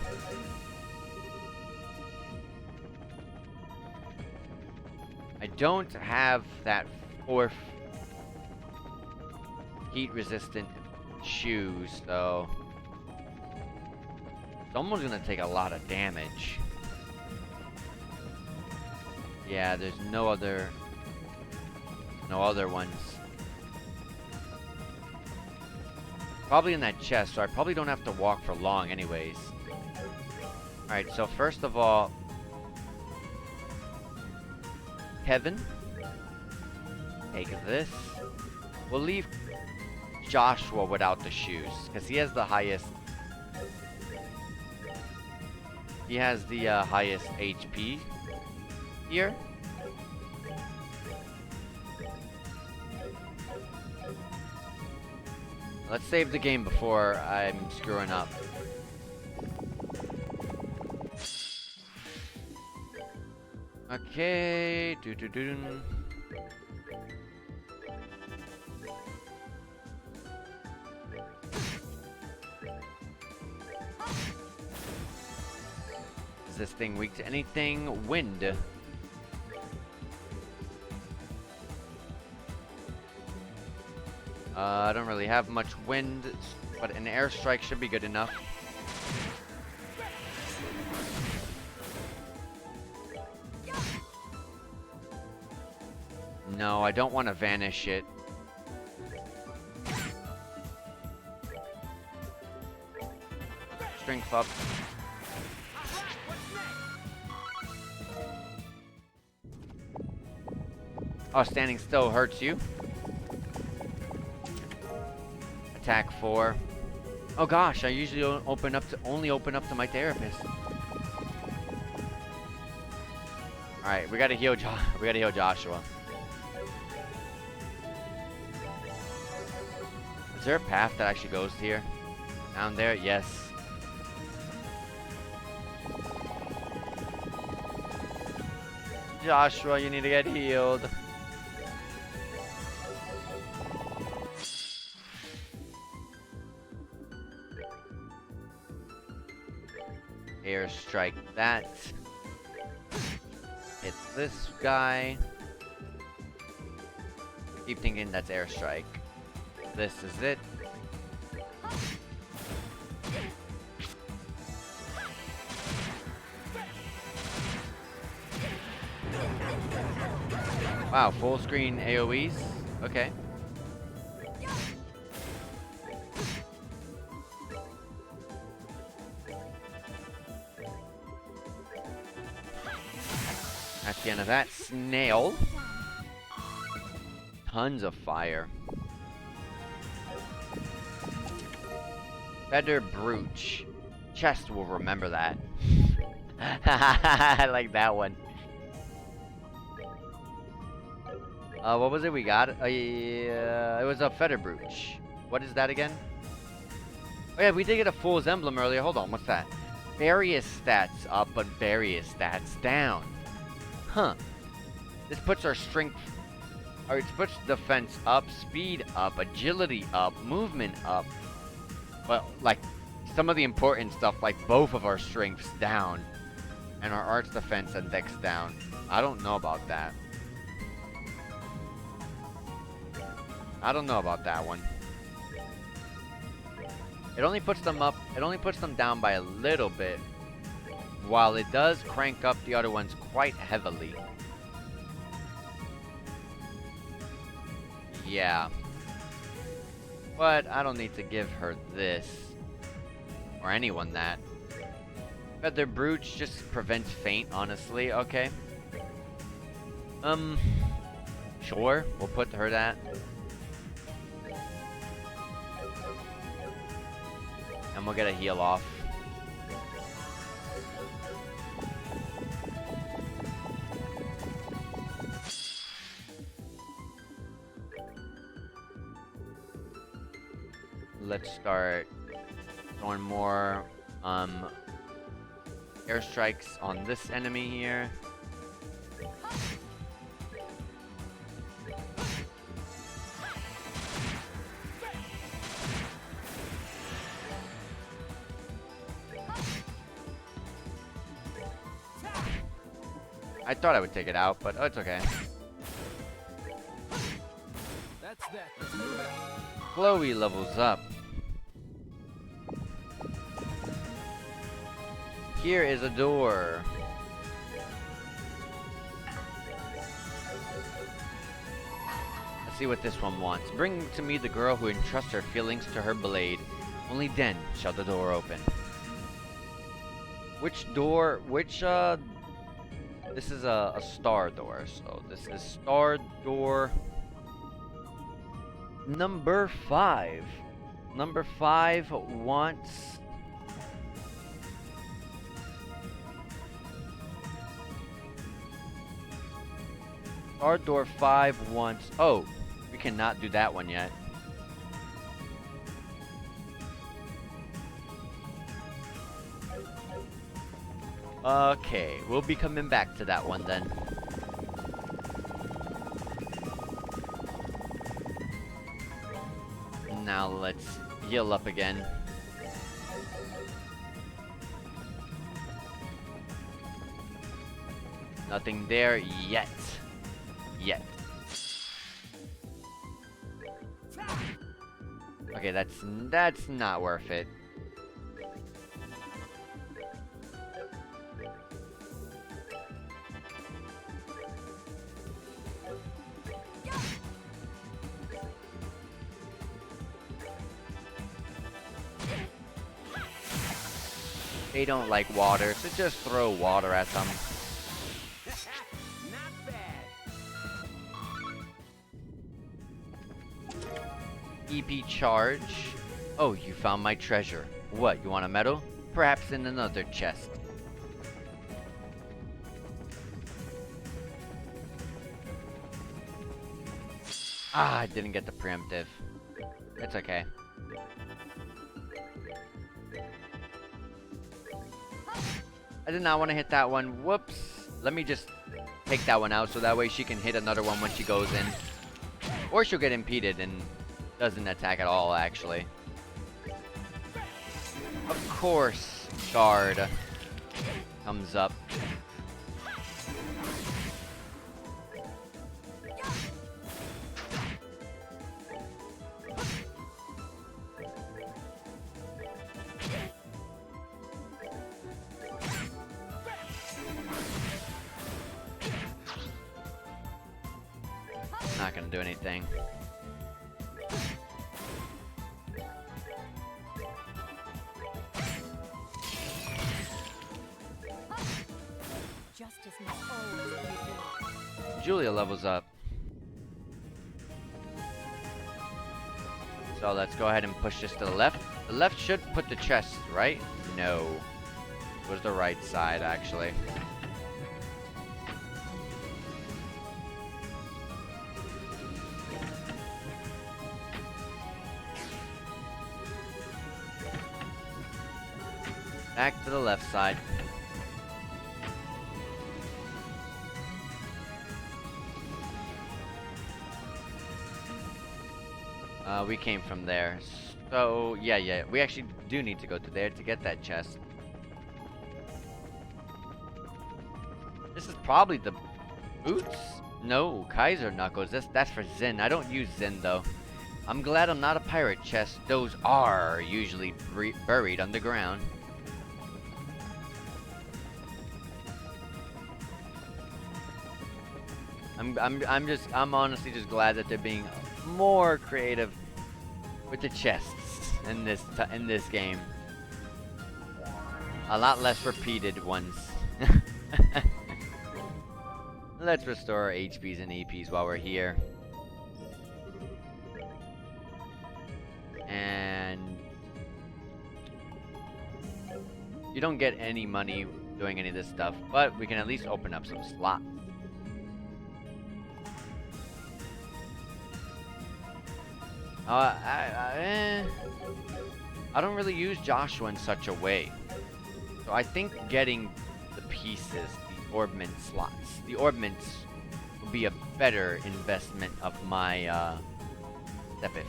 I don't have that 4th heat-resistant shoes, so someone's gonna take a lot of damage. Yeah, there's no other ones. Probably in that chest, so I probably don't have to walk for long anyways. Alright, so first of all, Kevin, take this. We'll leave Joshua without the shoes, because he has the highest. He has the highest HP here. Let's save the game before I'm screwing up. Okay. Doo-doo-doo. Is this thing weak to anything? Wind. I don't really have much wind, but an airstrike should be good enough. No, I don't want to vanish it. Strength up. Oh, standing still hurts you. Attack 4. Oh gosh, I usually only open up to my therapist. All right, we gotta heal Joshua. Is there a path that actually goes here? Down there, yes. Joshua, you need to get healed. Airstrike that. Hit this guy. Keep thinking that's airstrike. This is it. Wow, full screen AoEs? Okay. That's the end of that. Snail. Tons of fire. Feather Brooch. Chest will remember that. I like that one. What was it we got? Yeah, it was a Feather Brooch. What is that again? Oh yeah, we did get a Fool's Emblem earlier. Hold on, what's that? Various stats up, but various stats down. Huh. This puts our strength... Or it puts defense up, speed up, agility up, movement up. Well, like, some of the important stuff, like both of our strengths down. And our arts defense and dex down. I don't know about that. I don't know about that one. It only puts them up, it only puts them down by a little bit. While it does crank up the other ones quite heavily. Yeah. But I don't need to give her this. Or anyone that. Feather Brooch just prevents faint, honestly. Okay. Sure. We'll put her that. And we'll get a heal off. Let's start throwing more airstrikes on this enemy here. I thought I would take it out, but oh, it's okay.
That's that. Let's move it.
Chloe levels up. Here is a door. Let's see what this one wants. Bring to me the girl who entrusts her feelings to her blade. Only then shall the door open. Which door? This is a star door. So this is star door number 5. Number 5 wants... Star door 5 wants... Oh, we cannot do that one yet. Okay, we'll be coming back to that one then. Now let's heal up again. Nothing there yet. Yet. Okay, that's not worth it. They don't like water, so just throw water at them.
Not bad.
EP charge. Oh, you found my treasure. What, you want a medal? Perhaps in another chest. Ah, I didn't get the preemptive. It's okay. I did not want to hit that one. Whoops. Let me just take that one out so that way she can hit another one when she goes in. Or she'll get impeded and doesn't attack at all, actually. Of course, guard comes up. Not gonna do anything.
Justice must always prevail.
Julia levels up. So let's go ahead and push this to the left. The left should put the chest, right? No. It was the right side, actually. Back to the left side. We came from there. So, yeah. We actually do need to go to there to get that chest. This is probably the boots? No, Kaiser Knuckles. That's for Zen. I don't use Zen, though. I'm glad I'm not a pirate chest. Those are usually buried underground. I'm honestly just glad that they're being more creative with the chests in this game. A lot less repeated ones. Let's restore our HPs and EPs while we're here. And you don't get any money doing any of this stuff, but we can at least open up some slots. I don't really use Joshua in such a way. So I think getting the pieces, the orbment slots, the orbments would be a better investment of my Sepith.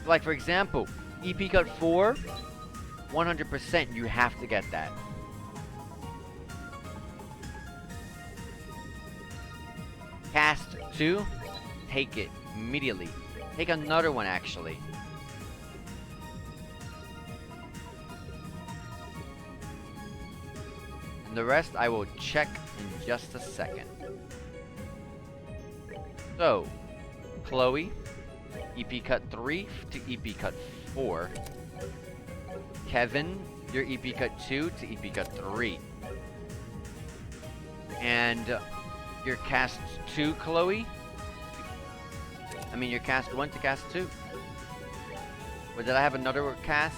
Like for example, EP cut 4, 100% you have to get that. Cast 2, take it immediately. Take another one actually. And the rest I will check in just a second. So, Chloe, EP cut 3 to EP cut 4. Kevin, your EP cut 2 to EP cut 3. And your cast 2, Chloe. I mean, your cast 1 to cast 2. Or did I have another cast?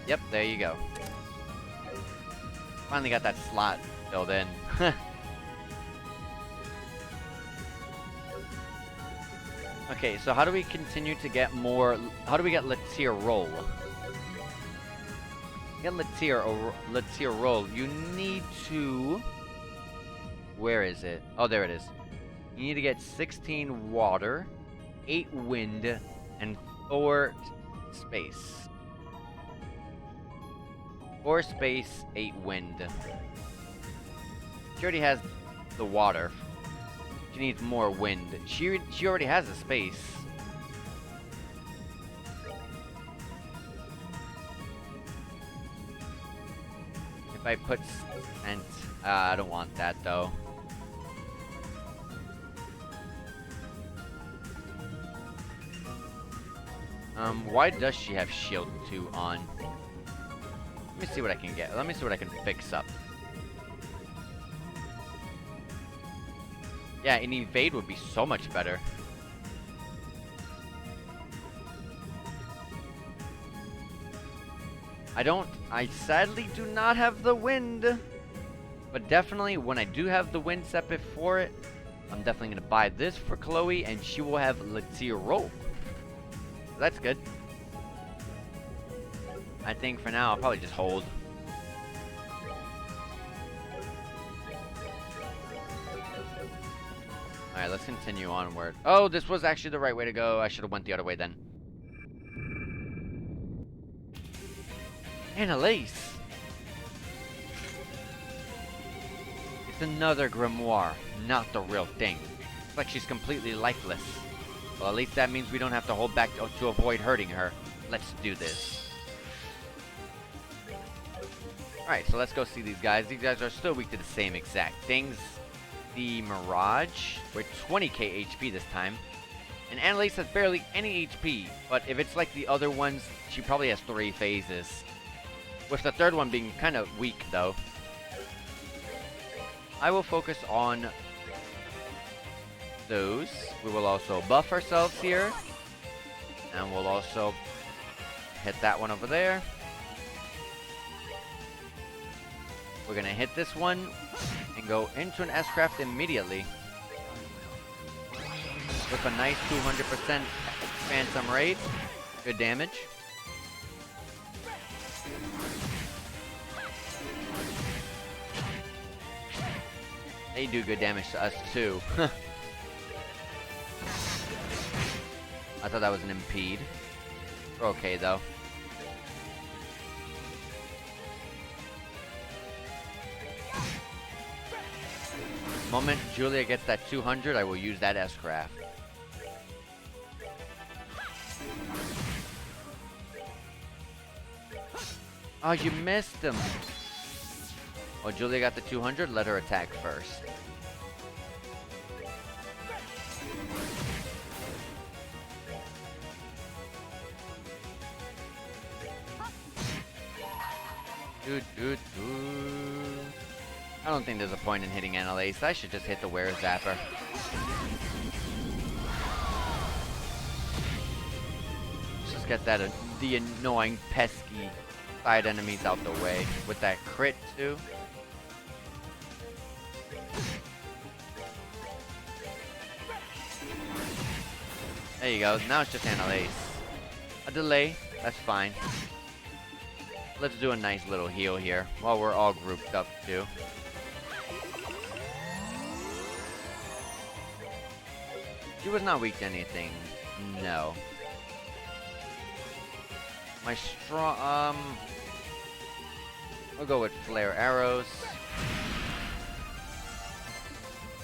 Yep, there you go. Finally got that slot filled in. Okay, so how do we continue to get more... How do we get Letier roll? Get Latier roll. You need to... Where is it? Oh, there it is. You need to get 16 water, 8 wind, and 4 space. 4 space, 8 wind. She already has the water. She needs more wind. She already has the space. If I put scent, I don't want that though. Why does she have shield 2 on? Let me see what I can get. Let me see what I can fix up. Yeah, an evade would be so much better. I sadly do not have the wind. But definitely, when I do have the wind set before it, I'm definitely going to buy this for Chloe, and she will have Latier roll. So that's good. I think for now, I'll probably just hold. Alright, let's continue onward. Oh, this was actually the right way to go. I should have went the other way then. Annalise! It's another grimoire, not the real thing. It's like she's completely lifeless. Well, at least that means we don't have to hold back to avoid hurting her. Let's do this. Alright, so let's go see these guys. These guys are still weak to the same exact things. The Mirage, with 20k HP this time. And Annalise has barely any HP, but if it's like the other ones, she probably has 3 phases. With the third one being kind of weak, though. I will focus on those. We will also buff ourselves here. And we'll also hit that one over there. We're going to hit this one and go into an S-Craft immediately. With a nice 200% Phantom rate. Good damage. They do good damage to us too. I thought that was an impede. We're okay though. The moment Julia gets that 200, I will use that S-Craft. Oh, you missed him. Oh, Julia got the 200. Let her attack first. I don't think there's a point in hitting Annalise. I should just hit the Wear Zapper. Let's just get that the annoying, pesky side enemies out the way with that crit too. There you go. Now it's just Annalise. A delay. That's fine. Let's do a nice little heal here while we're all grouped up too. She was not weak to anything. No. My strong, I'll go with flare arrows.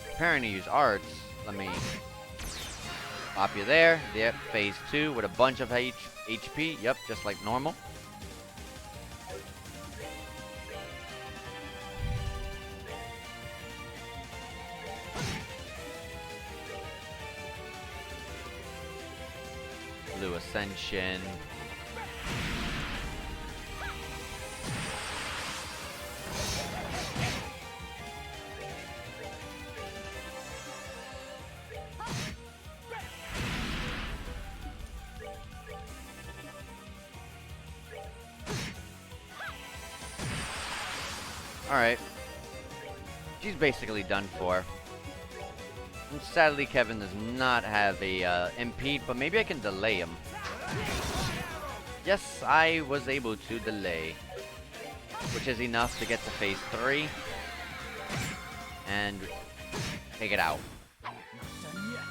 Preparing to use arts. Let me pop you there. Yep, phase 2 with a bunch of HP. Yep, just like normal. Blue Ascension. Alright. She's basically done for. And sadly, Kevin does not have a impede, but maybe I can delay him. Yes, I was able to delay. which is enough to get to phase 3 and take it out.
Not done yet.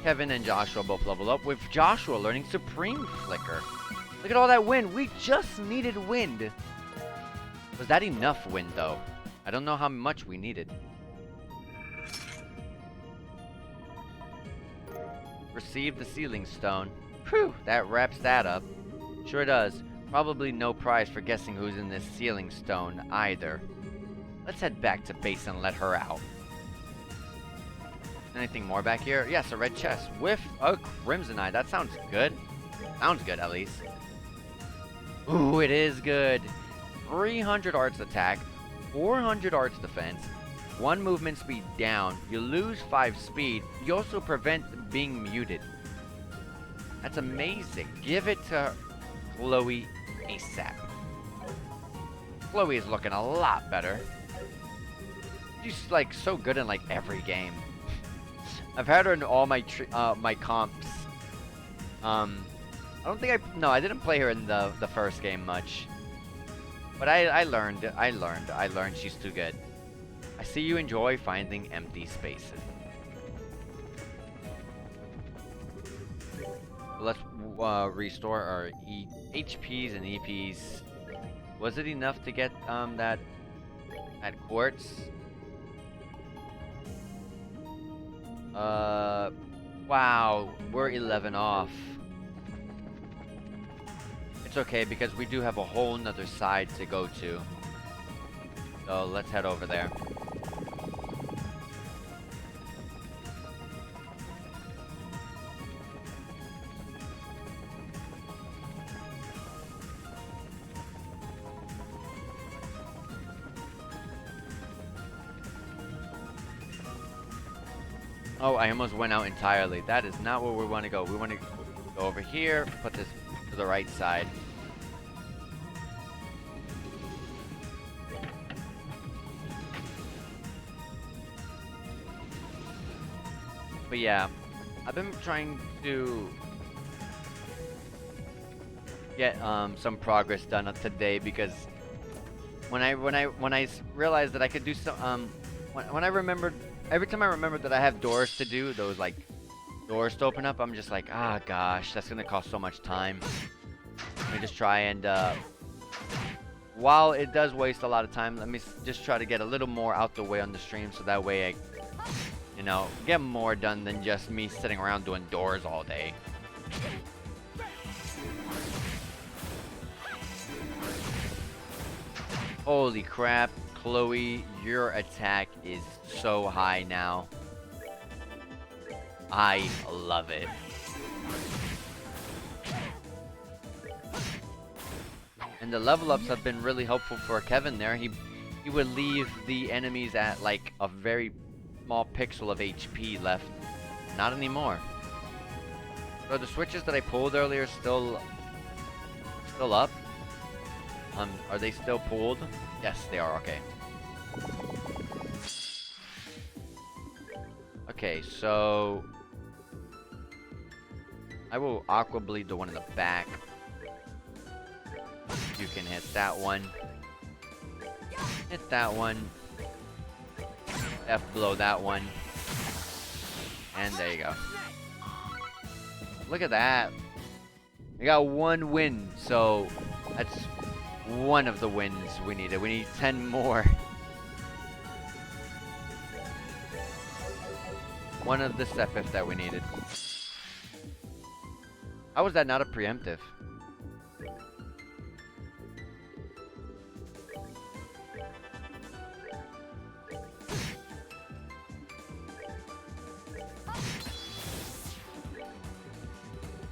Kevin and Joshua both level up, with Joshua learning Supreme Flicker. Look at all that wind. We just needed wind. Was that enough wind, though? I don't know how much we needed. Receive the Sealing Stone. Whew, that wraps that up. Sure does. Probably no prize for guessing who's in this Sealing Stone either. Let's head back to base and let her out. Anything more back here? Yes, a red chest with a Crimson Eye. That sounds good. Sounds good, at least. Ooh, it is good. 300 arts attack, 400 arts defense, 1 movement speed down. You lose 5 speed. You also prevent being muted. That's amazing. Give it to Chloe ASAP. Chloe is looking a lot better. She's like so good in like every game. I've had her in all my my comps. I don't think I didn't play her in the first game much. But I learned she's too good. I see you enjoy finding empty spaces. Let's restore our HPs and EPs. Was it enough to get that quartz? Wow, we're 11 off. It's okay because we do have a whole nother side to go to. So let's head over there. Oh, I almost went out entirely. That is not where we want to go. We want to go over here, put this to the right side. But yeah, I've been trying to get some progress done today because when I realized that I could do some when I remembered. Every time I remember that I have doors to do, those like doors to open up, I'm just like, ah gosh, that's gonna cost so much time. Let me just try and while it does waste a lot of time, let me just try to get a little more out the way on the stream so that way I, you know, get more done than just me sitting around doing doors all day. Holy crap, Chloe, your attack is so high now. I love it. And the level ups have been really helpful for Kevin there. He would leave the enemies at like a very small pixel of HP left. Not anymore. So the switches that I pulled earlier still up? Are they still pulled? Yes, they are. Okay. Okay, so I will Aqua Bleed the one in the back. You can hit that one. Hit that one. F blow that one. And there you go. Look at that. We got 1 win, so that's one of the wins we needed. We need 10 more. One of the Sepith that we needed. How was that not a preemptive?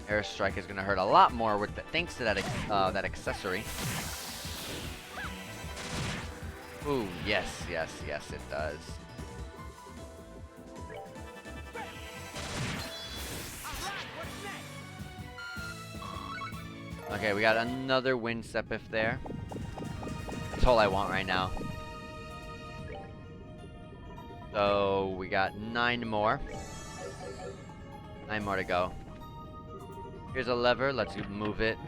Airstrike is gonna hurt a lot more with the, thanks to that that accessory. Ooh, yes, yes, yes, it does. Okay, we got another Wind Sepith there. That's all I want right now. So we got 9 more. 9 more to go. Here's a lever. Let's move it.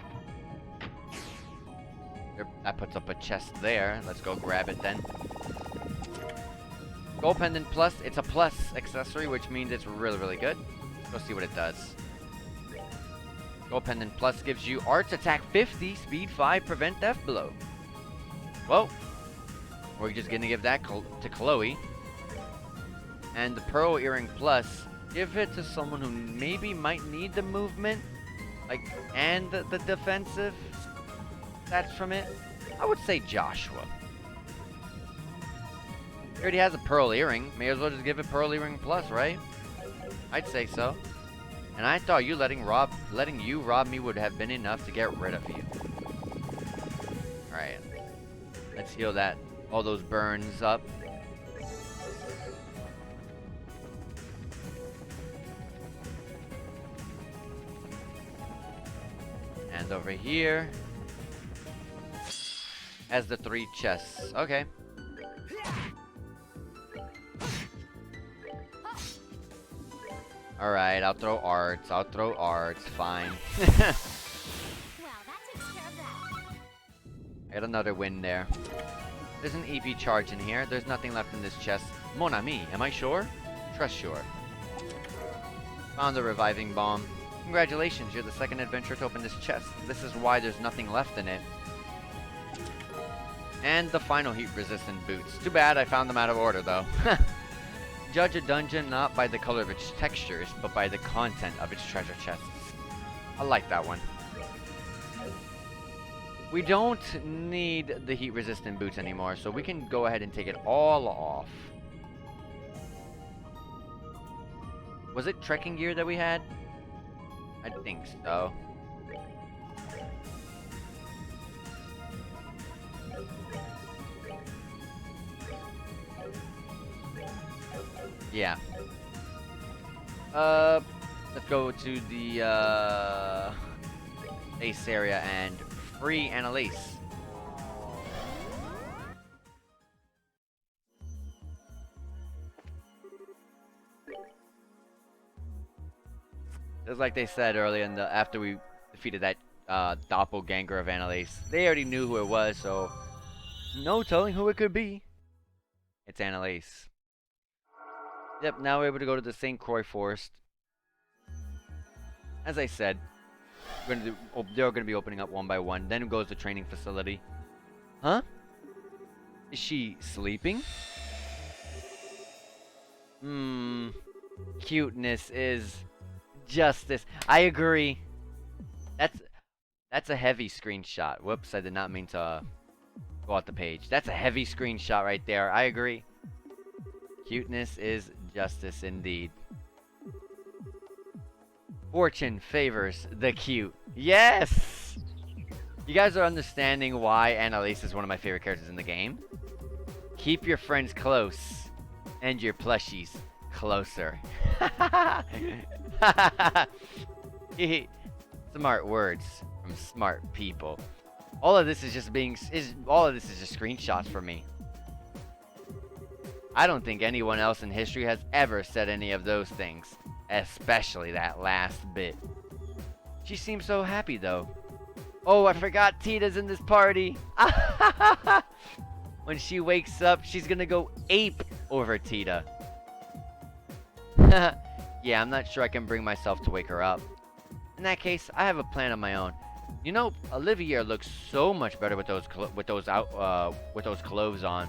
That puts up a chest there. Let's go grab it then. Gold Pendant Plus. It's a plus accessory, which means it's really, really good. Let's go see what it does. Gold Pendant Plus gives you Arts Attack 50, Speed 5, Prevent Death Blow. Well, we're just gonna give that to Chloe. And the Pearl Earring Plus, give it to someone who maybe might need the movement, like, and the defensive stats from it. I would say Joshua. He already has a Pearl Earring. May as well just give it Pearl Earring Plus, right? I'd say so. And I thought you letting you rob me would have been enough to get rid of you. Alright. Let's heal all those burns up. And over here has the 3 chests. Okay. Alright, I'll throw arts. Fine.
Well, that takes care of that.
I got another win there. There's an EP charge in here. There's nothing left in this chest. Mon ami, am I sure? Trust sure. Found the reviving bomb. Congratulations, you're the second adventurer to open this chest. This is why there's nothing left in it. And the final heat-resistant boots. Too bad I found them out of order, though. Judge a dungeon not by the color of its textures, but by the content of its treasure chests. I like that one. We don't need the heat-resistant boots anymore, so we can go ahead and take it all off. Was it trekking gear that we had? I think so. Yeah. Let's go to the base area and free Annalise. Just like they said earlier after we defeated that doppelganger of Annalise, they already knew who it was, so no telling who it could be. It's Annalise. Yep, now we're able to go to the St. Croix Forest. As I said, they're going to be opening up one by one. Then goes the training facility. Huh? Is she sleeping? Cuteness is justice. I agree. That's a heavy screenshot. Whoops, I did not mean to go out the page. That's a heavy screenshot right there. I agree. Cuteness is justice indeed. Fortune favors the cute. Yes! You guys are understanding why Annalise is one of my favorite characters in the game. Keep your friends close and your plushies closer. Smart words from smart people. All of this is just screenshots for me. I don't think anyone else in history has ever said any of those things, especially that last bit. She seems so happy though. Oh, I forgot Tita's in this party. When she wakes up, she's gonna go ape over Tita. Yeah, I'm not sure I can bring myself to wake her up. In that case, I have a plan of my own. You know, Olivia looks so much better with those clothes on.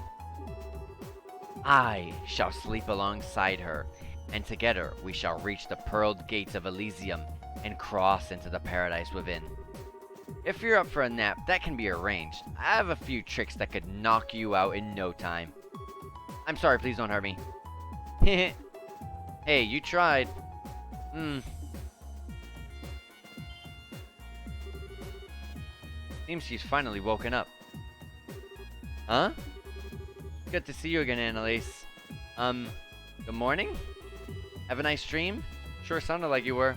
I shall sleep alongside her, and together we shall reach the pearled gates of Elysium and cross into the paradise within. If you're up for a nap, that can be arranged. I have a few tricks that could knock you out in no time. I'm sorry, please don't hurt me. Hey, you tried. Seems she's finally woken up. Huh? Good to see you again, Annalise. Good morning? Have a nice dream? Sure sounded like you were.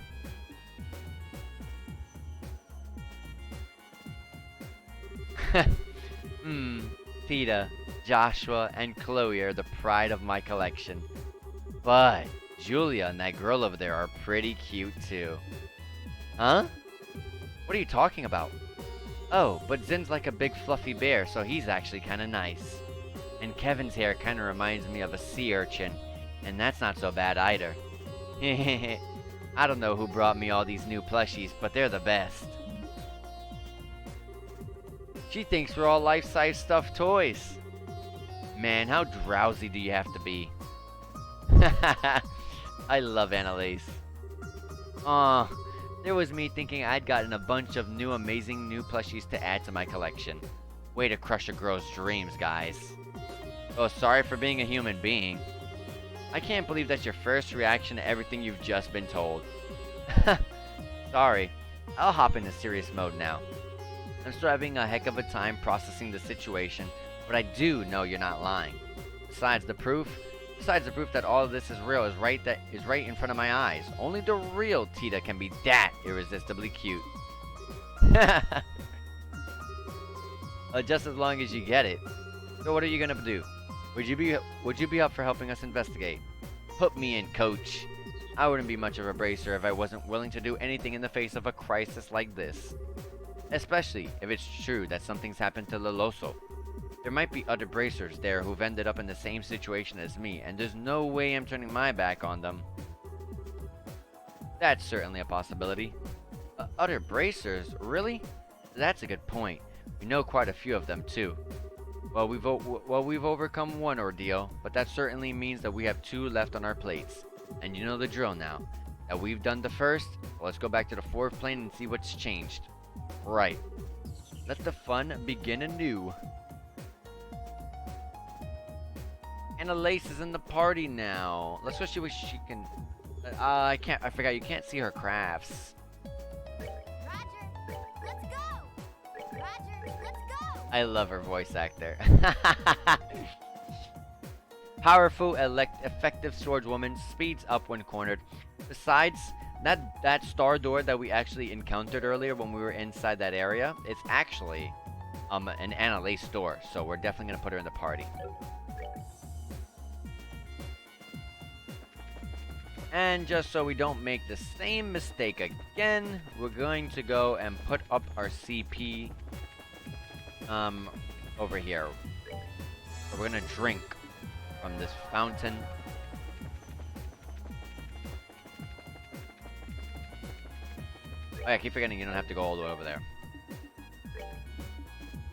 Tita, Joshua, and Chloe are the pride of my collection. But Julia and that girl over there are pretty cute too. Huh? What are you talking about? Oh, but Zin's like a big fluffy bear, so he's actually kinda nice. And Kevin's hair kinda reminds me of a sea urchin, and that's not so bad either. I don't know who brought me all these new plushies, but they're the best. She thinks we're all life-size stuffed toys. Man, how drowsy do you have to be? I love Annalise. Aw, there was me thinking I'd gotten a bunch of new amazing new plushies to add to my collection. Way to crush a girl's dreams, guys. Oh, sorry for being a human being. I can't believe that's your first reaction to everything you've just been told. Sorry. I'll hop into serious mode now. I'm still having a heck of a time processing the situation, but I do know you're not lying. Besides the proof that all of this is real is right in front of my eyes. Only the real Tita can be that irresistibly cute. Just as long as you get it. So what are you gonna do? Would you be up for helping us investigate? Put me in, coach. I wouldn't be much of a bracer if I wasn't willing to do anything in the face of a crisis like this. Especially if it's true that something's happened to Locle. There might be other bracers there who've ended up in the same situation as me, and there's no way I'm turning my back on them. That's certainly a possibility. Other bracers? Really? That's a good point. We know quite a few of them, too. Well, we've overcome one ordeal, but that certainly means that we have 2 left on our plates. And you know the drill now. That we've done the first, well, let's go back to the 4th plane and see what's changed. Right. Let the fun begin anew. Annalise is in the party now. Let's go see what she can... I forgot, you can't see her crafts.
Roger, let's go! Roger, let's go!
I love her voice actor. Powerful, effective swordswoman, speeds up when cornered. Besides, that star door that we actually encountered earlier when we were inside that area, it's actually an Annalise door, so we're definitely gonna put her in the party. And just so we don't make the same mistake again, we're going to go and put up our CP over here. So we're gonna drink from this fountain. Oh yeah, I keep forgetting you don't have to go all the way over there.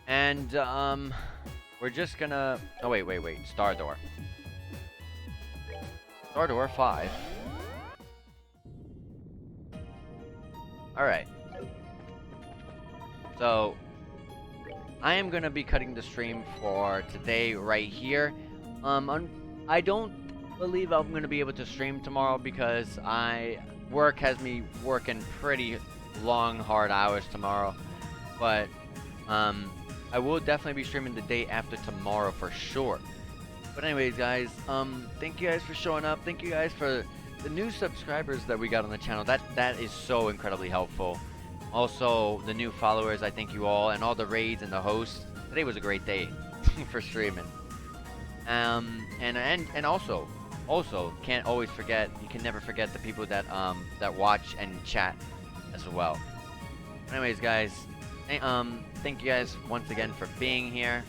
And we're just gonna... Oh wait. Star door. Star door 5. Alright. So, I am going to be cutting the stream for today right here. I don't believe I'm going to be able to stream tomorrow because work has me working pretty long, hard hours tomorrow. But, I will definitely be streaming the day after tomorrow for sure. But anyways, guys, thank you guys for showing up. Thank you guys for the new subscribers that we got on the channel. That is so incredibly helpful. Also, the new followers, I thank you all, and all the raids and the hosts. Today was a great day for streaming. And also can't always forget. You can never forget the people that watch and chat as well. Anyways, guys, thank you guys once again for being here.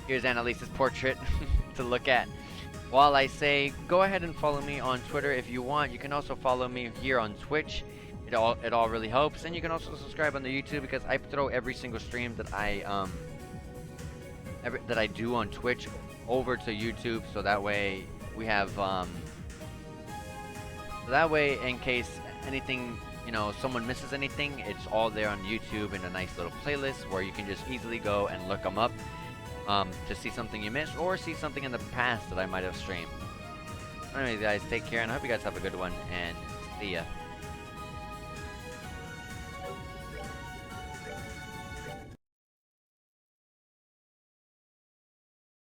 Here's Annalise's portrait to look at. While I say, go ahead and follow me on Twitter if you want. You can also follow me here on Twitch. It all really helps. And you can also subscribe on the YouTube because I throw every single stream that I do on Twitch over to YouTube, so that way we have so that way in case anything, someone misses anything, it's all there on YouTube in a nice little playlist where you can just easily go and look them up. To see something you missed or see something in the past that I might have streamed. Anyways, guys, take care and I hope you guys have a good one and see ya.